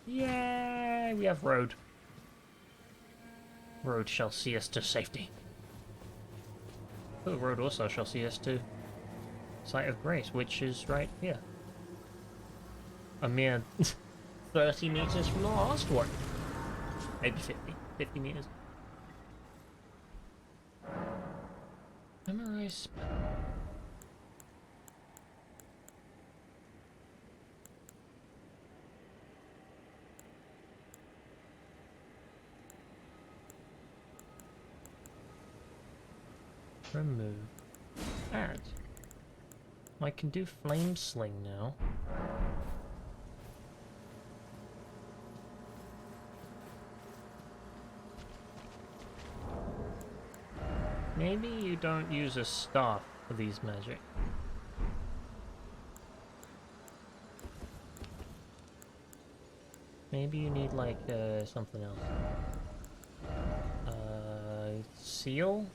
Yay! We have road. Road shall see us to safety. Oh, road also shall see us to Site of Grace, which is right here. A mere 30 meters from the last one. Maybe 50. 50 meters. Memorize spell. Remove. Add. I can do Flame Sling now. Maybe you don't use a staff for these magic. Maybe you need like something else. Seal?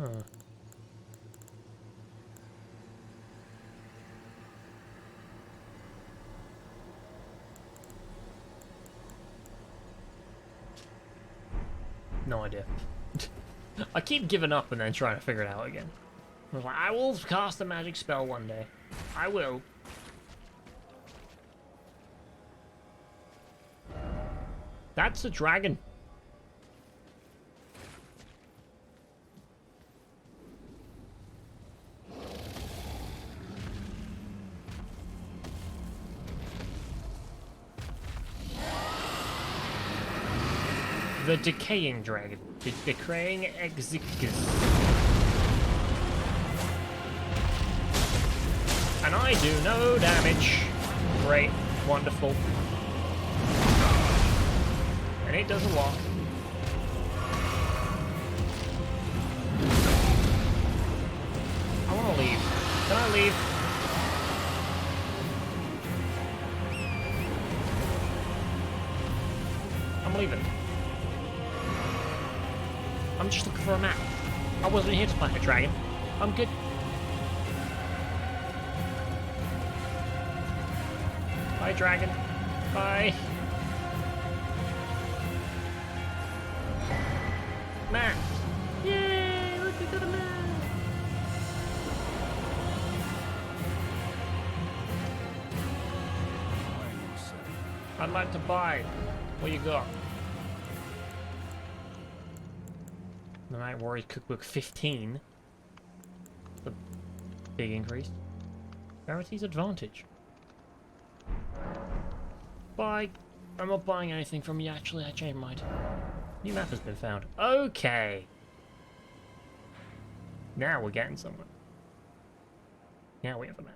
Huh. No idea. I keep giving up and then trying to figure it out again. I was like, I will cast a magic spell one day. I will. That's a dragon. The decaying dragon. The decaying exicus. And And I do no damage. Great. Wonderful. And it does a lot. I want to leave. Can I leave? I'm leaving. I'm just looking for a map. I wasn't here to fight a dragon. I'm good. Bye, dragon. Bye. Map. Yay! Look, we got a map. I'd like to buy. What you got? The Night Warriors Cookbook 15. The big increase. Rarity's advantage. Buy. I'm not buying anything from you, actually. I changed my mind. New map has been found. Okay. Now we're getting somewhere. Now we have a map.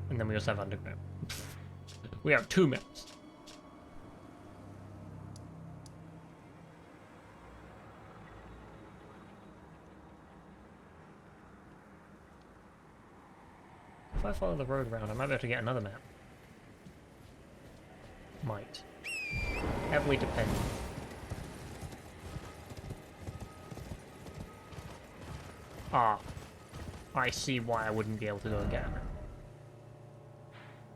And then we also have underground. We have 2 maps. If I follow the road around, I might be able to get another map. Might. Heavily dependent. Ah. I see why I wouldn't be able to go and get a map.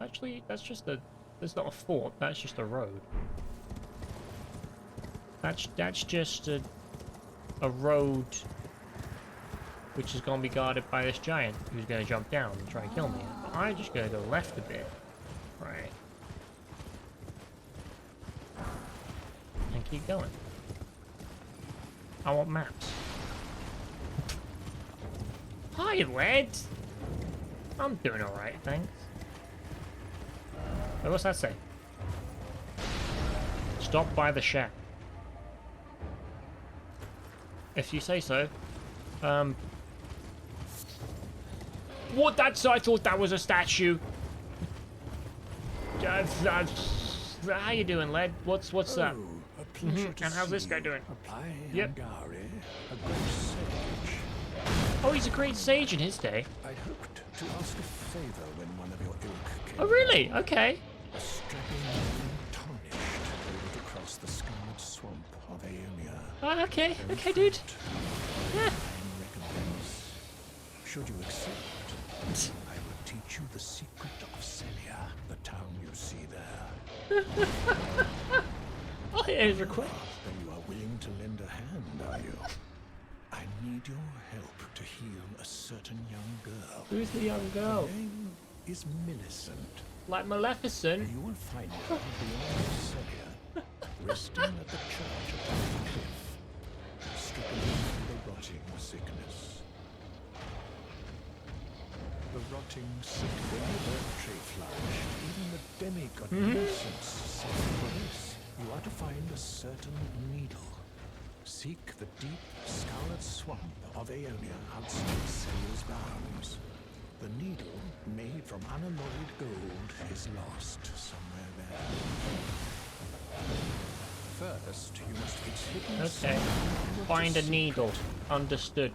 Actually, that's just a... That's not a fort, that's just a road. That's just a road which is going to be guarded by this giant who's going to jump down and try and kill me. But I'm just going to go left a bit. Right. And keep going. I want maps. Hi, lads! I'm doing alright, thanks. Wait, what's that say? Stop by the shack. If you say so. What? I thought that was a statue. How you doing, lad? What's that? A pleasure to And how's this see guy you. doing? Apply Yep. Angari, a great sage. Oh, he's a great sage in his day. I'd hoped to ask a favor when one of your ilk came. Oh, really? Okay. A strapping man tarnished rode across the scarred swamp of Aeonia. Oh, okay. Okay, dude. Yeah. In recompense, should you accept, I will teach you the secret of Celia, the town you see there. Oh, yeah, his request. Then you are willing to lend a hand, are you? I need your help to heal a certain young girl. Who's the young girl? Her name is Millicent. Like Maleficent? You will find her beyond Celia, resting at the church above the cliff, stricken from the rotting sickness. The rotting sick whenever tree flourished, even the demigod Millicent said for this, you are to find a certain needle. Seek the deep, scarlet swamp of Aeonia outside Celia's bounds. The needle, made from unalloyed gold, is lost somewhere there. First, you must its hidden Okay. secret. Find a needle. Understood.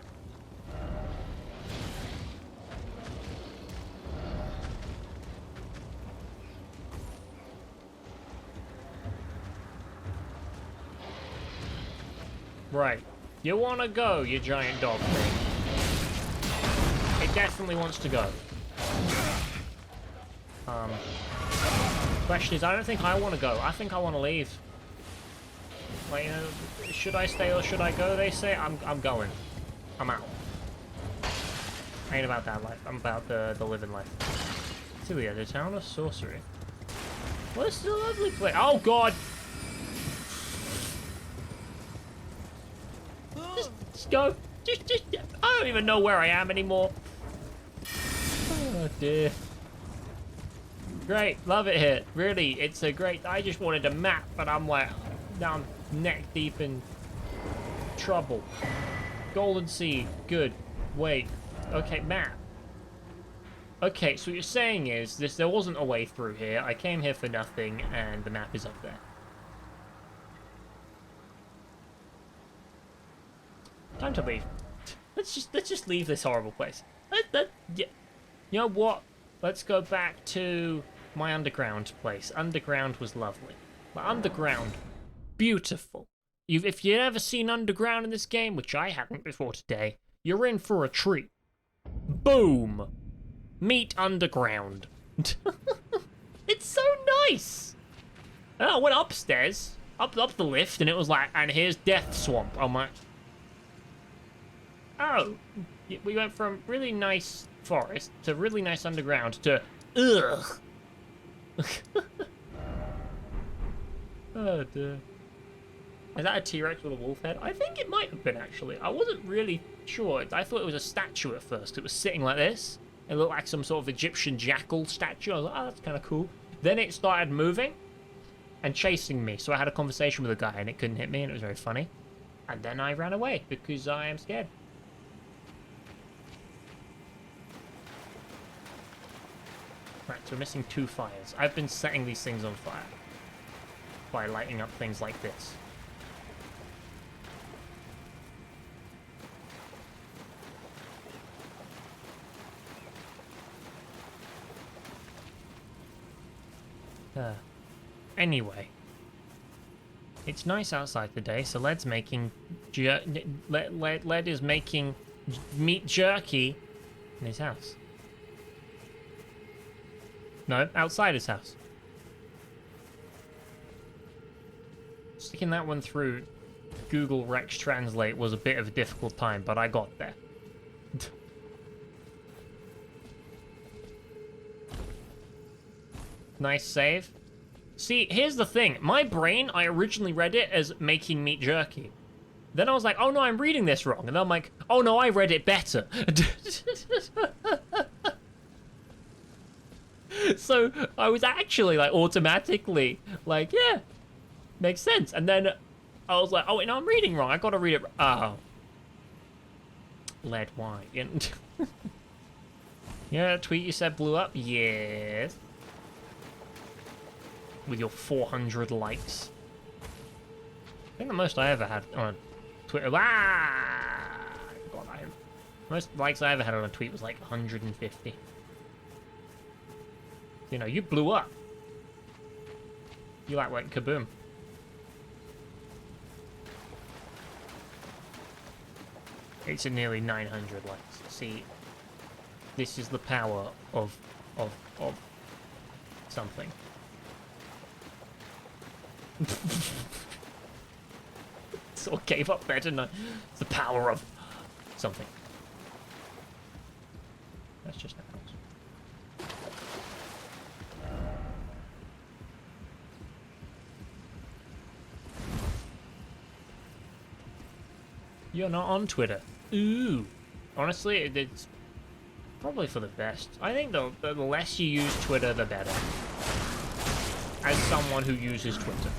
Right. You wanna go, you giant dog thing? It definitely wants to go. Question is, I don't think I want to go. I think I want to leave. Like, you know, should I stay or should I go? They say I'm going. I'm out. I ain't about that life. I'm about the living life. Celia, the town of sorcery. Well, this is a lovely place. Oh God! Just go. Just. I don't even know where I am anymore. Oh dear. Great, love it here. Really, it's a great. I just wanted a map, but I'm like, now I'm neck deep in trouble. Golden Sea, good. Wait, okay, map. Okay, so what you're saying is there wasn't a way through here. I came here for nothing, and the map is up there. Time to leave. Let's just leave this horrible place. Yeah. You know what? Let's go back to my underground place. Underground was lovely. My underground, beautiful. If you've ever seen underground in this game, which I haven't before today, you're in for a treat. Boom! Meet underground. It's so nice. And I went upstairs, up the lift, and it was like, and here's Death Swamp. I'm like, oh, we went from really nice forest to really nice underground to ugh. Oh dear. Is that a T-Rex with a wolf head? I think it might have been, actually. I wasn't really sure. I thought it was a statue at first. It was sitting like this. It looked like some sort of Egyptian jackal statue. I was like, oh, that's kind of cool. Then it started moving and chasing me. So I had a conversation with a guy and it couldn't hit me and it was very funny. And then I ran away because I am scared. Right, so we're missing 2 fires. I've been setting these things on fire by lighting up things like this. Anyway, it's nice outside today, so Led's making Led is making meat jerky in his house. No, outside his house. Sticking that one through Google Rex Translate was a bit of a difficult time, but I got there. Nice save. See, here's the thing. My brain, I originally read it as making meat jerky. Then I was like, oh no, I'm reading this wrong. And then I'm like, oh no, I read it better. So I was actually like automatically like, yeah, makes sense. And then I was like, oh wait, no, I'm reading wrong. I gotta read it. Oh. Lead wine. Yeah, that tweet you said blew up? Yes. With your 400 likes. I think the most I ever had on a Twitter. Ah! I forgot about him. Most likes I ever had on a tweet was like 150. You know, you blew up. You like went kaboom. It's at nearly 900 likes. See, this is the power of something. Sort of gave up there, didn't I? It's the power of something. That's just that. You're not on Twitter. Ooh. Honestly, it's probably for the best. I think the less you use Twitter, the better. As someone who uses Twitter.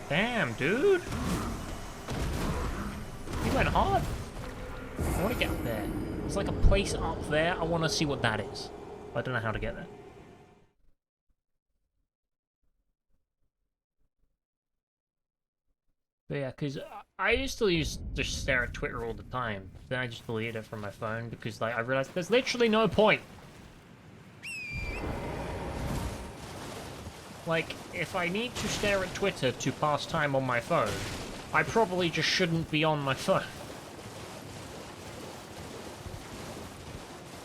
Damn, dude. You went hard. I want to get up there. There's like a place up there. I want to see what that is. But I don't know how to get there. But yeah, because I used to just stare at Twitter all the time. Then I just deleted it from my phone because like I realized there's literally no point. Like, if I need to stare at Twitter to pass time on my phone, I probably just shouldn't be on my phone.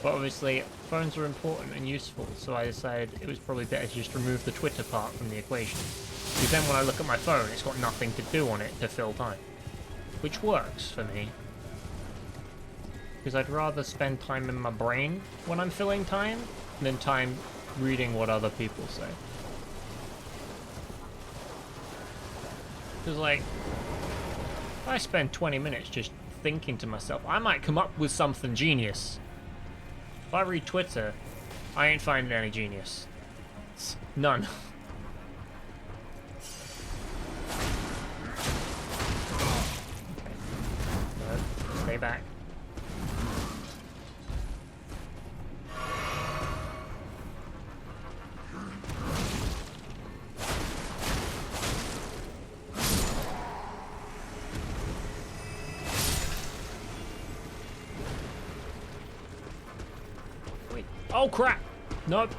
But obviously, phones are important and useful, so I decided it was probably better to just remove the Twitter part from the equation. Because then when I look at my phone, it's got nothing to do on it to fill time. Which works for me. Because I'd rather spend time in my brain when I'm filling time, than time reading what other people say. Because, like, if I spend 20 minutes just thinking to myself, I might come up with something genius. If I read Twitter, I ain't finding any genius. None. Okay. No, stay back. Wait. Oh crap! Nope.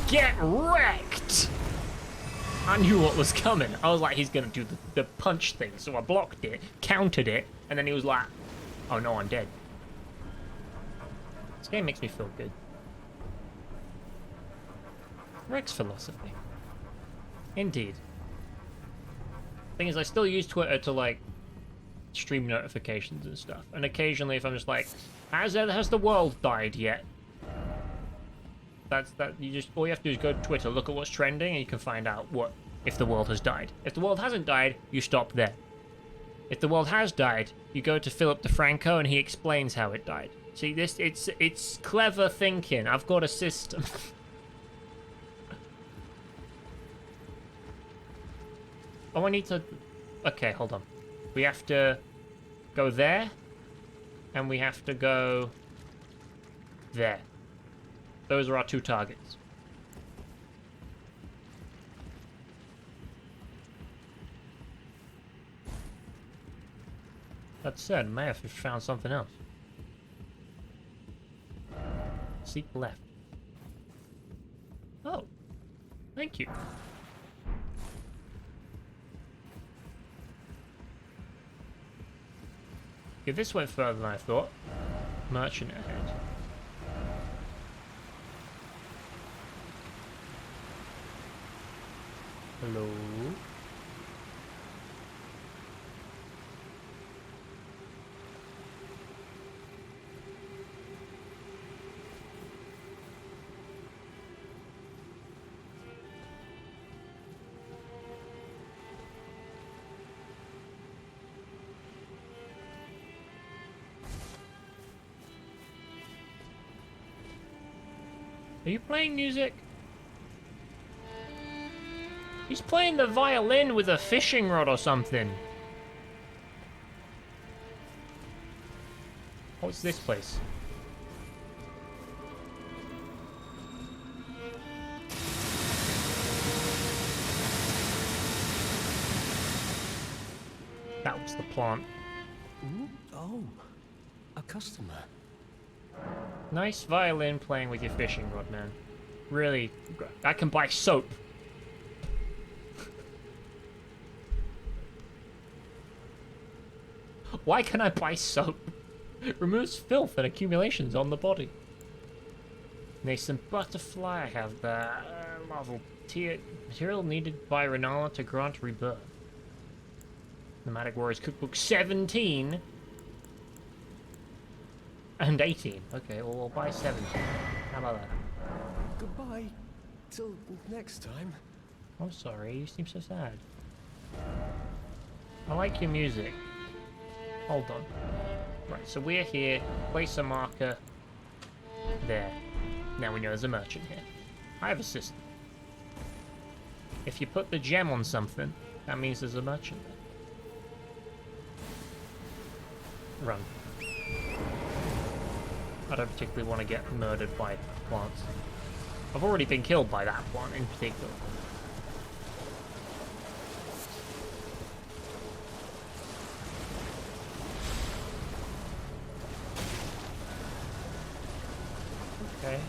Get wrecked! I knew what was coming. I was like, he's gonna do the punch thing, so I blocked it, countered it, and then he was like, oh no, I'm dead. This game makes me feel good. Rex philosophy. Indeed. Thing is, I still use Twitter to, like, stream notifications and stuff. And occasionally, if I'm just like, has the world died yet? All you have to do is go to Twitter, look at what's trending, and you can find out if the world has died. If the world hasn't died, you stop there. If the world has died, you go to Philip DeFranco and he explains how it died. See, it's clever thinking. I've got a system. Oh, I need to... Okay, hold on. We have to go there, and we have to go there. Those are our two targets. That said, I may have found something else. Seek left. Oh, thank you. Okay, this went further than I thought. Merchant ahead. Hello? Are you playing music? He's playing the violin with a fishing rod or something. What's this place? That was the plant. Ooh, oh, a customer. Nice violin playing with your fishing rod, man. Really, I can buy soap. Why can I buy soap? It removes filth and accumulations on the body. Nascent butterfly, I have that. Marvel material needed by Renala to grant rebirth. Nomadic Warriors Cookbook 17 and 18. Okay, well, we'll buy 17. How about that? Goodbye. Till next time. I'm sorry, you seem so sad. I like your music. Hold on. Right, so we're here. Place a marker. There. Now we know there's a merchant here. I have a system. If you put the gem on something, that means there's a merchant there. Run. I don't particularly want to get murdered by plants. I've already been killed by that plant in particular. Okay.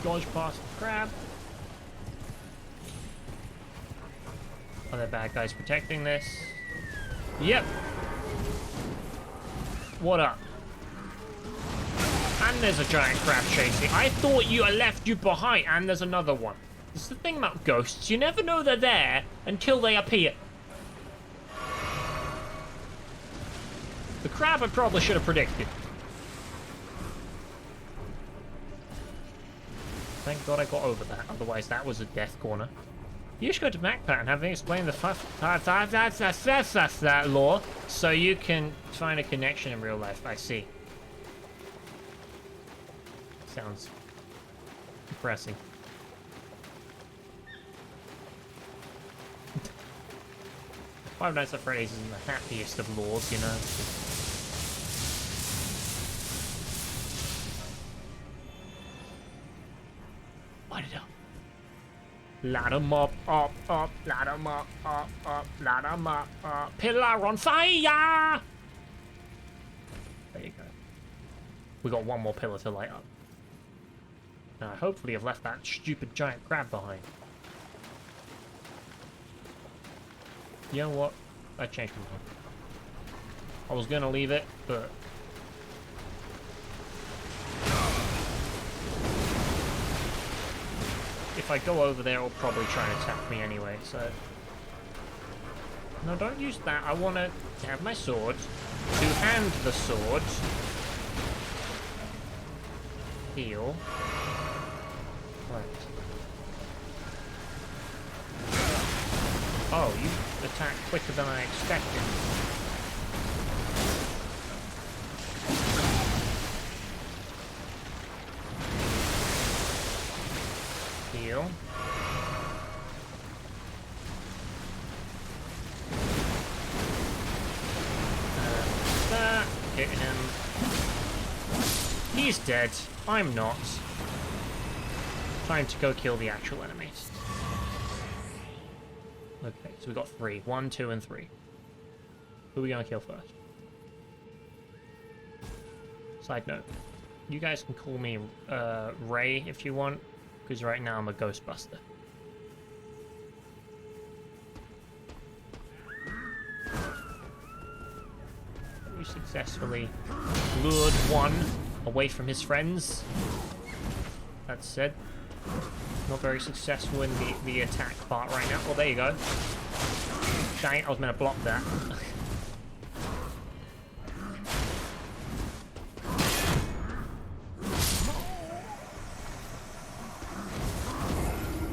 Dodge past the crab. Are there bad guys protecting this? Yep. What up? And there's a giant crab chasing. I thought I left you behind, and there's another one. This is the thing about ghosts. You never know they're there until they appear. The crab I probably should have predicted. Thank God I got over that. Otherwise, that was a death corner. You should go to MacPat and have him explain the law so you can find a connection in real life. I see. Sounds depressing. Five Nights at Freddy's isn't the happiest of laws, you know. Light it up. Light 'em up, up, light 'em up, light 'em up, pillar on fire! There you go. We got one more pillar to light up. Now, hopefully I've left that stupid giant crab behind. You know what? I changed my mind. I was gonna leave it, but... if I go over there, it'll probably try and attack me anyway, so... No, don't use that. I want to have my sword. Two-hand the sword. Heal. Right. Oh, you attack quicker than I expected. Heal. That. Hit him. He's dead. I'm not. Time to go kill the actual enemies. Okay, so we got 3. 1, 2, and 3. Who are we gonna kill first? Side note. You guys can call me Ray if you want, because right now I'm a Ghostbuster. We successfully lured one away from his friends. That said, not very successful in the attack part right now. Oh, there you go. Shite, I was meant to block that.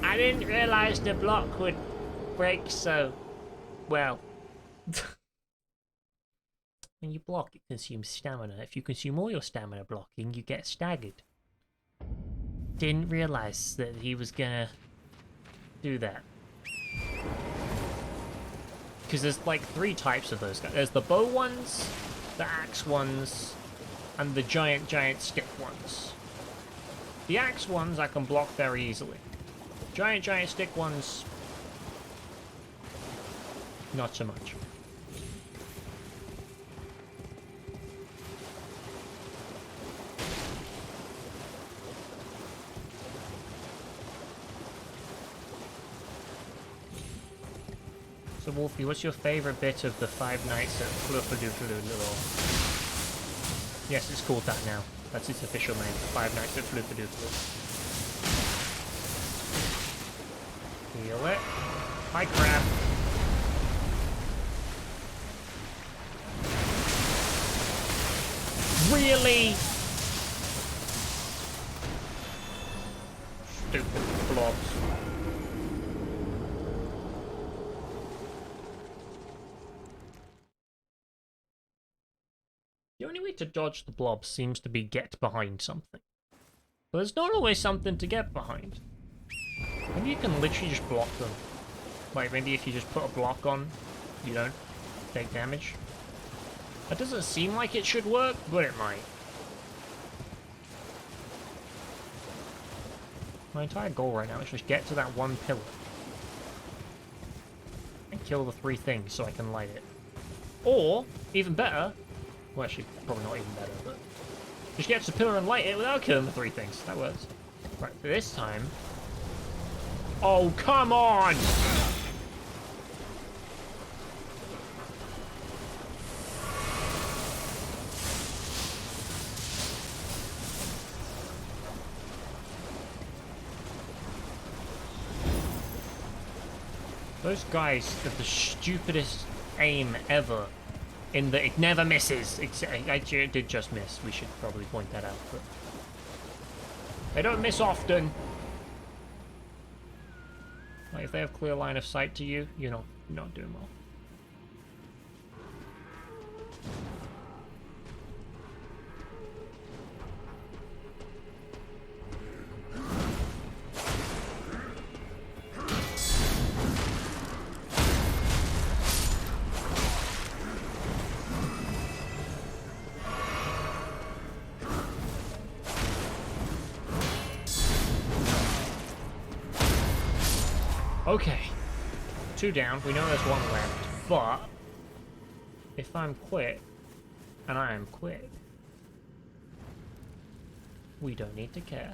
I didn't realize the block would break so well. When you block, it consumes stamina. If you consume all your stamina blocking, you get staggered. Didn't realize that he was gonna do that. Because there's like 3 types of those guys. There's the bow ones, the axe ones, and the giant stick ones. The axe ones I can block very easily. Giant stick ones, not so much. So Wolfie, what's your favorite bit of the Five Nights at Fluffadoofaloo? Yes, it's called that now. That's its official name, Five Nights at Fluffadoofaloo. Heal it. Hi, crap. Really? Stupid blobs. The only way to dodge the blobs seems to be get behind something. But there's not always something to get behind. Maybe you can literally just block them. Like, maybe if you just put a block on, you don't take damage. That doesn't seem like it should work, but it might. My entire goal right now is just get to that one pillar. And kill the 3 things so I can light it. Or, even better... well, actually, probably not even better, but... just get to the pillar and light it without killing the 3 things. That works. Right, for this time... oh, come on! Those guys have the stupidest aim ever. In that it never misses. Actually, it did just miss. We should probably point that out. But they don't miss often. Like, if they have clear line of sight to you, you're not doing well. Okay, 2 down. We know there's 1 left, but if I'm quick, and I am quick, we don't need to care.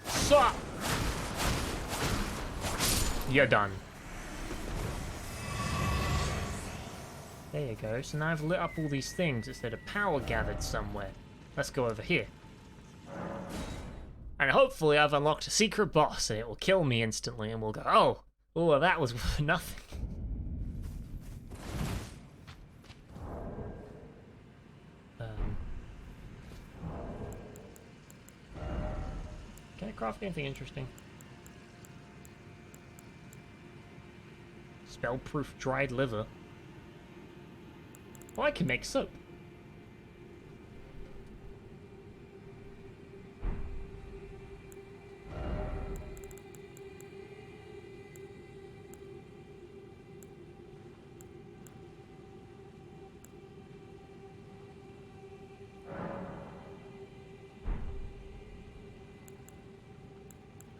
Sup? You're done. There you go. So now I've lit up all these things instead of power gathered somewhere. Let's go over here. And hopefully I've unlocked a secret boss and it will kill me instantly and we'll go, oh, well, that was nothing. Can I craft anything interesting? Spell-proof dried liver. Well, I can make soap.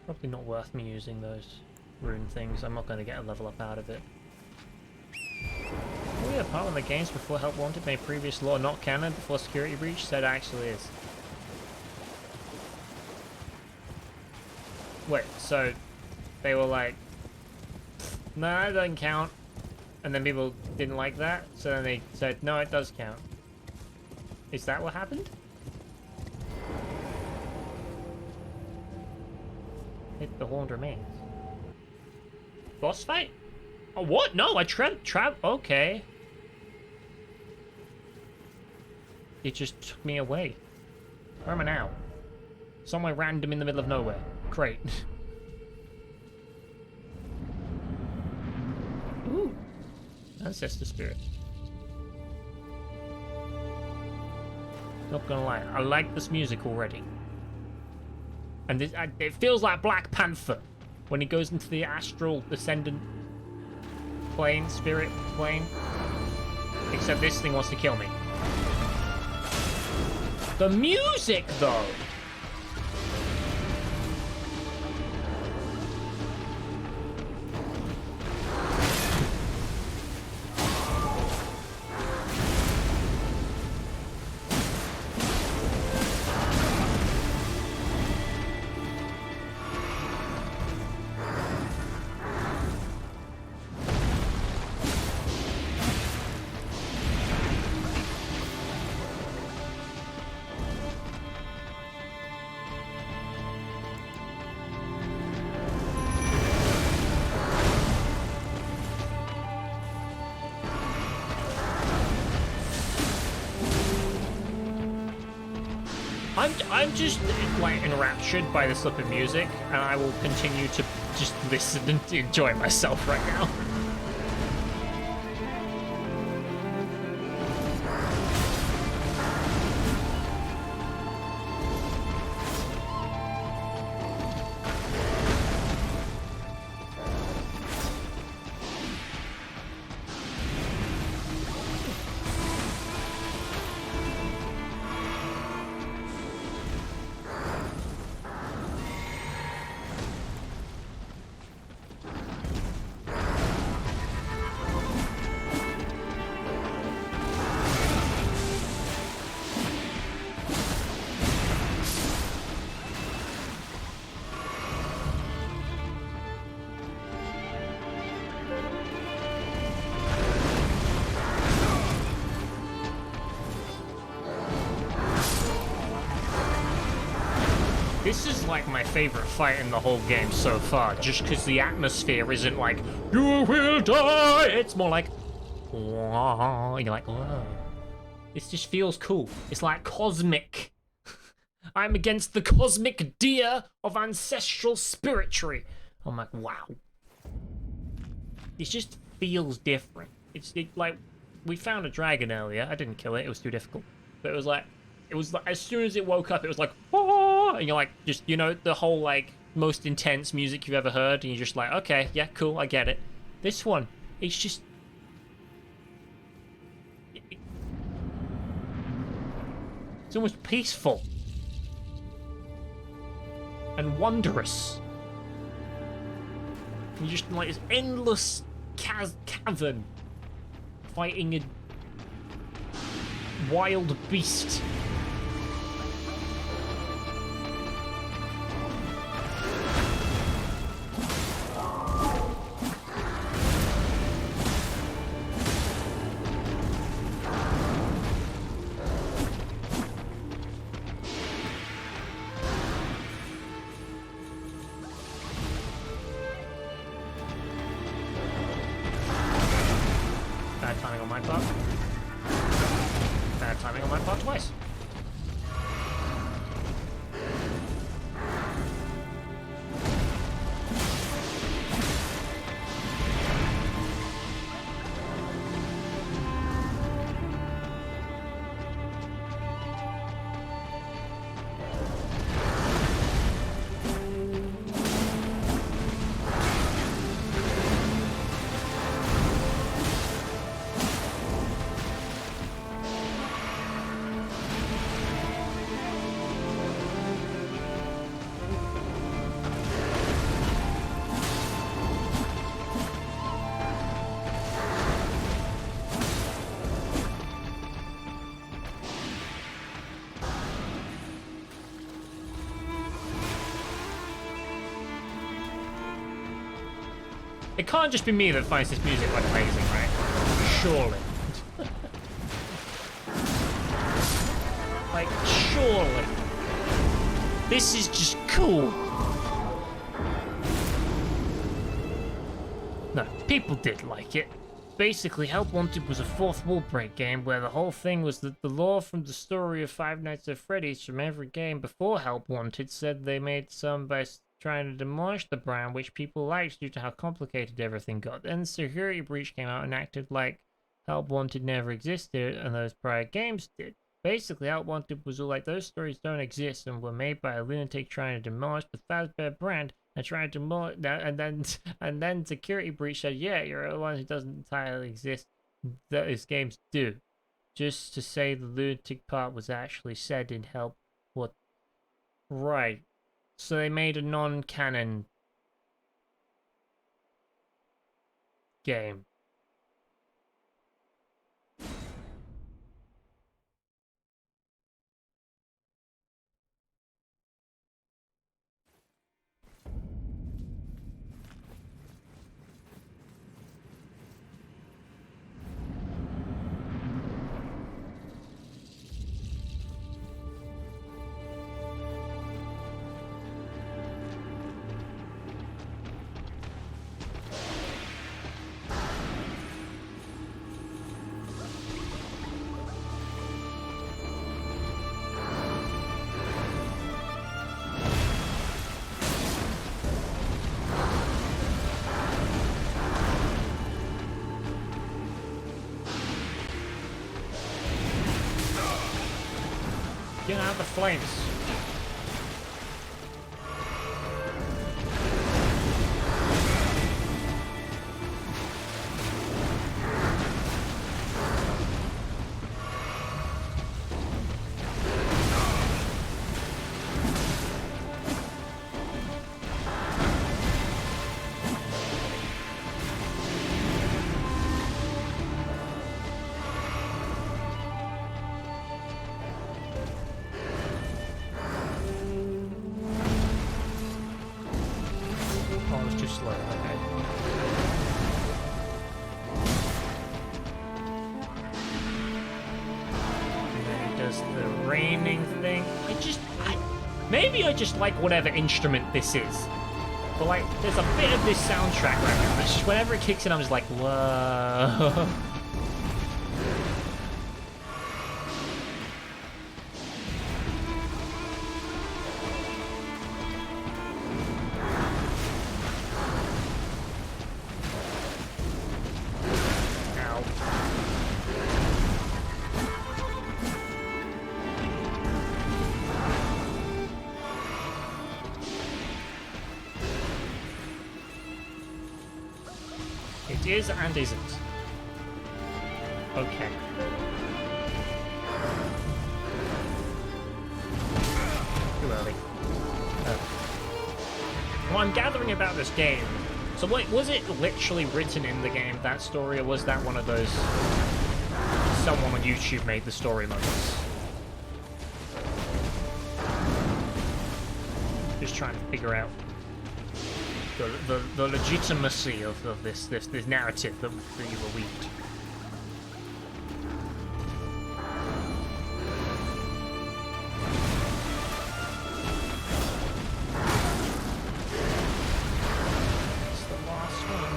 Probably not worth me using those rune things. I'm not going to get a level up out of it. Oh yeah, part of the games before Help Wanted made previous lore not canon before Security Breach said actually is. Wait, so they were like, no, that doesn't count. And then people didn't like that, so then they said, no, it does count. Is that what happened? Hit the horned remains. Boss fight? Oh, what? No, I okay. It just took me away. Where am I now? Somewhere random in the middle of nowhere. Great. Ooh. Ancestor spirit. Not gonna lie, I like this music already. And this, it feels like Black Panther when he goes into the astral ascendant plane, spirit plane. Except this thing wants to kill me. The music, though! I'm just like enraptured by this flippin' music, and I will continue to just listen and enjoy myself right now. This is like my favorite fight in the whole game so far, just because the atmosphere isn't like, you will die! It's more like, whoa, and you're like, whoa. This just feels cool. It's like cosmic. I'm against the cosmic deer of ancestral spiritry. I'm like, wow. It just feels different. It's like, we found a dragon earlier. I didn't kill it. It was too difficult. But it was like, as soon as it woke up, it was like, oh, and you're like, just, you know, the whole like most intense music you've ever heard, and you're just like, okay, yeah, cool, I get it. This one, it's just, it's almost peaceful and wondrous. And you're just like this endless cavern fighting a wild beast. Bad timing on my part. Bad timing on my part twice. It can't just be me that finds this music like amazing, right? Surely. Like, surely. This is just cool. No, people did like it. Basically, Help Wanted was a fourth wall break game where the whole thing was that the lore from the story of Five Nights at Freddy's from every game before Help Wanted said they made some by trying to demolish the brand, which people liked due to how complicated everything got. Then Security Breach came out and acted like Help Wanted never existed and those prior games did. Basically, Help Wanted was all like, those stories don't exist and were made by a lunatic trying to demolish the Fazbear brand and trying to demolish that, and then Security Breach said, yeah, you're the one who doesn't entirely exist. Those games do. Just to say the lunatic part was actually said in Help What? Right. So they made a non-canon game. Get out the flames. Oh, it's too slow. Okay. And then he does the raining thing. Maybe I just like whatever instrument this is. But like, there's a bit of this soundtrack right now. It's just whenever it kicks in, I'm just like, whoa. It is and isn't. Okay. Too early. What I'm gathering about this game... So wait, was it literally written in the game, that story, or was that one of those... Someone on YouTube made the story moments? Just trying to figure out the legitimacy of this narrative that you were weaved. It's the last one.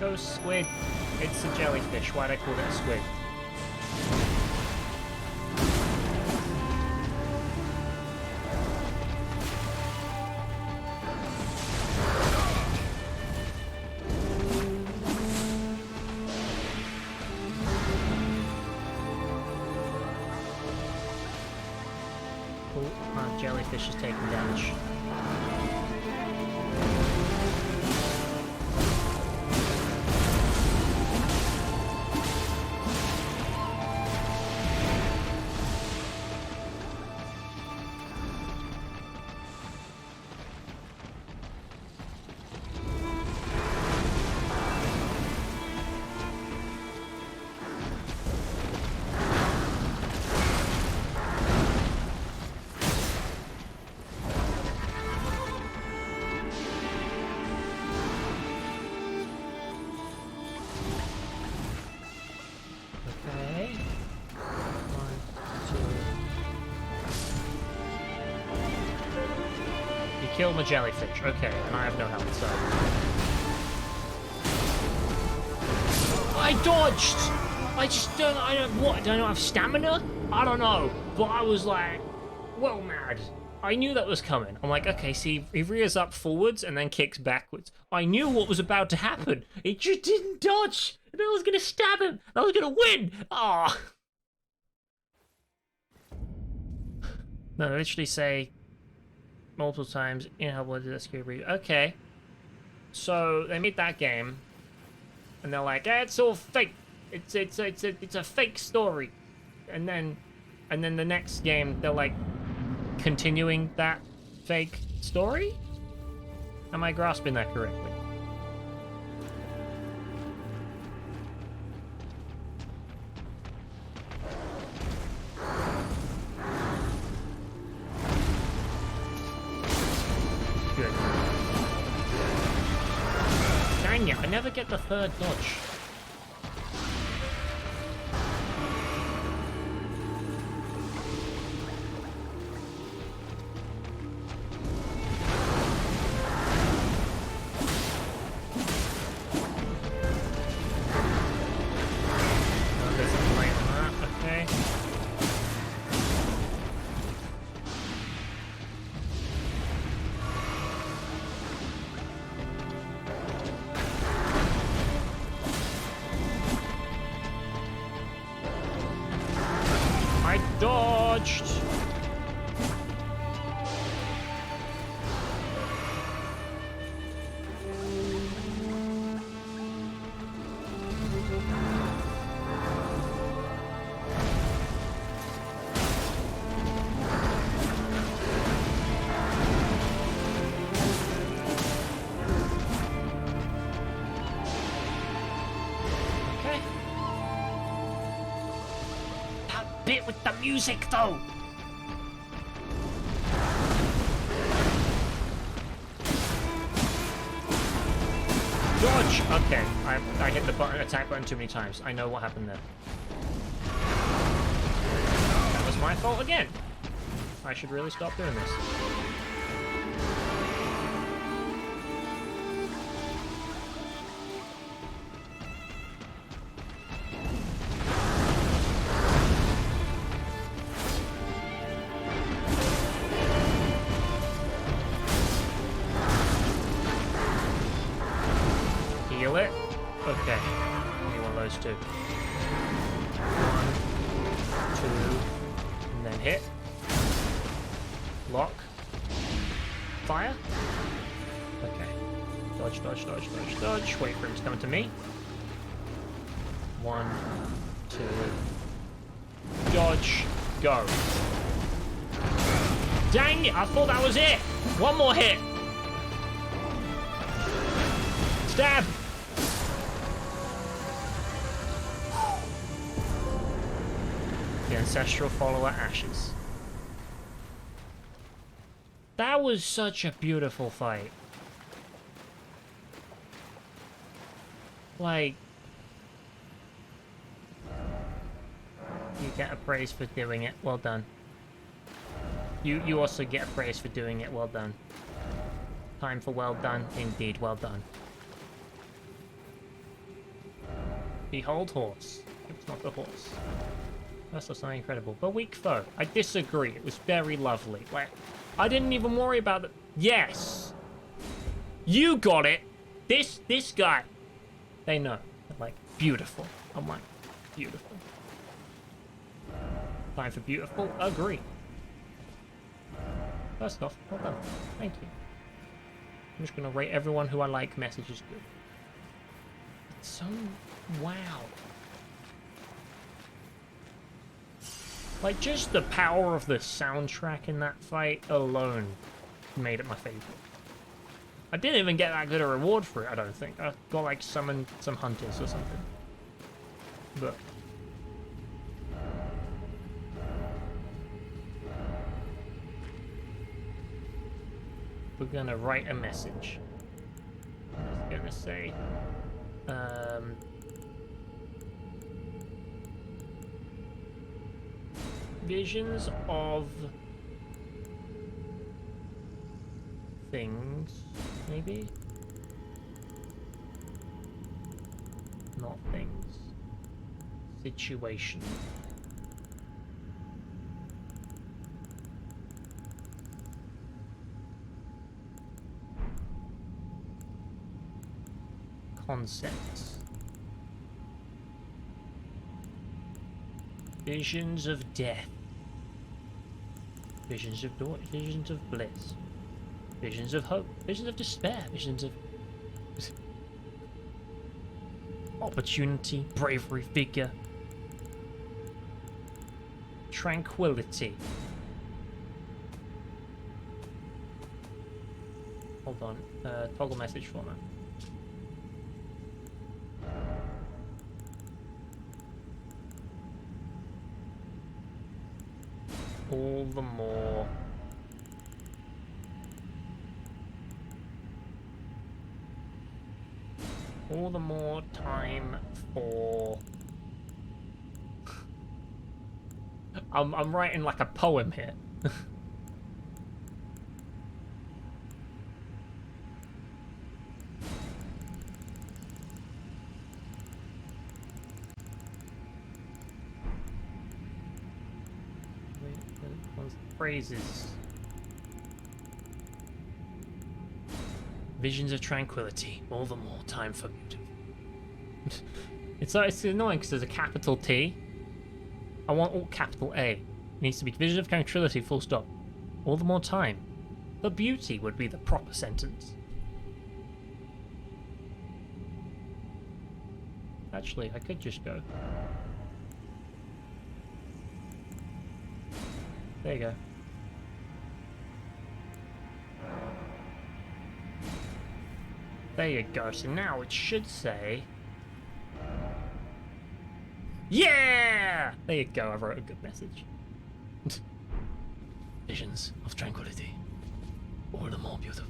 Go squid. It's a jellyfish. Why'd I call it a squid? Oh, my jellyfish is taking damage. Kill my jellyfish. Okay, and I have no health, so... I dodged! I just don't... I don't have stamina? I don't know. But I was like... well mad. I knew that was coming. I'm like, okay, see, he rears up forwards and then kicks backwards. I knew what was about to happen. It just didn't dodge! And I was gonna stab him! I was gonna win! Ah. No, they literally say... multiple times in how blood did that read. Okay. So they made that game and they're like, eh, it's all fake. It's a fake story. And then the next game they're like continuing that fake story? Am I grasping that correctly? Good. Dang it, I never get the third dodge. Oh, there's a point on that, okay. I dodged! Okay. That bit with the music, though! Dodge! Okay, I hit the button, attack button too many times. I know what happened there. That was my fault again. I should really stop doing this. hit. Lock. Fire. Okay. Dodge, dodge, dodge, dodge, dodge. Wait for him to come to me. 1, 2. Dodge. Go. Dang it! I thought that was it! One more hit! Stab! The ancestral follower ashes. That was such a beautiful fight. Like, you get a praise for doing it. Well done. You also get a praise for doing it. Well done. Time for well done. Indeed, well done. Behold horse. It's not the horse. That's not something incredible. But weak foe. I disagree. It was very lovely. Like, I didn't even worry about it. Yes! You got it! This guy. They know. They're like, beautiful. I'm like, beautiful. Time for beautiful. Agree. First off, well done. Thank you. I'm just gonna rate everyone who I like messages good. It's so... wow. Like, just the power of the soundtrack in that fight alone made it my favorite. I didn't even get that good a reward for it, I don't think. I got, like, summoned some hunters or something. But... we're gonna write a message. I'm just gonna say... visions of things, maybe? Not things. Situation. Concepts. Visions of death. Visions of joy. Visions of bliss. Visions of hope. Visions of despair. Visions of... opportunity. Bravery. Vigor. Tranquility. Hold on. Toggle message format. All the more time for I'm writing like a poem here. Phrases. Visions of tranquility. All the more time for beautiful. It's annoying because there's a capital T. I want all capital A. It needs to be vision of tranquility, full stop. All the more time. But beauty would be the proper sentence. Actually, I could just go. There you go. There you go. So now it should say... yeah! There you go. I wrote a good message. Visions of tranquility. All the more beautiful.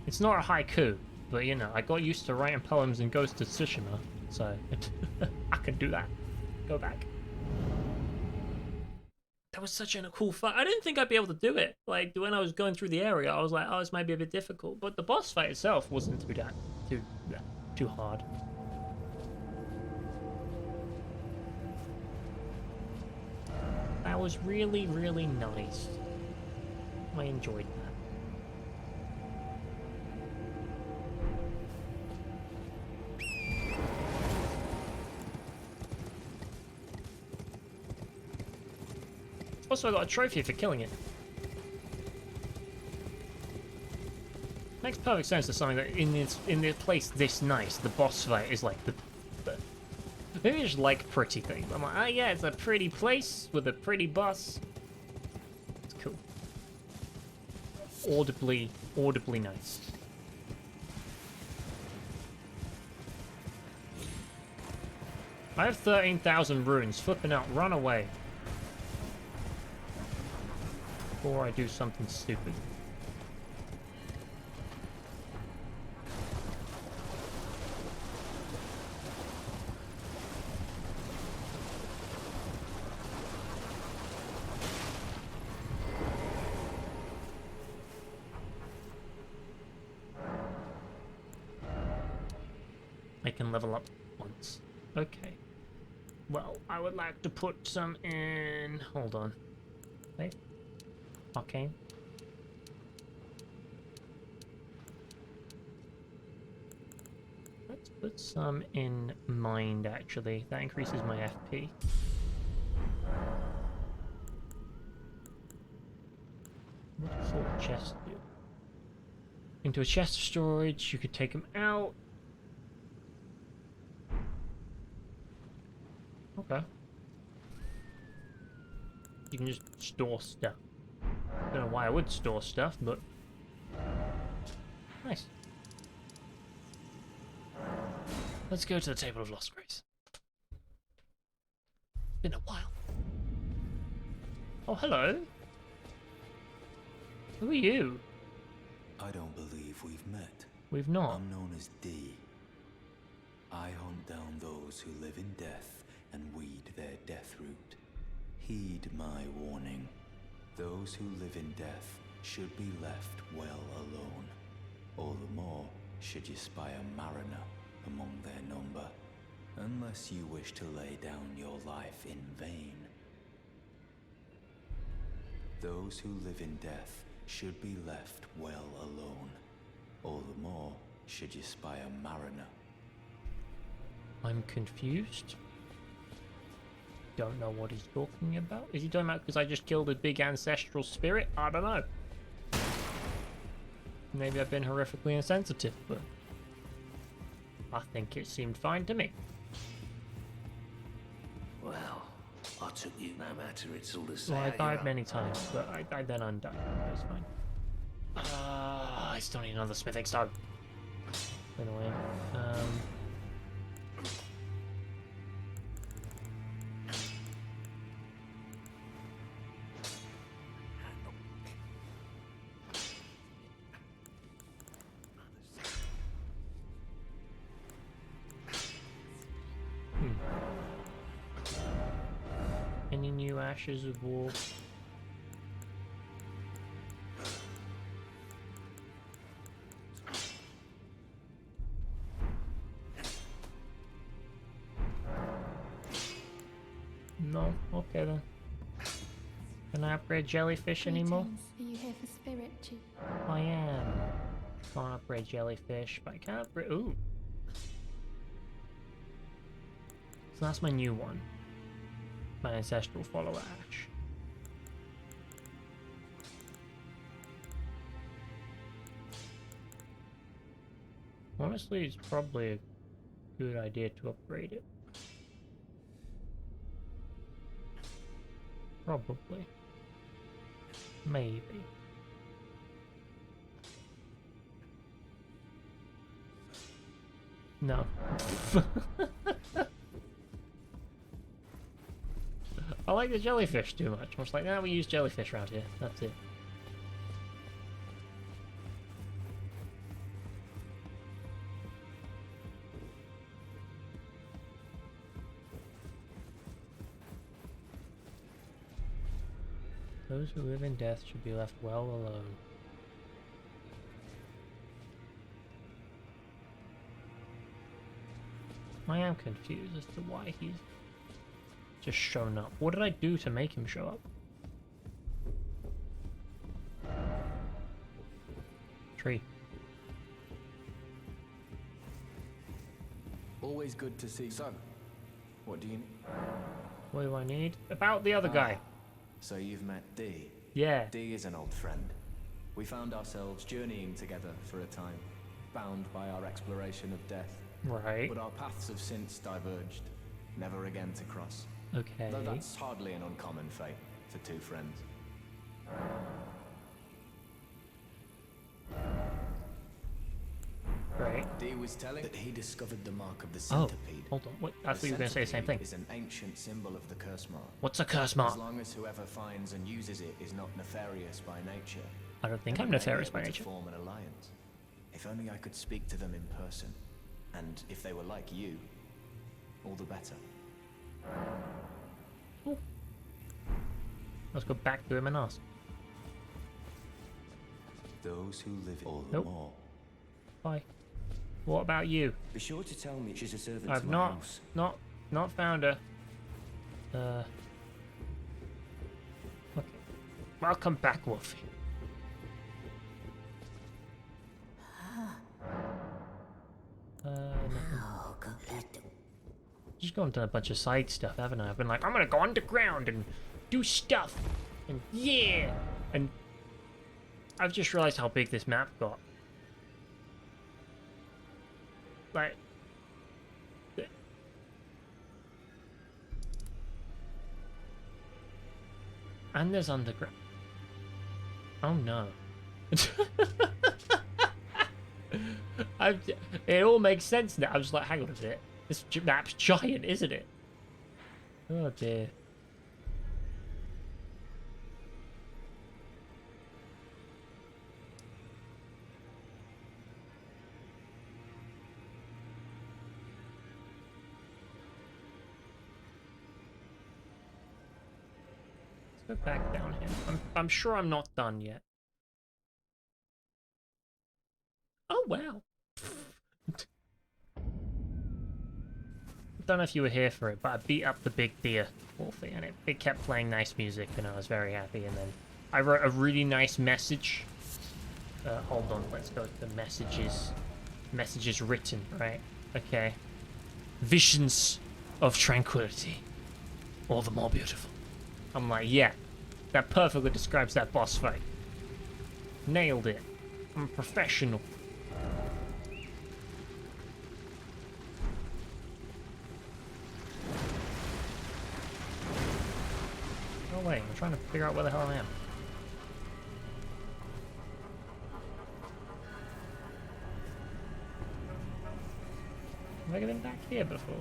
It's not a haiku, but you know, I got used to writing poems in Ghost of Tsushima, so I can do that. Go back. That was such a cool fight. I didn't think I'd be able to do it. Like, when I was going through the area, I was like, oh, this might be a bit difficult. But the boss fight itself wasn't too hard. That was really, really nice. I enjoyed that. Also, I got a trophy for killing it. Makes perfect sense to something that in a place this nice, the boss fight is like the maybe I just like pretty things. I'm like, oh yeah, it's a pretty place with a pretty boss. It's cool. Audibly nice. I have 13,000 runes. Flipping out, run away. Before I do something stupid. I can level up once. Okay. Well, I would like to put some in... Hold on. Wait. Arcane. Let's put some in mind, actually. That increases my FP. What does all chest do? Into a chest of storage, you could take them out. Okay. You can just store stuff. Don't know why I would store stuff, but nice. Let's go to the Table of Lost Grace. Been a while. Oh, hello. Who are you? I don't believe we've met. We've not. I'm known as D. I hunt down those who live in death and weed their death root. Heed my warning. Those who live in death should be left well alone. All the more should you spy a mariner among their number, unless you wish to lay down your life in vain. Those who live in death should be left well alone. All the more should you spy a mariner. I'm confused. Don't know what he's talking about. Is he talking about because I just killed a big ancestral spirit? I don't know. Maybe I've been horrifically insensitive, but I think it seemed fine to me. Well, I took you no matter. It's all the same. Well, I died many times, but I then undied. It was fine. I still need another smithing stone. Anyway, Any new ashes of war? No? Okay then. Can I upgrade jellyfish anymore? Are you here for spirit, Chief? I am. Can't upgrade jellyfish, but I can upgrade... Ooh. So that's my new one. My ancestral follower ash. Honestly, it's probably a good idea to upgrade it. Probably. Maybe. No. I like the jellyfish too much. I was like, nah, we use jellyfish around here. That's it. Those who live in death should be left well alone. I am confused as to why he's just shown up. What did I do to make him show up? Tree. Always good to see. So, what do you need? What do I need? About the other guy. So you've met Dee. Yeah. Dee is an old friend. We found ourselves journeying together for a time, bound by our exploration of death. Right. But our paths have since diverged, never again to cross. Okay. Though that's hardly an uncommon fate for two friends. Right. Dee was telling that he discovered the mark of the Oh, centipede. hold on. What? I thought you were going to say the same thing. Is an ancient symbol of the curse mark. What's a curse As mark? long as whoever finds and uses it is not nefarious by nature. I don't think then I'm they may nefarious be by able to nature. Form an alliance. If only I could speak to them in person, and if they were like you, all the better. Ooh. Let's go back to him and ask. Those who live all Nope. the more. Bye. What about you? Be sure to tell me she's a servant I've to my not, house. not found her. Okay. I'll come back, Wolfie. Nothing. Just gone done a bunch of side stuff, haven't I? I've been like, I'm gonna go underground and do stuff, and yeah, and I've just realized how big this map got. Like, and there's underground. Oh no. It all makes sense now. I was like, hang on a bit. This map's giant, isn't it? Oh dear. Let's go back down here. I'm sure I'm not done yet. Oh wow. Don't know if you were here for it, but I beat up the big deer, Wolfie, and it kept playing nice music, and I was very happy. And then I wrote a really nice message. Hold on, let's go to the messages. Messages written, right? Okay. Visions of tranquility, all the more beautiful. I'm like, yeah, that perfectly describes that boss fight. Nailed it. I'm a professional. Oh wait, I'm trying to figure out where the hell I am. Have I been back here before?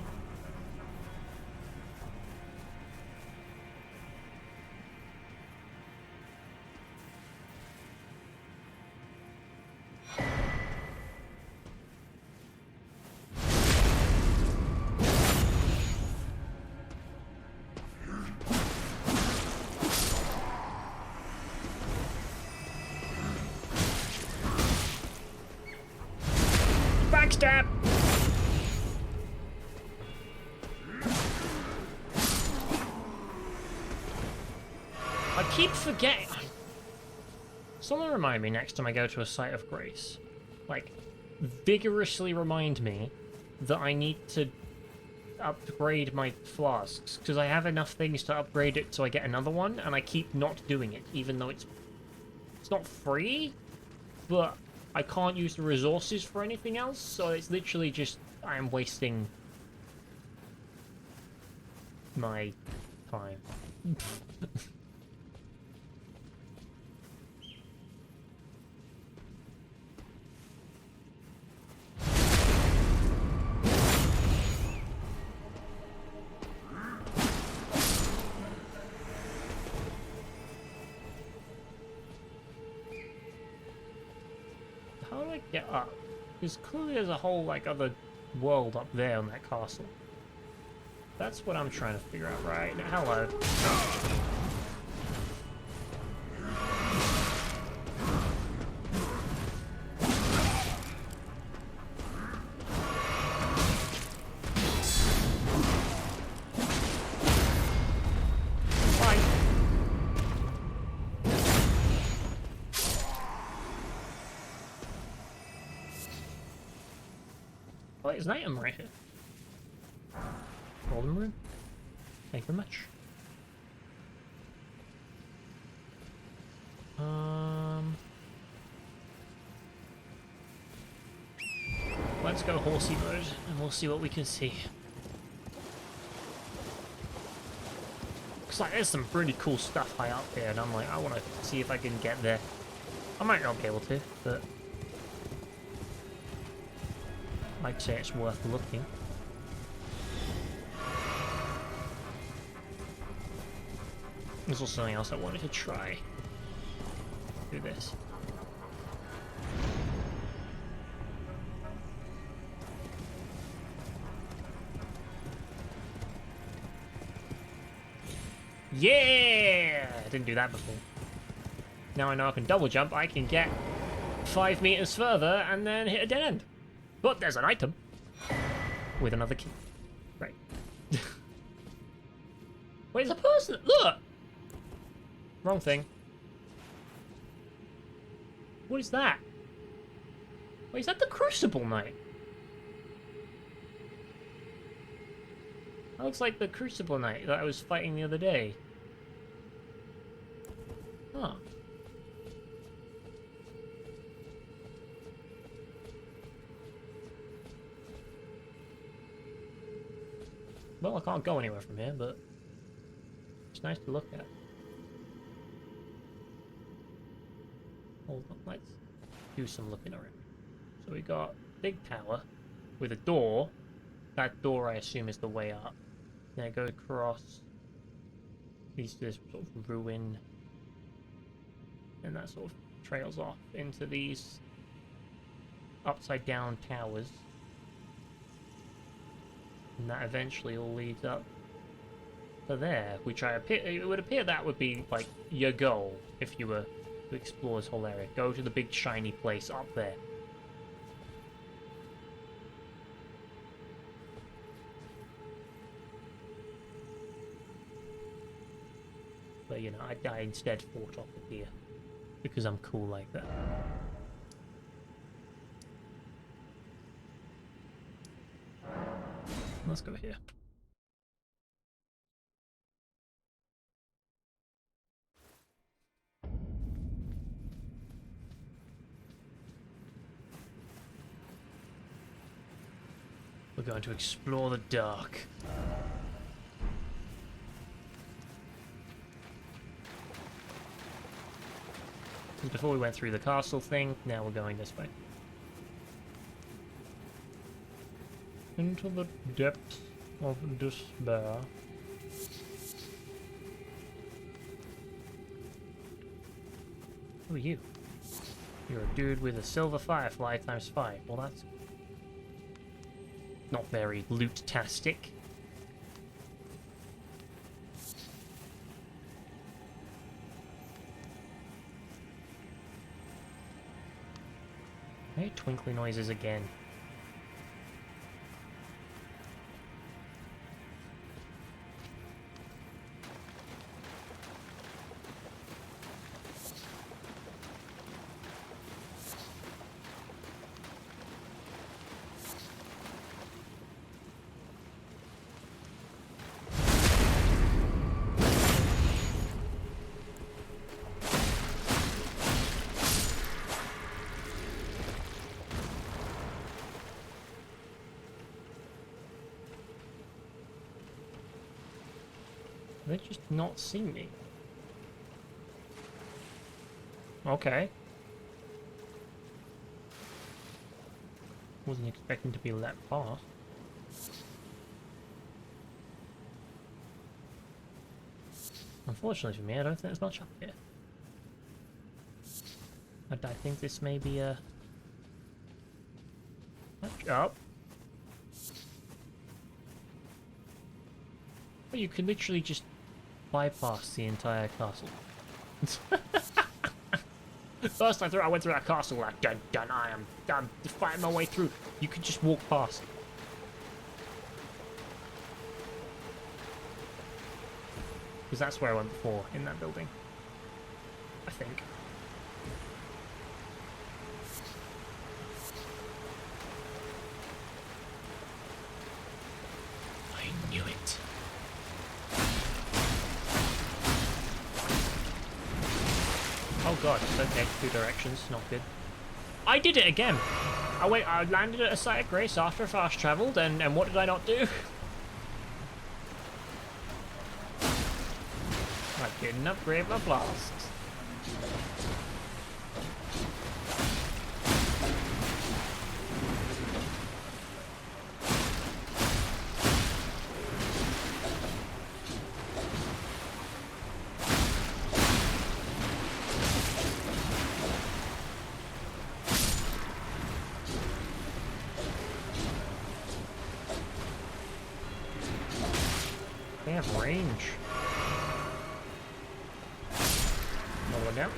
Backstab! I keep forgetting. Someone remind me next time I go to a site of grace. Like, vigorously remind me that I need to upgrade my flasks, because I have enough things to upgrade it so I get another one, and I keep not doing it, even though it's not free, but I can't use the resources for anything else, so it's literally just I am wasting my time. How do I get up? Because clearly there's a whole, like, other world up there on that castle. That's what I'm trying to figure out right now. Hello. Bye. Oh, there's an item right here. Golden rune. Thank you very much. let's go horsey mode, and we'll see what we can see. Looks like there's some pretty cool stuff high up here, and I'm like, I want to see if I can get there. I might not be able to, but I'd say it's worth looking. There's also something else I wanted to try. Do this. Yeah! I didn't do that before. Now I know I can double jump, I can get 5 meters further and then hit a dead end. But there's an item with another key. Right. Wait, there's a person. Look! Wrong thing. What is that? Wait, is that the Crucible Knight? That looks like the Crucible Knight that I was fighting the other day. Huh. Well, I can't go anywhere from here, but it's nice to look at. Hold on, let's do some looking around. So we got a big tower with a door. That door, I assume, is the way up. Then it goes across this sort of ruin, and that sort of trails off into these upside down towers. And that eventually all leads up to there, which it would appear that would be like your goal if you were to explore this whole area. Go to the big shiny place up there. But you know, I instead fought off it here because I'm cool like that. Let's go here. We're going to explore the dark. Before we went through the castle thing, now we're going this way. Into the depths of despair. Who are you? You're a dude with a silver firefly times 5. Well, that's not very loot-tastic. Hey, twinkly noises again. They just not see me. Okay. Wasn't expecting to be let past. Unfortunately for me, I don't think there's much up here. I think this may be a much up. But you could literally just bypass the entire castle. First time through, I went through that castle like dun dun. I'm fighting my way through. You could just walk past. Because that's where I went before, in that building. I think. I knew it. Oh god, it's okay, 2 directions, not good. I did it again! Oh wait, I landed at a site of grace after fast travelled, and what did I not do? I didn't upgrade my flasks. They have range. Another one down.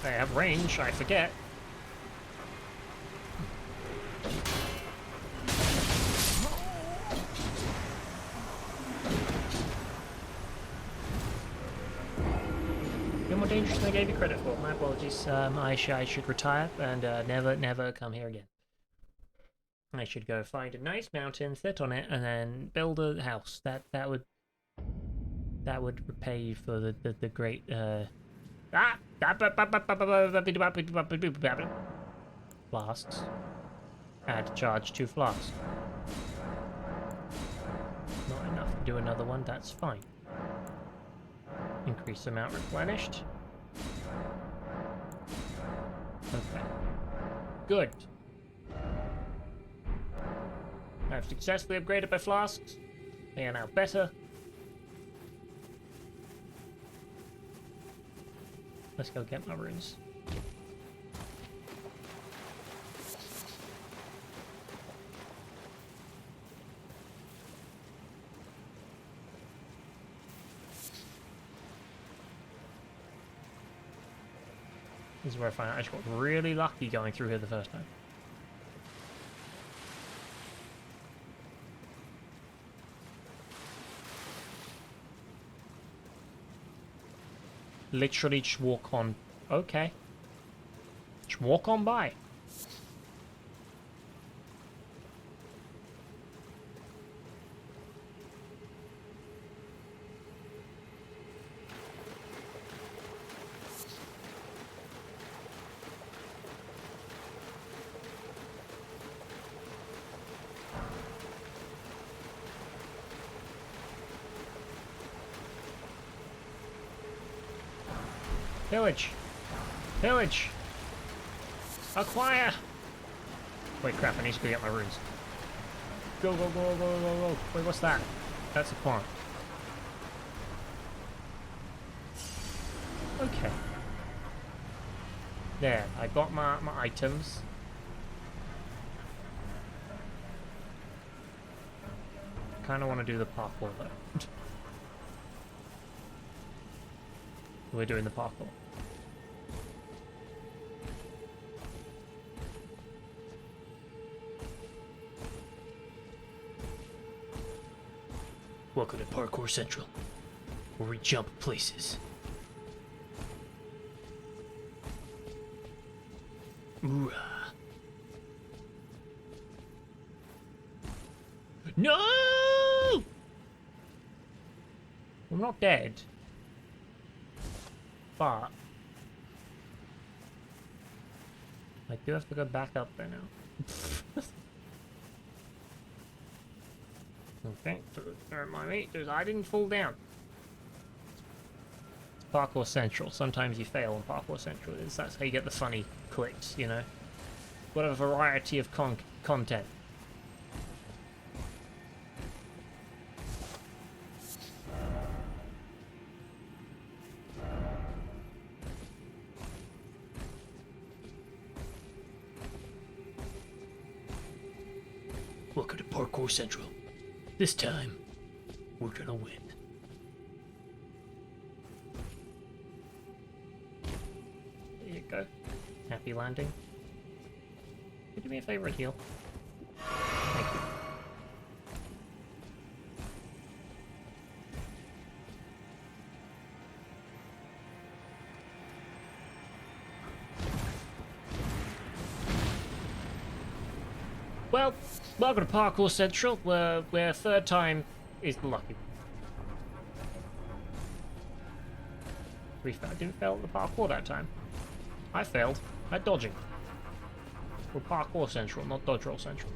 They have range, I forget. You're more dangerous than I gave you credit for. My apologies. I should retire and never come here again. I should go find a nice mountain, sit on it, and then build a house. That would repay you for the great flasks. I had to charge 2 flasks. Not enough to do another one. That's fine. Increase amount replenished. Okay. Good. I've successfully upgraded my flasks. They are now better. Let's go get my runes. This is where I find out I just got really lucky going through here the first time. Literally just walk on. Okay. Just walk on by. Village! Village! Acquire! Wait, crap, I need to go get my runes. Go, go, go, go, go, go. Wait, what's that? That's a plant. Okay. There, I got my items. Kinda wanna do the parkour though. We're doing the parkour. Welcome to Parkour Central, where we jump places. Ooh. No! I'm not dead. But I do have to go back up there now. Okay, don't mind me. I didn't fall down. It's Parkour Central. Sometimes you fail on Parkour Central. That's how you get the funny clicks, you know. What a variety of content. Welcome to Parkour Central. This time, we're gonna win. There you go. Happy landing. Could you do me a favor and heal? Thank you. Well, welcome to Parkour Central, where third time is the lucky. I didn't fail at the parkour that time. I failed at dodging. We're parkour central, not dodge roll central.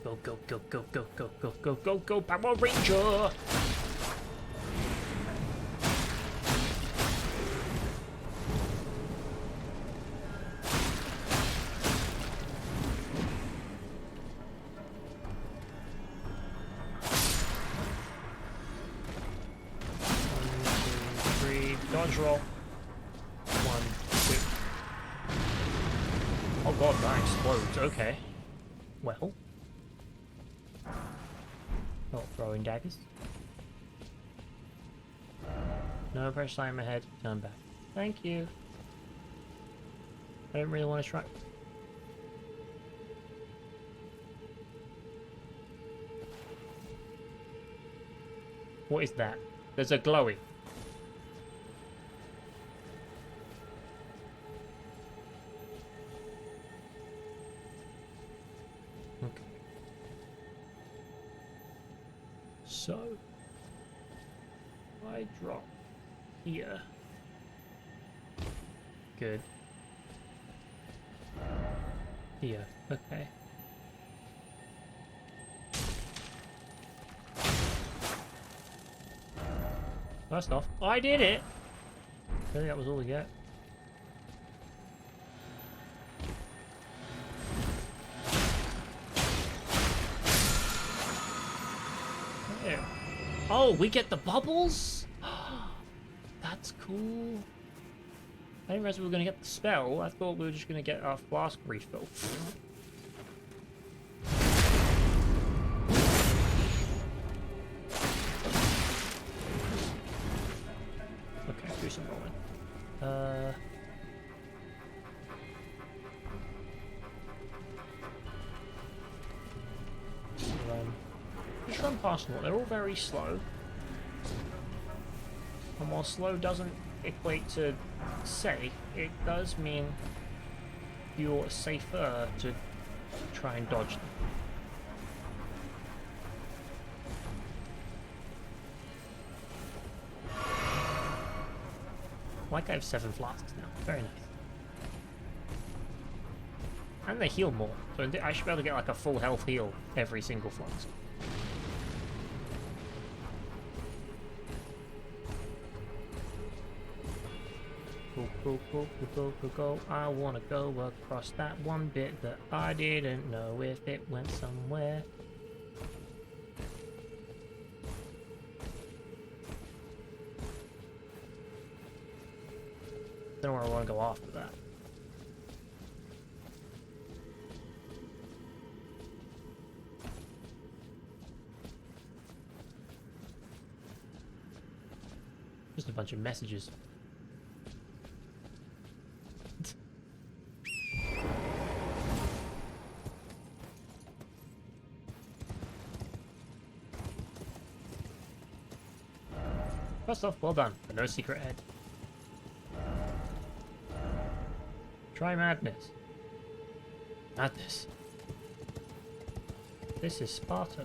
Go, go, go, go, go, go, go, go, go, go, Power Ranger! Dodge roll. 1, 2. Oh god, that explodes. Okay. Well. Not throwing daggers. No, press time ahead. Turn back. Thank you. I don't really want to try. What is that? There's a glowy. Okay. So, I drop here. Good. Here. Okay. First off, I did it! I think that was all we get. There. Oh, we get the bubbles? That's cool. I didn't realize we were going to get the spell. I thought we were just going to get our flask refill. Okay, do some rolling. Just run past them all. They're all very slow. And while slow doesn't equate to safe, it does mean you're safer to try and dodge them. Like I have 7 flasks now. Very nice. And they heal more. So I should be able to get like a full health heal every single flask. Go, go, go, go, go, go, go. I wanna go across that one bit that I didn't know if it went somewhere. Don't know where I wanna go after that. Just a bunch of messages. First off, well done, but no secret head. Try madness. Madness. This is Sparta.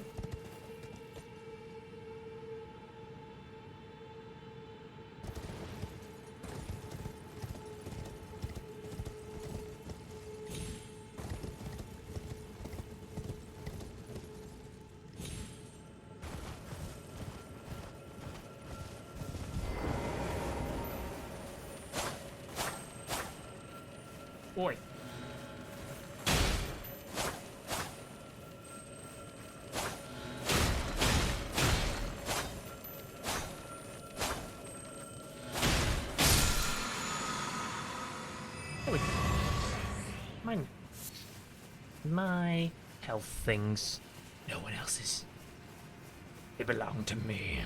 Oi. There we go. Mine. My health things. No one else's. They belong to me.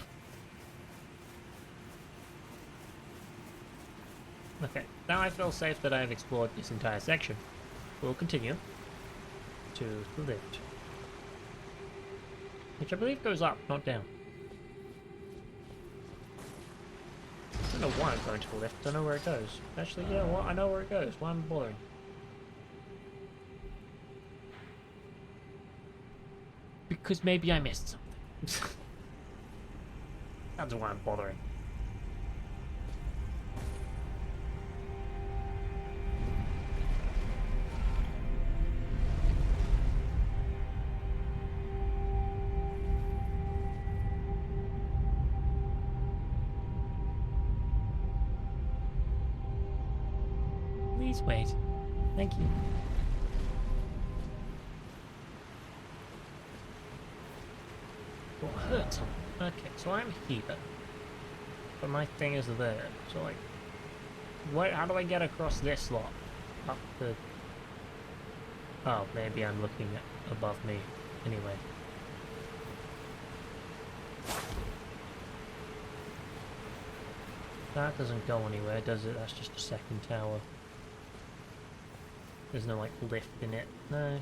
Okay, now I feel safe that I have explored this entire section. We'll continue to the lift. Which I believe goes up, not down. I don't know why I'm going to the lift, I know where it goes. Actually, yeah, well, I know where it goes. Why am I bothering? because maybe I missed something. That's why I'm bothering. Please wait. Thank you. What hurt something? Okay, so I'm here. But my thing is there. So like, how do I get across this lot? Up the... Oh, maybe I'm looking at above me. Anyway. That doesn't go anywhere, does it? That's just a second tower. There's no, like, lift in it. No, no.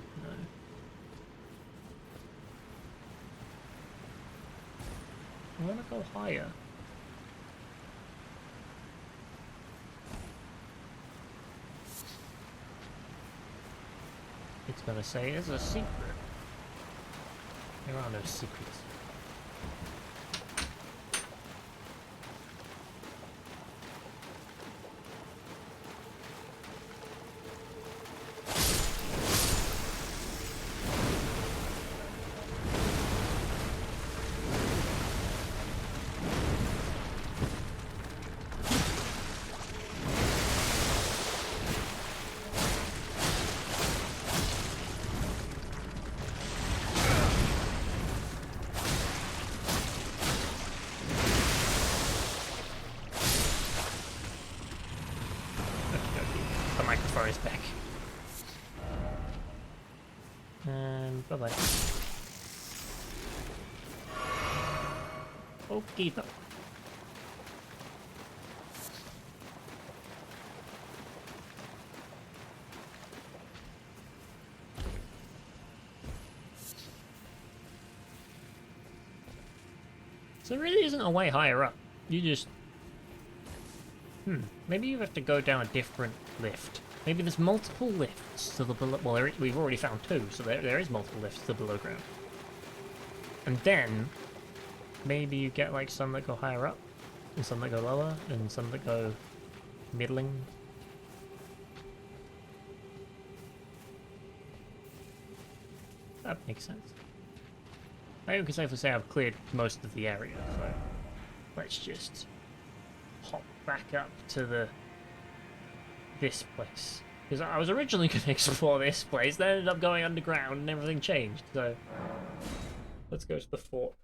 I want to go higher. It's gonna say it's a secret. There are no secrets. Is back. And bye-bye. Okay, though. So there really isn't a way higher up. You just... Maybe you have to go down a different lift. Maybe there's multiple lifts to the below... Well, we've already found two, so there is multiple lifts to the below ground. And then, maybe you get, like, some that go higher up, and some that go lower, and some that go middling. That makes sense. I can safely say I've cleared most of the area, so let's just hop back up to this place. Because I was originally going to explore this place, then ended up going underground and everything changed, so let's go to the fort.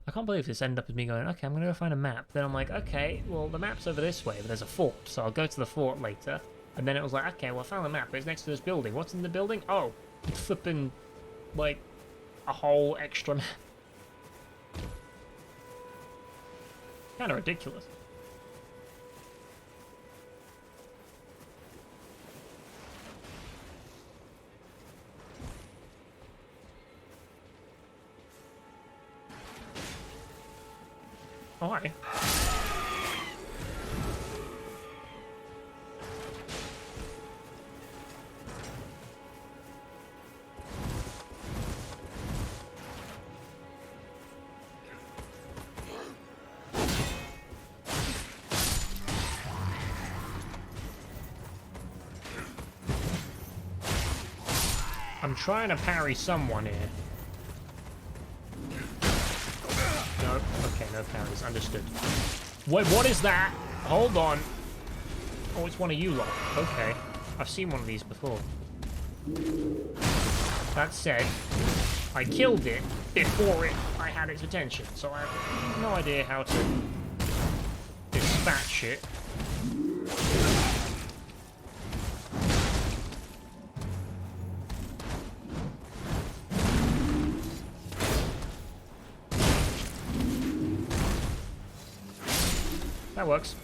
I can't believe this ended up as me going, okay, I'm going to go find a map. Then I'm like, okay, well, the map's over this way, but there's a fort, so I'll go to the fort later. And then it was like, okay, well, I found the map, but it's next to this building. What's in the building? Oh, flipping, like, a whole extra map. Kind of ridiculous. Oh, hi. I'm trying to parry someone here. No, okay, no parries, understood. Wait, what is that? Hold on. Oh, it's one of you lot. Okay, I've seen one of these before. That said, I killed it before I had its attention, so I have no idea how to dispatch it. That works.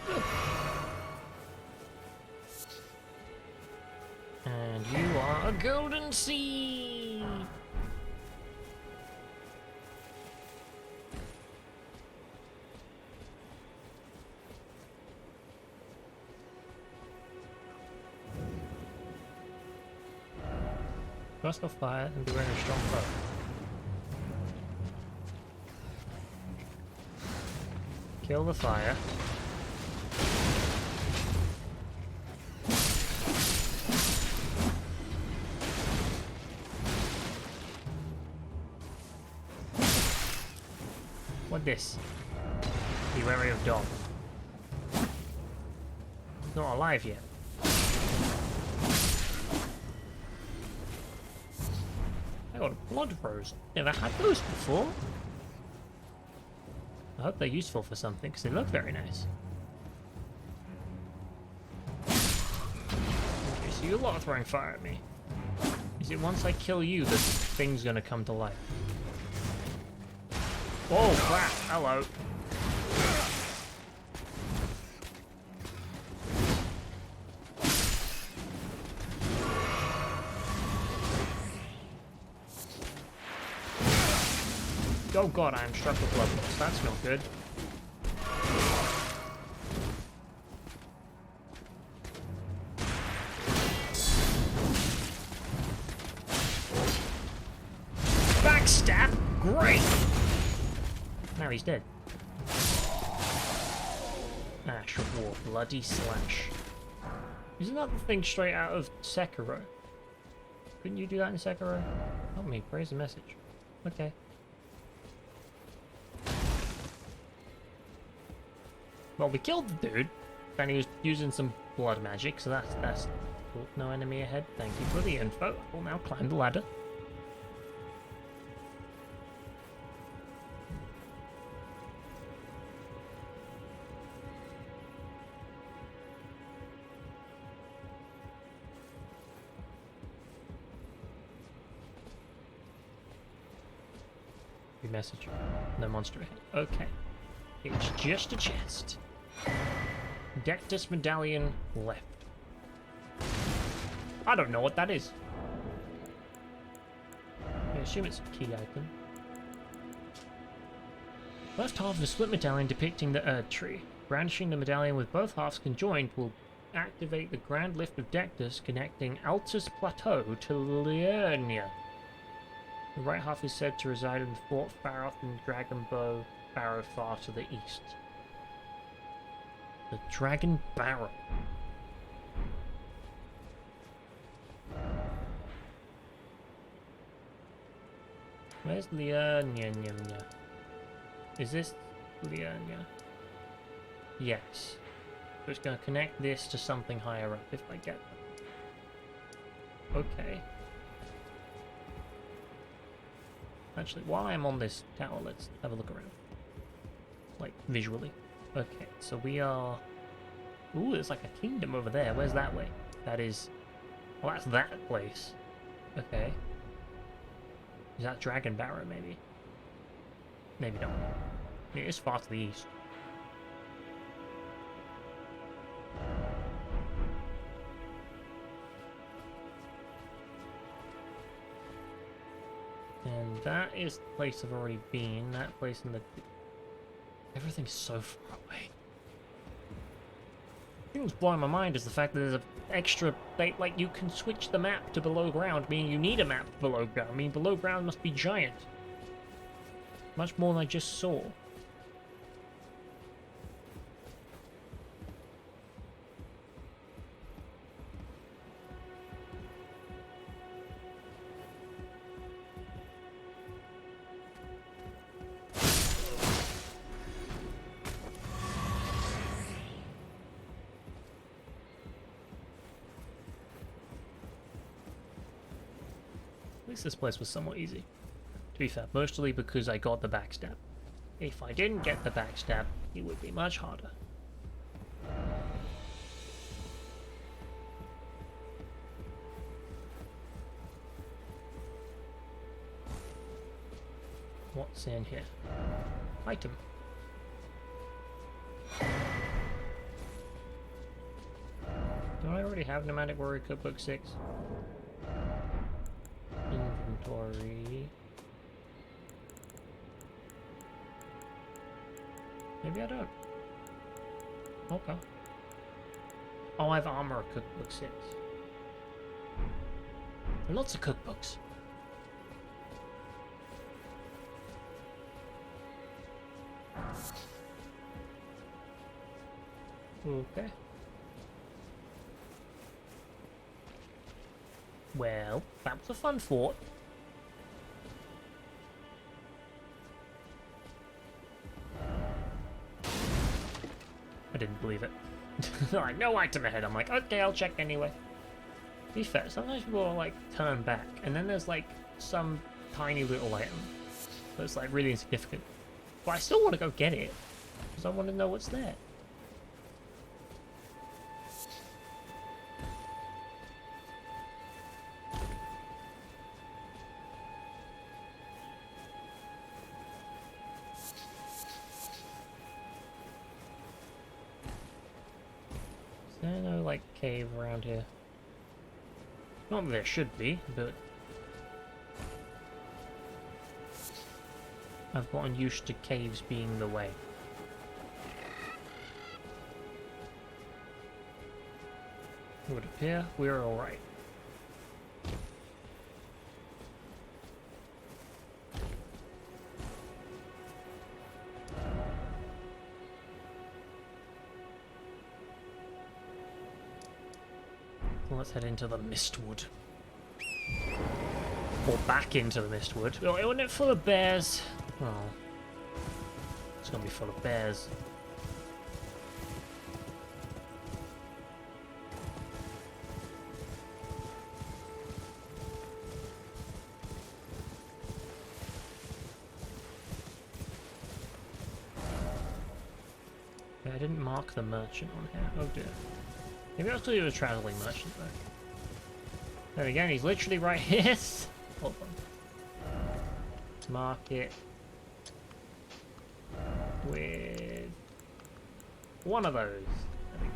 Good. And you are a golden sea. trust or fire and be wearing a strong bow. Kill the fire. What this? Be wary of dog. He's not alive yet. I got a blood rose. Never had those before. I hope they're useful for something, because they look very nice. Okay, so you lot are throwing fire at me. Is it once I kill you that the thing's gonna come to life? Oh crap, hello. Oh god, I am struck with blood loss. That's not good. Backstab? Great! Now he's dead. Ash of War, Bloody Slash. Isn't that the thing straight out of Sekiro? Couldn't you do that in Sekiro? Help me, praise the message. Okay. Well, we killed the dude, and he was using some blood magic, so that's cool. No enemy ahead. Thank you for the info. We'll now climb the ladder. New message. No monster ahead. Okay. It's just a chest. Dectus medallion left. I don't know what that is. I assume it's a key item. Left half of a split medallion depicting the Erd tree. Brandishing the medallion with both halves conjoined will activate the Grand Lift of Dectus, connecting Altus Plateau to Liurnia. The right half is said to reside in Fort Faroth and Dragon Bow Barrow far to the east. The Dragon Barrow. Where's Liurnia? Is this Liurnia? Yes. So it's going to connect this to something higher up if I get them. Okay. Actually, while I'm on this tower, let's have a look around. Like, visually. Okay, so we are... Ooh, there's like a kingdom over there. Where's that way? That is... Well, that's that place. Okay. Is that Dragon Barrow, maybe? Maybe not. It is far to the east. And that is the place I've already been. That place in the... Everything's so far away. The thing that's blowing my mind is the fact that there's an extra... Like, you can switch the map to below ground, meaning you need a map below ground. I mean, below ground must be giant. Much more than I just saw. At least this place was somewhat easy. To be fair, mostly because I got the backstab. If I didn't get the backstab, it would be much harder. What's in here? Item. Don't I already have Nomadic Warrior Cookbook 6? Inventory. Maybe I don't. Okay. Oh, I have Armor Cookbook 6. And lots of cookbooks. Okay. Well, that was a fun fort. I didn't believe it. Like, no item ahead. I'm like, okay, I'll check anyway. To be fair, sometimes people will, like, turn back, and then there's, like, some tiny little item that's, like, really insignificant. But I still want to go get it, because I want to know what's there. Is there no, like, cave around here? Not that there should be, but I've gotten used to caves being the way. It would appear we're alright. Let's head into the Mistwood. Or back into the Mistwood. Oh, isn't it full of bears? Oh. It's gonna be full of bears. Yeah, I didn't mark the merchant on here. Oh dear. Maybe I'll still do a traveling merchant though. There again, he's literally right here. Hold on. Mark it with one of those. There we go.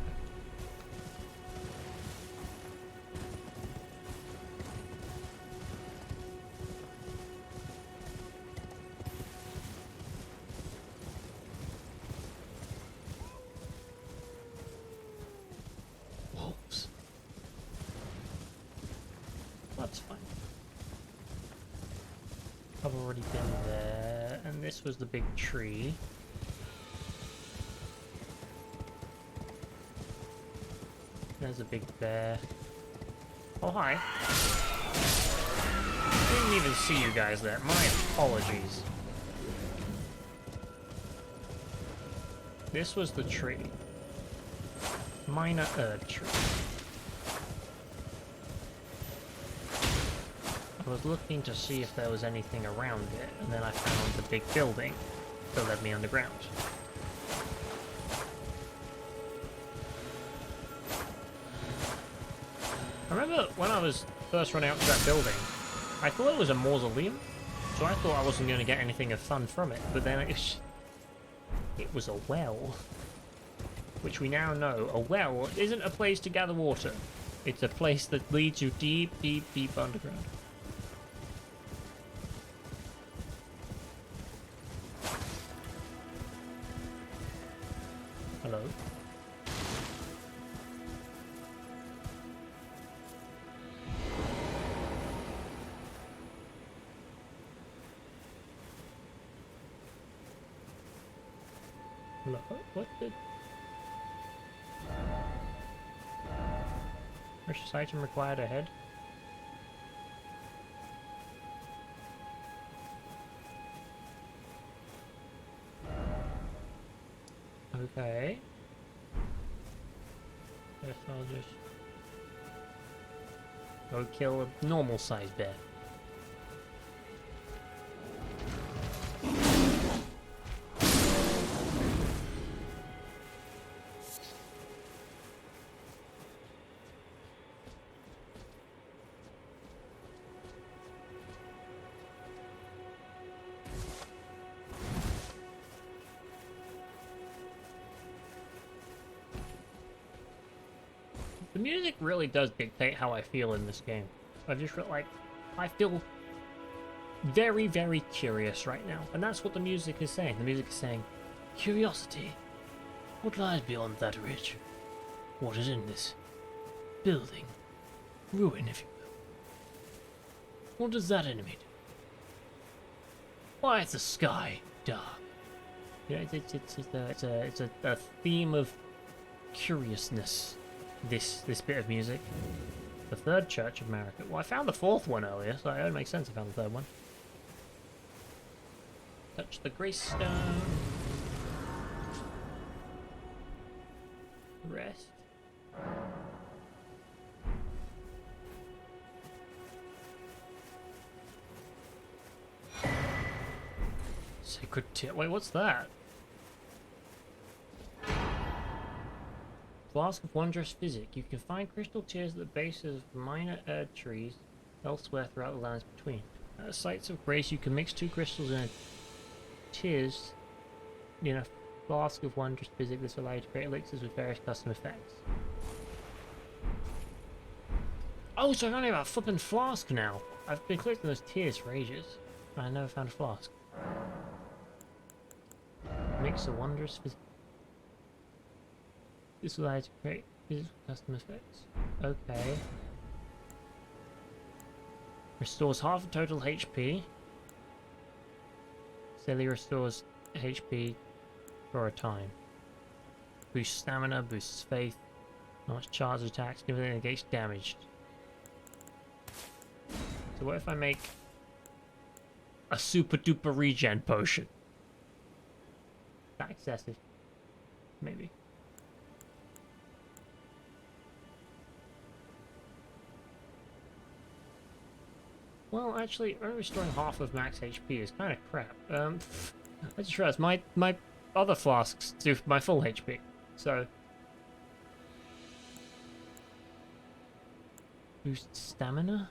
Wolves. That's fine. I've already been there, and this was the big tree. There's a big bear. Oh, hi. Didn't even see you guys there. My apologies. This was the tree. Minor herb tree. I was looking to see if there was anything around it, and then I found the big building that led me underground. I remember when I was first running out to that building, I thought it was a mausoleum, so I thought I wasn't going to get anything of fun from it, but then it was a well. Which we now know, a well isn't a place to gather water. It's a place that leads you deep, deep, deep underground. Hello? Hello? What did... Precious item required ahead? Okay. Guess I'll just go kill a normal sized bear. The music really does dictate how I feel in this game. I just feel like I feel very, very curious right now. And that's what the music is saying. The music is saying, curiosity. What lies beyond that ridge? What is in this building? Ruin, if you will. What does that enemy do? Why is the sky dark? You know, it's a theme of curiousness. This bit of music. The third Church of America. Well, I found the fourth one earlier, so it only makes sense I found the third one. Touch the grace stone. Rest. Sacred tear. Wait, what's that? Flask of wondrous physic. You can find crystal tears at the bases of minor Erd trees elsewhere throughout the lands between. At sites of grace, you can mix two crystals in a tears in a flask of wondrous physic. This allows you to create elixirs with various custom effects. Oh, so I only have a flippin' flask now. I've been collecting those tears for ages. I never found a flask. Mix a wondrous physic. This allows you to create physical custom effects. Okay. Restores half the total HP. Steadily restores HP for a time. Boosts stamina, boosts faith, not charge attacks, everything that gets damaged. So what if I make a super duper regen potion? Not excessive. Maybe. Well, actually, only restoring half of max HP is kind of crap. I just realized my other flasks do my full HP, so boost stamina,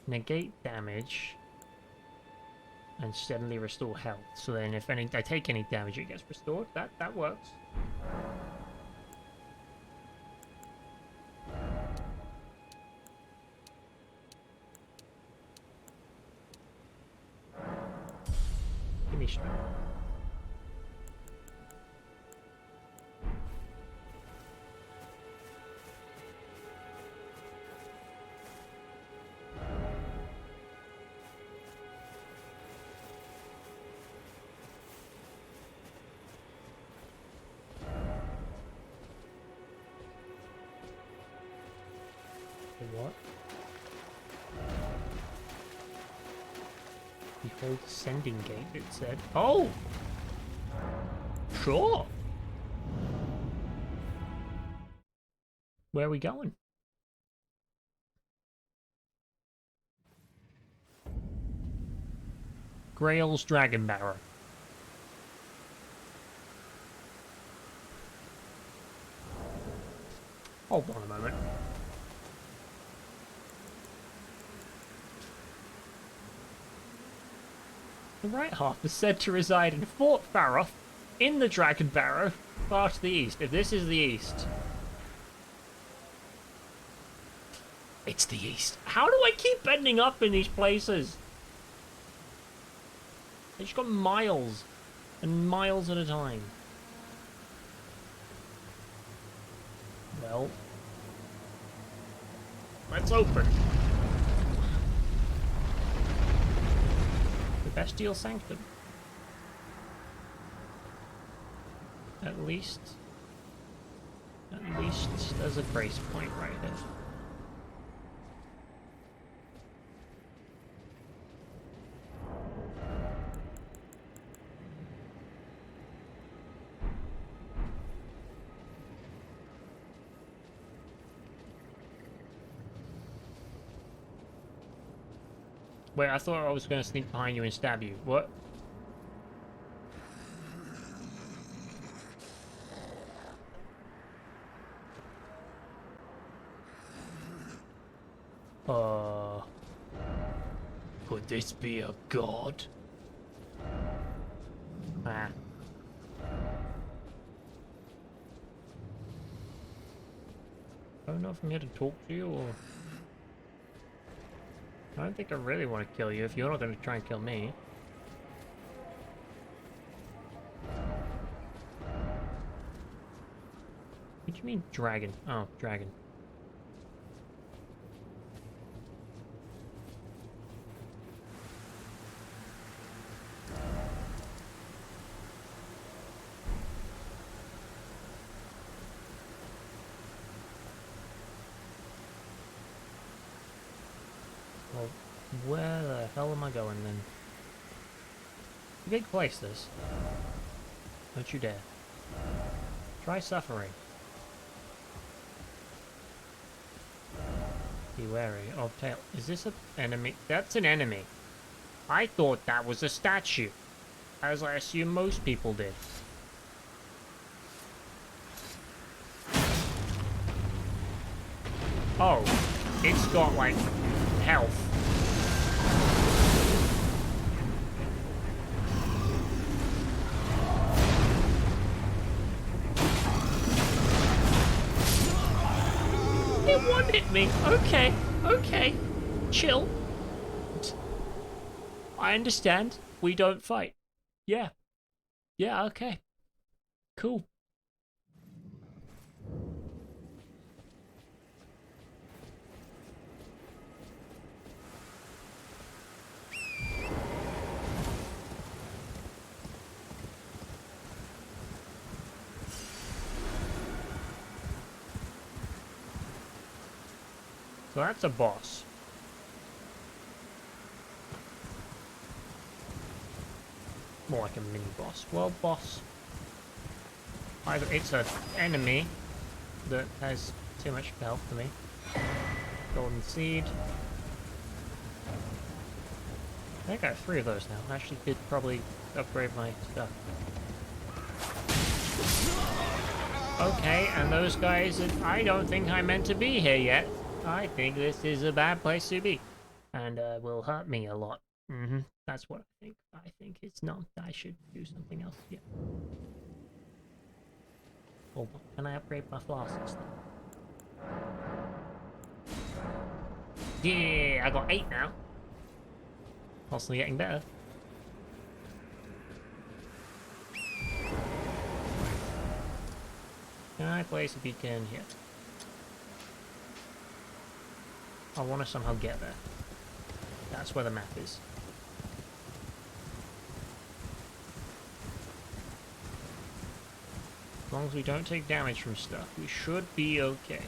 negate damage, and steadily restore health. So then, if I take any damage, it gets restored. That works. Give me strength. What? Behold sending gate, it said. Oh! Sure! Where are we going? Grail's Dragon Barrow. Hold on a moment. The right half is said to reside in Fort Faroth, in the Dragon Barrow, far to the east. If this is the east... It's the east. How do I keep ending up in these places? I just got miles and miles at a time. Well... let's open. Bestial Sanctum. At least there's a grace point right here. Wait, I thought I was going to sneak behind you and stab you. What? Could this be a god? Ah. I don't know if I'm here to talk to you or... I don't think I really want to kill you if you're not going to try and kill me. What do you mean, dragon? Oh, dragon. Where the hell am I going then? Big place, this. Don't you dare. Try suffering. Be wary of tail. Is this an enemy? That's an enemy. I thought that was a statue, as I assume most people did. Oh, it's got like health. It one hit me. Okay, okay. Chill. I understand. We don't fight. Yeah. Yeah, okay. Cool. So that's a boss. More like a mini boss. Well, boss. Either it's an enemy that has too much health for me. Golden seed. I think I got 3 of those now. I actually could probably upgrade my stuff. Okay, and those guys, I don't think I'm meant to be here yet. I think this is a bad place to be. And will hurt me a lot. That's what I think. I think it's not. I should do something else. Yeah. Oh, can I upgrade my flasks then? Yeah, I got 8 now. Constantly getting better. Can I place a beacon here? I want to somehow get there. That's where the map is. As long as we don't take damage from stuff, we should be okay.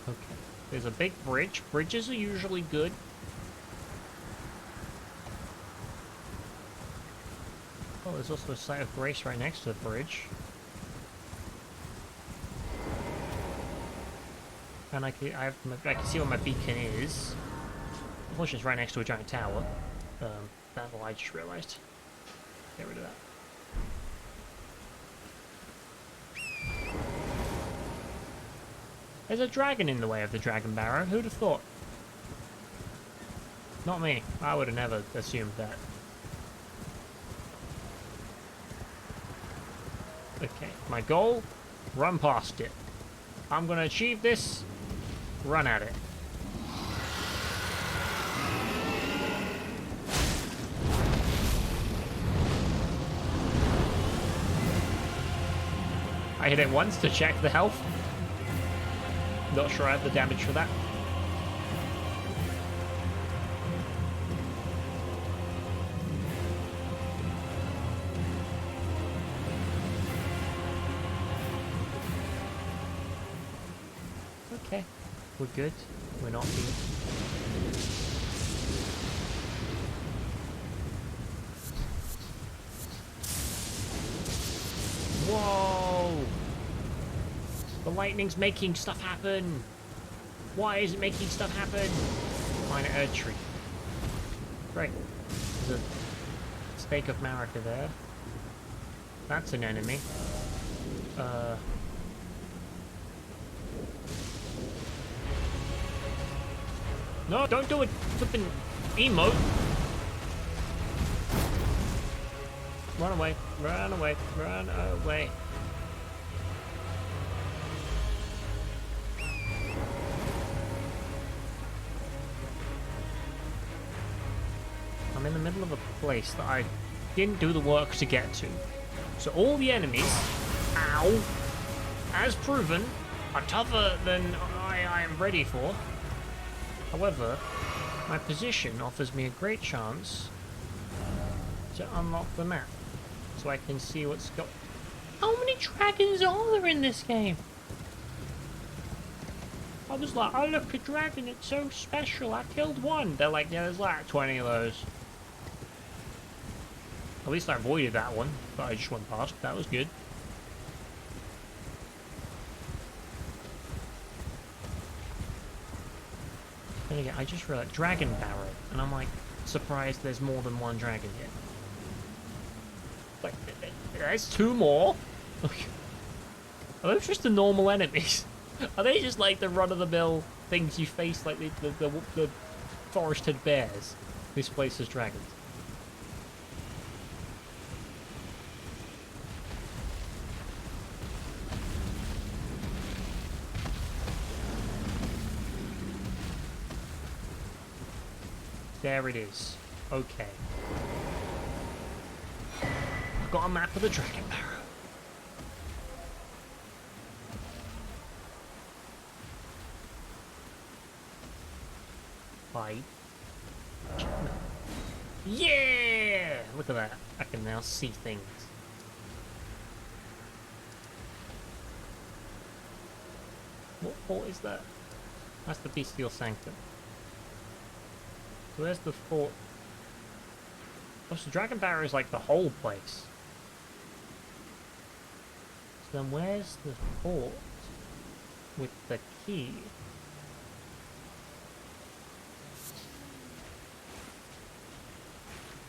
Okay. There's a big bridge. Bridges are usually good. Oh, there's also a site of grace right next to the bridge. And I can see where my beacon is. Unfortunately, it's right next to a giant tower. That's what I just realized. Get rid of that. There's a dragon in the way of the dragon barrow. Who'd have thought? Not me. I would have never assumed that. Okay, my goal, run past it. I'm gonna achieve this, run at it. I hit it once to check the health. Not sure I have the damage for that. Okay, we're good. We're not being... Whoa! The lightning's making stuff happen. Why is it making stuff happen? Minor Erd tree. Great. There's a stake of Marika there. That's an enemy. No, don't do it! Flippin' emote! Run away, run away, run away. I'm in the middle of a place that I didn't do the work to get to. So all the enemies, ow, as proven, are tougher than I am ready for. However, my position offers me a great chance to unlock the map, so I can see what's got. How many dragons are there in this game? I was like, oh look, a dragon, it's so special, I killed one. They're like, yeah, there's like 20 of those. At least I avoided that one, but I just went past. That was good. Then again, I just realized dragon barrow, and I'm like surprised there's more than one dragon here. Like, there's two more. Are those just the normal enemies? Are they just like the run-of-the-mill things you face, like the forested bears displaced as dragons? There it is. Okay. I've got a map of the Dragon Barrow. Bye. Yeah! Look at that. I can now see things. What fort is that? That's the Bestial Sanctum. So where's the fort? Oh, so Dragon Barrow is like the whole place. So then where's the fort with the key?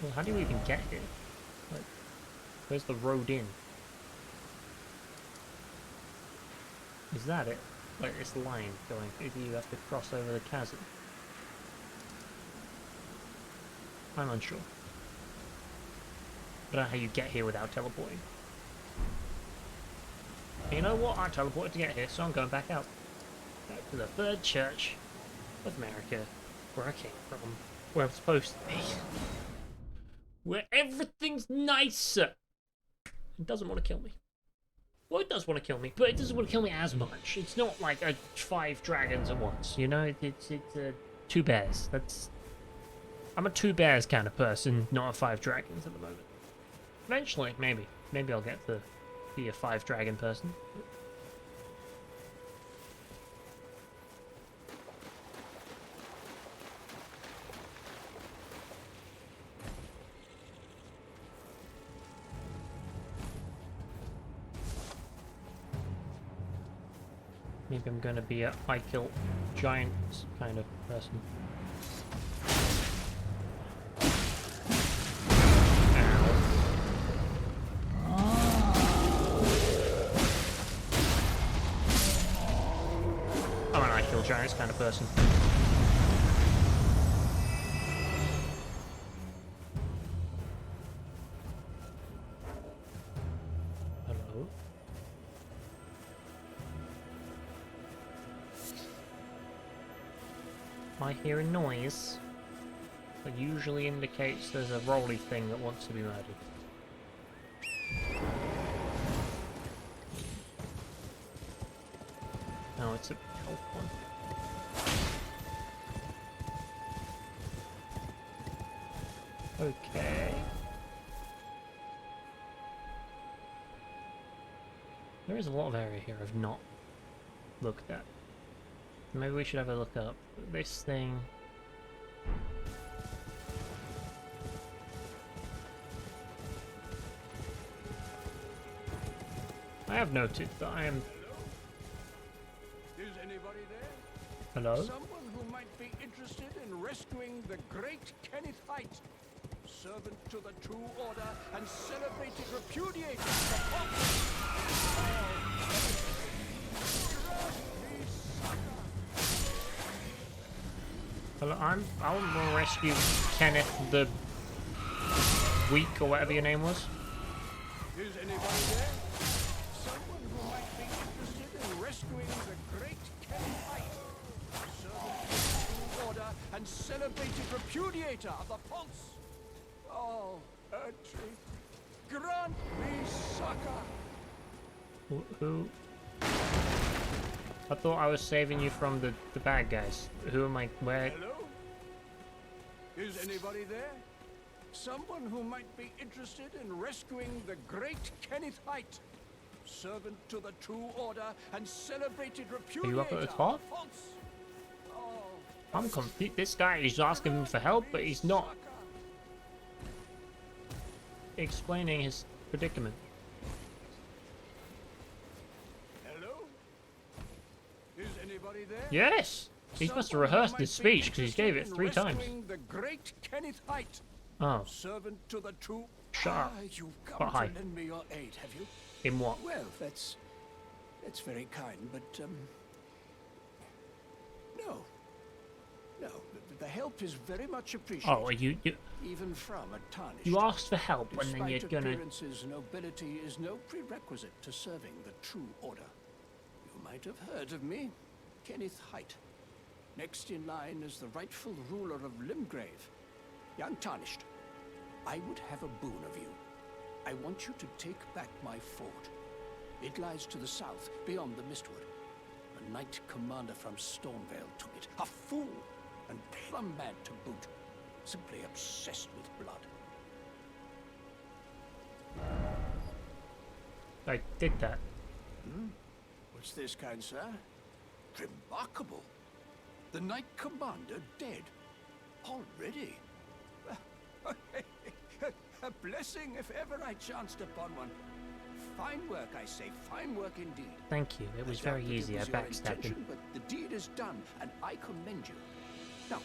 Well, how do you even get here? Like, where's the road in? Is that it? Like, it's the line going, either you have to cross over the chasm. I'm unsure. I don't know how you get here without teleporting. You know what? I teleported to get here, so I'm going back out. Back to the third church of America, where I came from, where I'm supposed to be. Where everything's nicer! It doesn't want to kill me. Well, it does want to kill me, but it doesn't want to kill me as much. It's not like 5 dragons at once, you know? It's 2 bears. I'm a 2 bears kind of person, not a 5 dragons at the moment. Eventually, maybe. Maybe I'll get to be a 5 dragon person. Maybe I'm gonna be a I kill giants kind of person. I'm an I kill giants kind of person. Hello? I hear a noise that usually indicates there's a rolly thing that wants to be murdered. No, it's a health one. Okay. There is a lot of area here I've not looked at. Maybe we should have a look up this thing. I have noted that I am. Is anybody there? Hello? Someone who might be interested in rescuing the great Kenneth Height, servant to the True Order and celebrated repudiator of the Hello, I want to rescue Kenneth the Weak or whatever your name was. Is anybody there? Someone who might be interested in rescuing the great Kenneth Height, servant to the True Order and celebrated repudiator of the Pulse. Oh, Ertri, grant me succor. Who? I thought I was saving you from the bad guys. Who am I? Where? Hello? Is anybody there? Someone who might be interested in rescuing the great Kenneth Height, servant to the true order and celebrated repudiator. Are you up at the top? False. Oh, I'm confused. This guy is asking me for help, but he's not explaining his predicament. hello? Is anybody there? Yes! He must have Someone rehearsed might his be speech because he's gave it interested 3 in times. rescuing The great Kenneth Height, Oh, servant to the true. shut up. You've But come hi. to lend me your aid, have you? In what? Well, that's very kind, but no, the help is very much appreciated. Oh, you even from a tarnished. you asked for help and then Despite you're gonna... appearances, nobility is no prerequisite to serving the true order. You might have heard of me, Kenneth Height. Next in line is the rightful ruler of Limgrave, young Tarnished. I would have a boon of you. I want you to take back my fort. It lies to the south, beyond the Mistwood. A knight commander from Stormvale took it. A fool, and plumb mad to boot. Simply obsessed with blood. I did that. What's this, kind sir? Remarkable. The knight commander dead. Already. A blessing if ever I chanced upon one. Fine work, I say. Fine work indeed. Thank you. It was I doubt very that it easy. I was your backstabbed him. intention, but the deed is done, and I commend you. Now,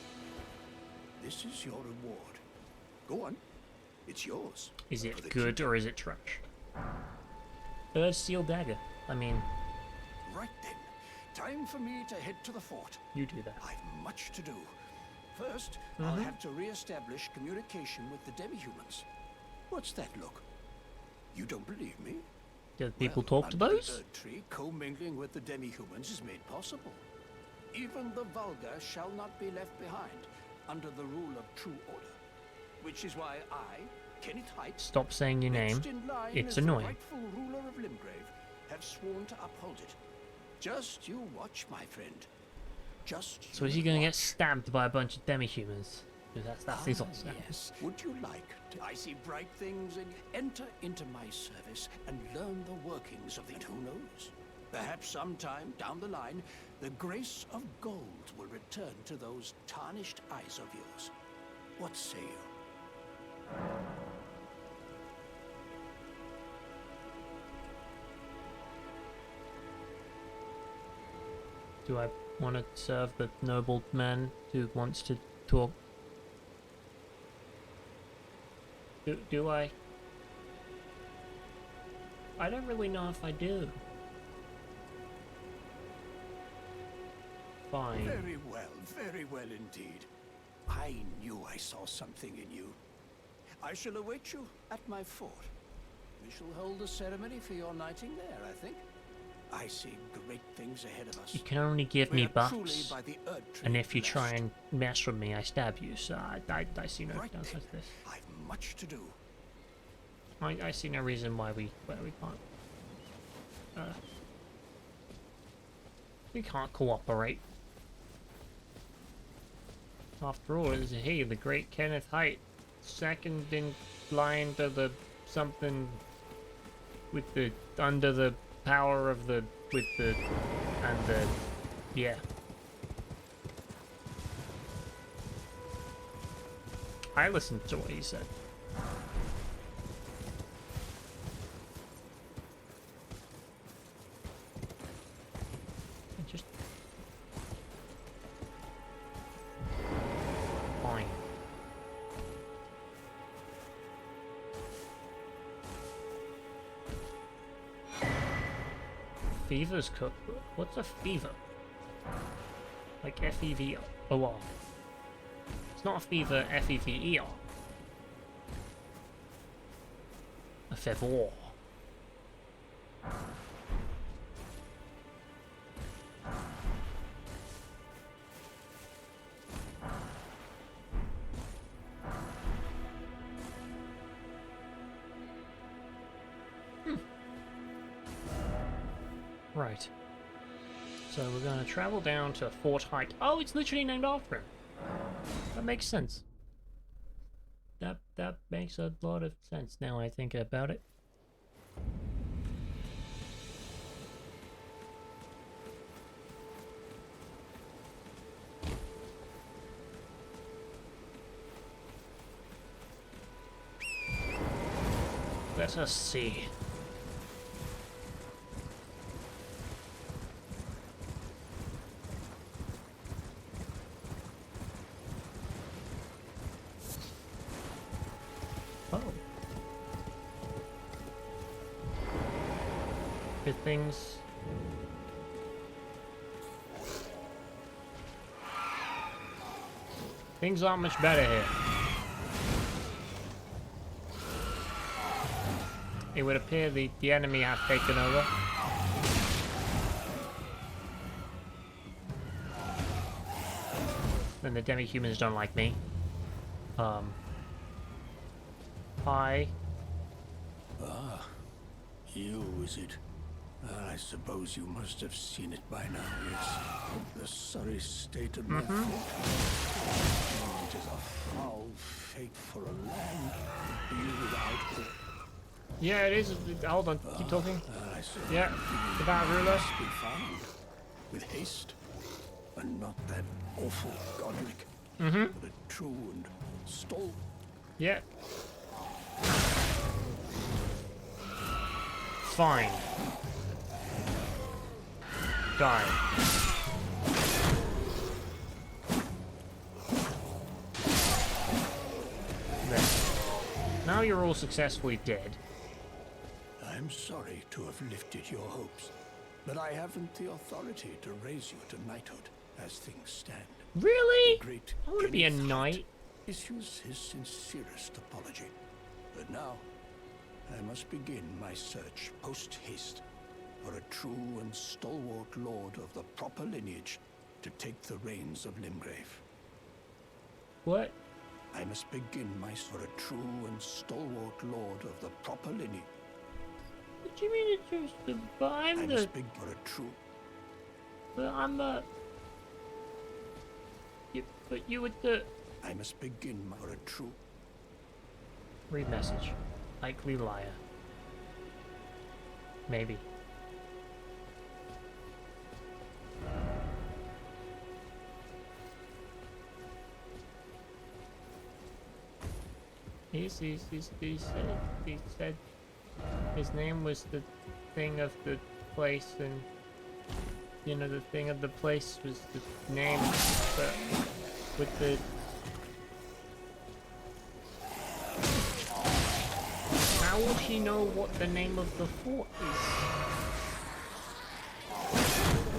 this is your reward. Go on. It's yours. Is for it the good keeping. or is it trash? Steel dagger. I mean, Right then. Time for me to head to the fort. you do that. I've much to do. First, I'll have to re-establish communication with the demi-humans. What's that look? You don't believe me? Do people Well, talk to under the those? Erd Tree, commingling with the demi-humans is made possible. Even the vulgar shall not be left behind under the rule of true order. Which is why I, Kenneth Height, Stop saying your name. next in line It's as annoying. the rightful ruler of Limgrave, have sworn to uphold it. Just you watch, my friend. Just So is he you going to get watch. stabbed by a bunch of demi-humans? Because that's his answer. Yes. Would you like to? I see bright things and enter into my service and learn the workings of the. And who knows? Perhaps sometime down the line, the grace of gold will return to those tarnished eyes of yours. What say you? Do I want to serve the noble man who wants to talk? Do I? I don't really know if I do. Fine. Very well indeed. I knew I saw something in you. I shall await you at my fort. We shall hold a ceremony for your knighting there, I think. I see great things ahead of us. You can only give We me are truly buffs, by the Erd Tree and if you blessed. try and mess with me, I stab you. So I see no Right downside then, to this. I've much to do. I see no reason why we can't. We can't cooperate. After all, it's he, the great Kenneth Height, second in line to the something with the under the power of the with the and the yeah. I listened to what he said. I just fine. Fever's cookbook. What's a fever? Like F-E-V-O-R. It's not a fever, F-E-V-E-R. A fever. Right. So we're going to travel down to Fort Height. Oh, it's literally named after him. That makes sense. That makes a lot of sense now I think about it. Let's just see. Oh. Good things. Things aren't much better here. It would appear the enemy have taken over. And the demi-humans don't like me. Hi. Ah, you, is it? I suppose you must have seen it by now, yes. The sorry state of my foot. Oh, it is a foul fate for a land to be without. Yeah, it is. Hold on, keep talking. I suppose Yeah, the bad ruler. must be found with haste, and not that awful Godric, but a true and stalwart. Yeah. Fine. Die. There. Now you're all successfully dead. I'm sorry to have lifted your hopes, but I haven't the authority to raise you to knighthood as things stand. Really? Great I want to be a Kenneth knight. issues his sincerest apology. But now, I must begin my search post-haste for a true and stalwart lord of the proper lineage to take the reins of Limgrave. What? I must begin my for a true and stalwart lord of the proper lineage. What do you mean it's just the... But I I'm the... must begin for a true. But I'm the... But you would the... I must begin my for a true. Read message. Likely liar. Maybe. He said his name was the thing of the place, and you know, the thing of the place was the name, but with the... How would he know what the name of the fort is?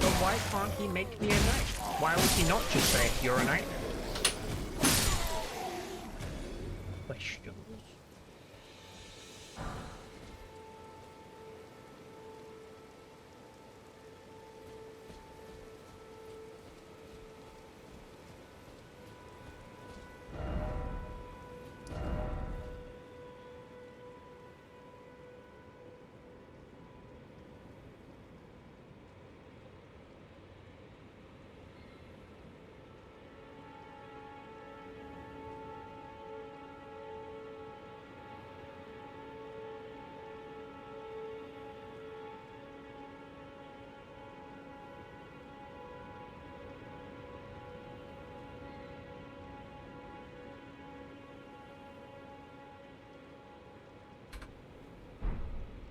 So why can't he make me a knight? Why would he not just say, you're a knight? Questions.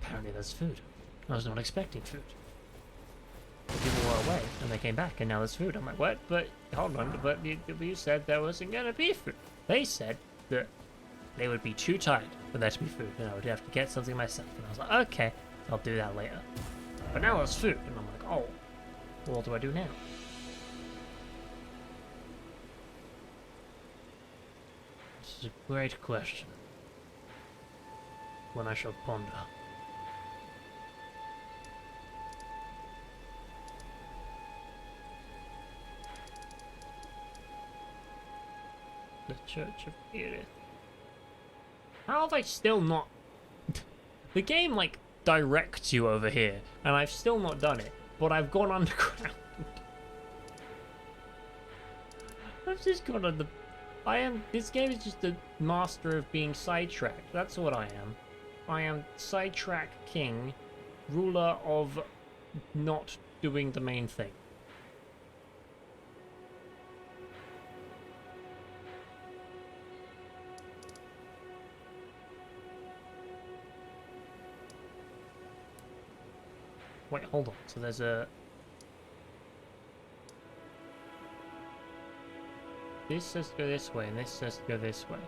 Apparently there's food. I was not expecting food. The people were away, and they came back, and now there's food. I'm like, what? But, hold on, but you said there wasn't gonna be food. They said that they would be too tired for there to be food, and I would have to get something myself. And I was like, okay, I'll do that later. But now there's food, and I'm like, oh, well, what do I do now? This is a great question. One I shall ponder. The Church of Edith. How have I still not... The game, like, directs you over here, and I've still not done it, but I've gone underground. I've just gone on the... This game is just a master of being sidetracked. That's what I am. I am sidetrack king, ruler of not doing the main thing. Wait, hold on. So there's a... This says to go this way, and this says to go this way.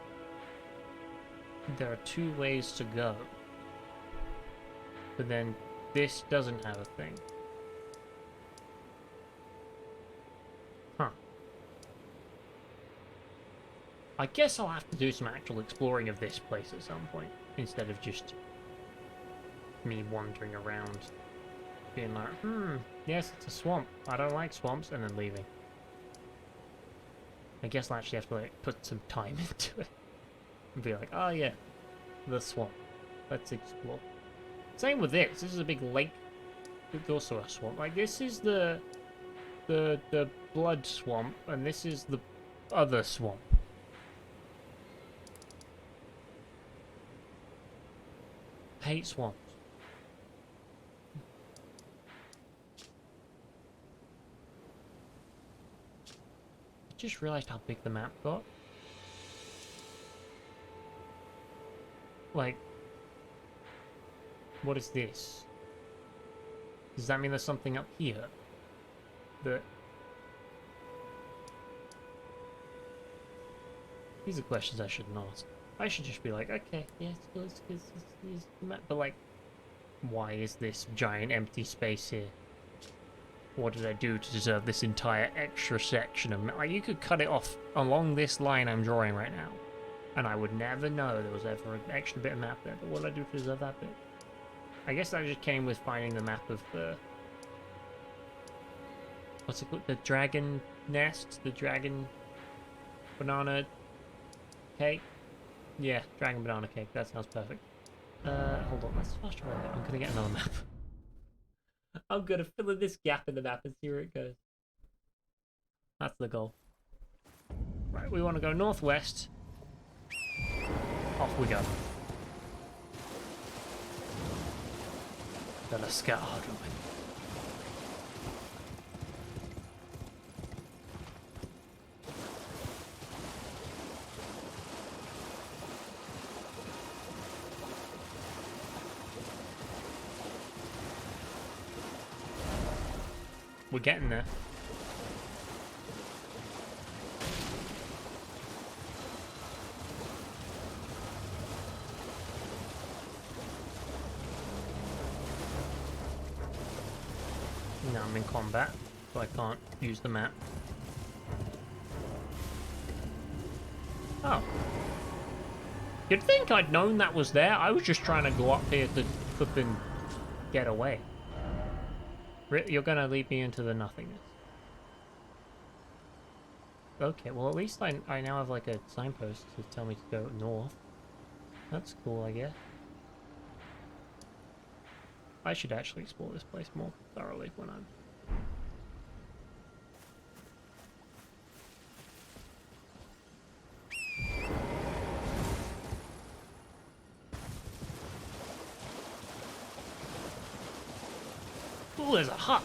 There are 2 ways to go. But then this doesn't have a thing. Huh. I guess I'll have to do some actual exploring of this place at some point, instead of just me wandering around, being like, yes, it's a swamp. I don't like swamps, and then leaving. I guess I'll actually have to like put some time into it. And be like, oh yeah, the swamp. Let's explore. Same with this. This is a big lake. It's also a swamp. Like this is the blood swamp, and this is the other swamp. Hate swamps. I just realized how big the map got. Like, what is this? Does that mean there's something up here that... These are questions I shouldn't ask. I should just be like, okay, yes, it's the map. But like, why is this giant empty space here? What did I do to deserve this entire extra section of map? Like, you could cut it off along this line I'm drawing right now, and I would never know there was ever an extra bit of map there. But what did I do to deserve that bit? I guess that just came with finding the map of the... What's it called? The dragon nest? The dragon banana cake? Yeah, dragon banana cake. That sounds perfect. Hold on, let's fast travel. I'm gonna get another map. I'm gonna fill in this gap in the map and see where it goes. That's the goal. Right, we want to go northwest. Off we go. Gonna scout hard, won't we? We're getting there. Now I'm in combat, so I can't use the map. Oh. You'd think I'd known that was there. I was just trying to go up here to flipping get away. You're gonna lead me into the nothingness. Okay, well at least I now have like a signpost to tell me to go north. That's cool, I guess. I should actually explore this place more thoroughly when I'm... Oh, there's a hut!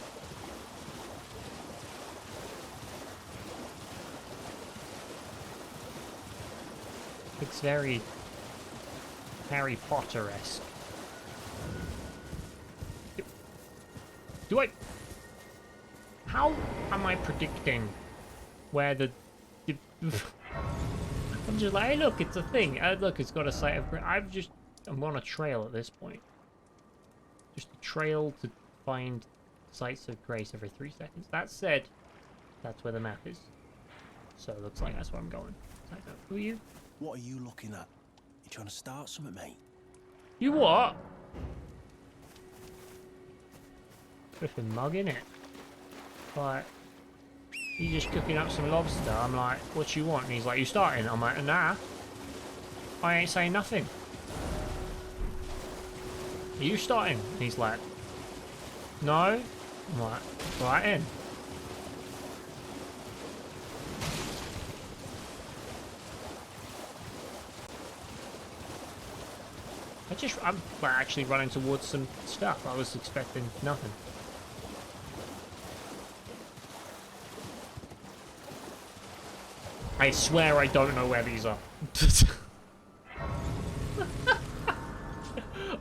It's very Harry Potter-esque. Do I... How am I predicting where the... I'm just like, hey look, it's a thing. Look, it's got a site of... I'm on a trail at this point. Just a trail to find sites of grace every 3 seconds. That said, that's where the map is. So it looks like that's where I'm going. Who are you? What are you looking at? You trying to start something, mate? You what? Flipping mug, innit? Like, you just cooking up some lobster. I'm like, what you want? And he's like, you starting? I'm like, nah. I ain't saying nothing. Are you starting? And he's like, no. I'm like, right in. I'm actually running towards some stuff. I was expecting nothing. I swear I don't know where these are.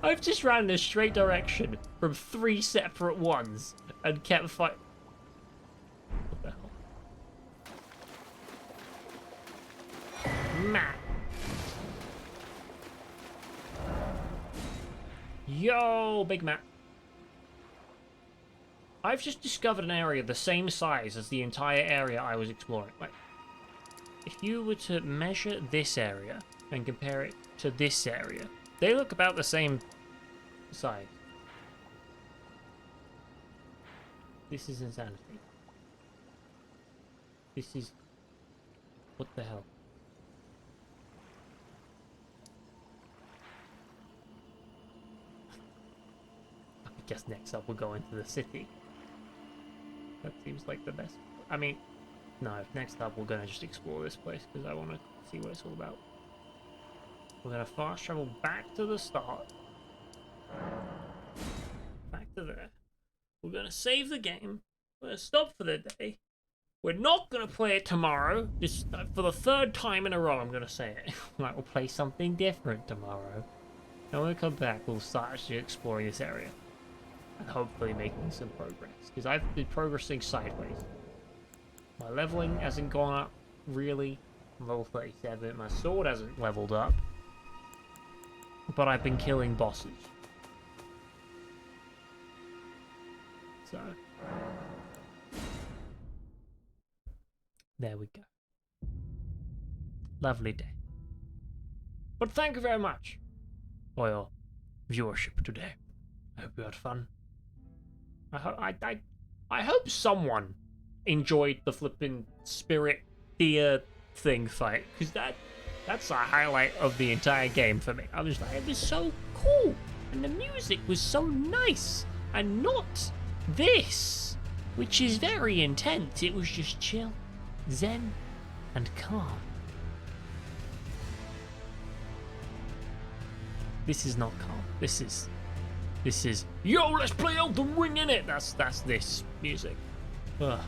I've just ran in a straight direction from 3 separate ones and kept fight. What the hell? Matt. Yo, Big Matt. I've just discovered an area the same size as the entire area I was exploring. Like, if you were to measure this area and compare it to this area, they look about the same size. This is insanity. This is... what the hell? I guess next up we'll go into the city. That seems like the best. I mean, no, next up we're gonna just explore this place because I want to see what it's all about. We're gonna fast travel back to the start. Back to there. We're gonna save the game. We're gonna stop for the day. We're not gonna play it tomorrow. This for the 3rd time in a row. I'm gonna say it. Like, we'll play something different tomorrow. And when we come back, we'll start actually exploring this area. And hopefully making some progress. Because I've been progressing sideways. My leveling hasn't gone up, really. I'm level 37. My sword hasn't leveled up. But I've been killing bosses. So. There we go. Lovely day. But thank you very much for your viewership today. I hope you had fun. I hope someone enjoyed the flipping spirit deer thing fight, because that's a highlight of the entire game for me. I was like, it was so cool, and the music was so nice, and not this, which is very intense. It was just chill, zen, and calm. This is not calm. This is yo, let's play Elden Ring in it. That's this music. Ugh.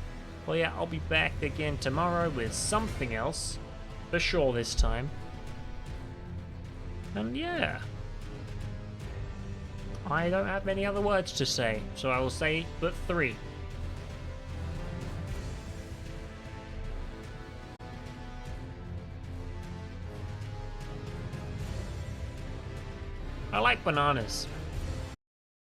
Well, yeah, I'll be back again tomorrow with something else, for sure this time. And yeah, I don't have many other words to say, so I will say but 3. I like bananas.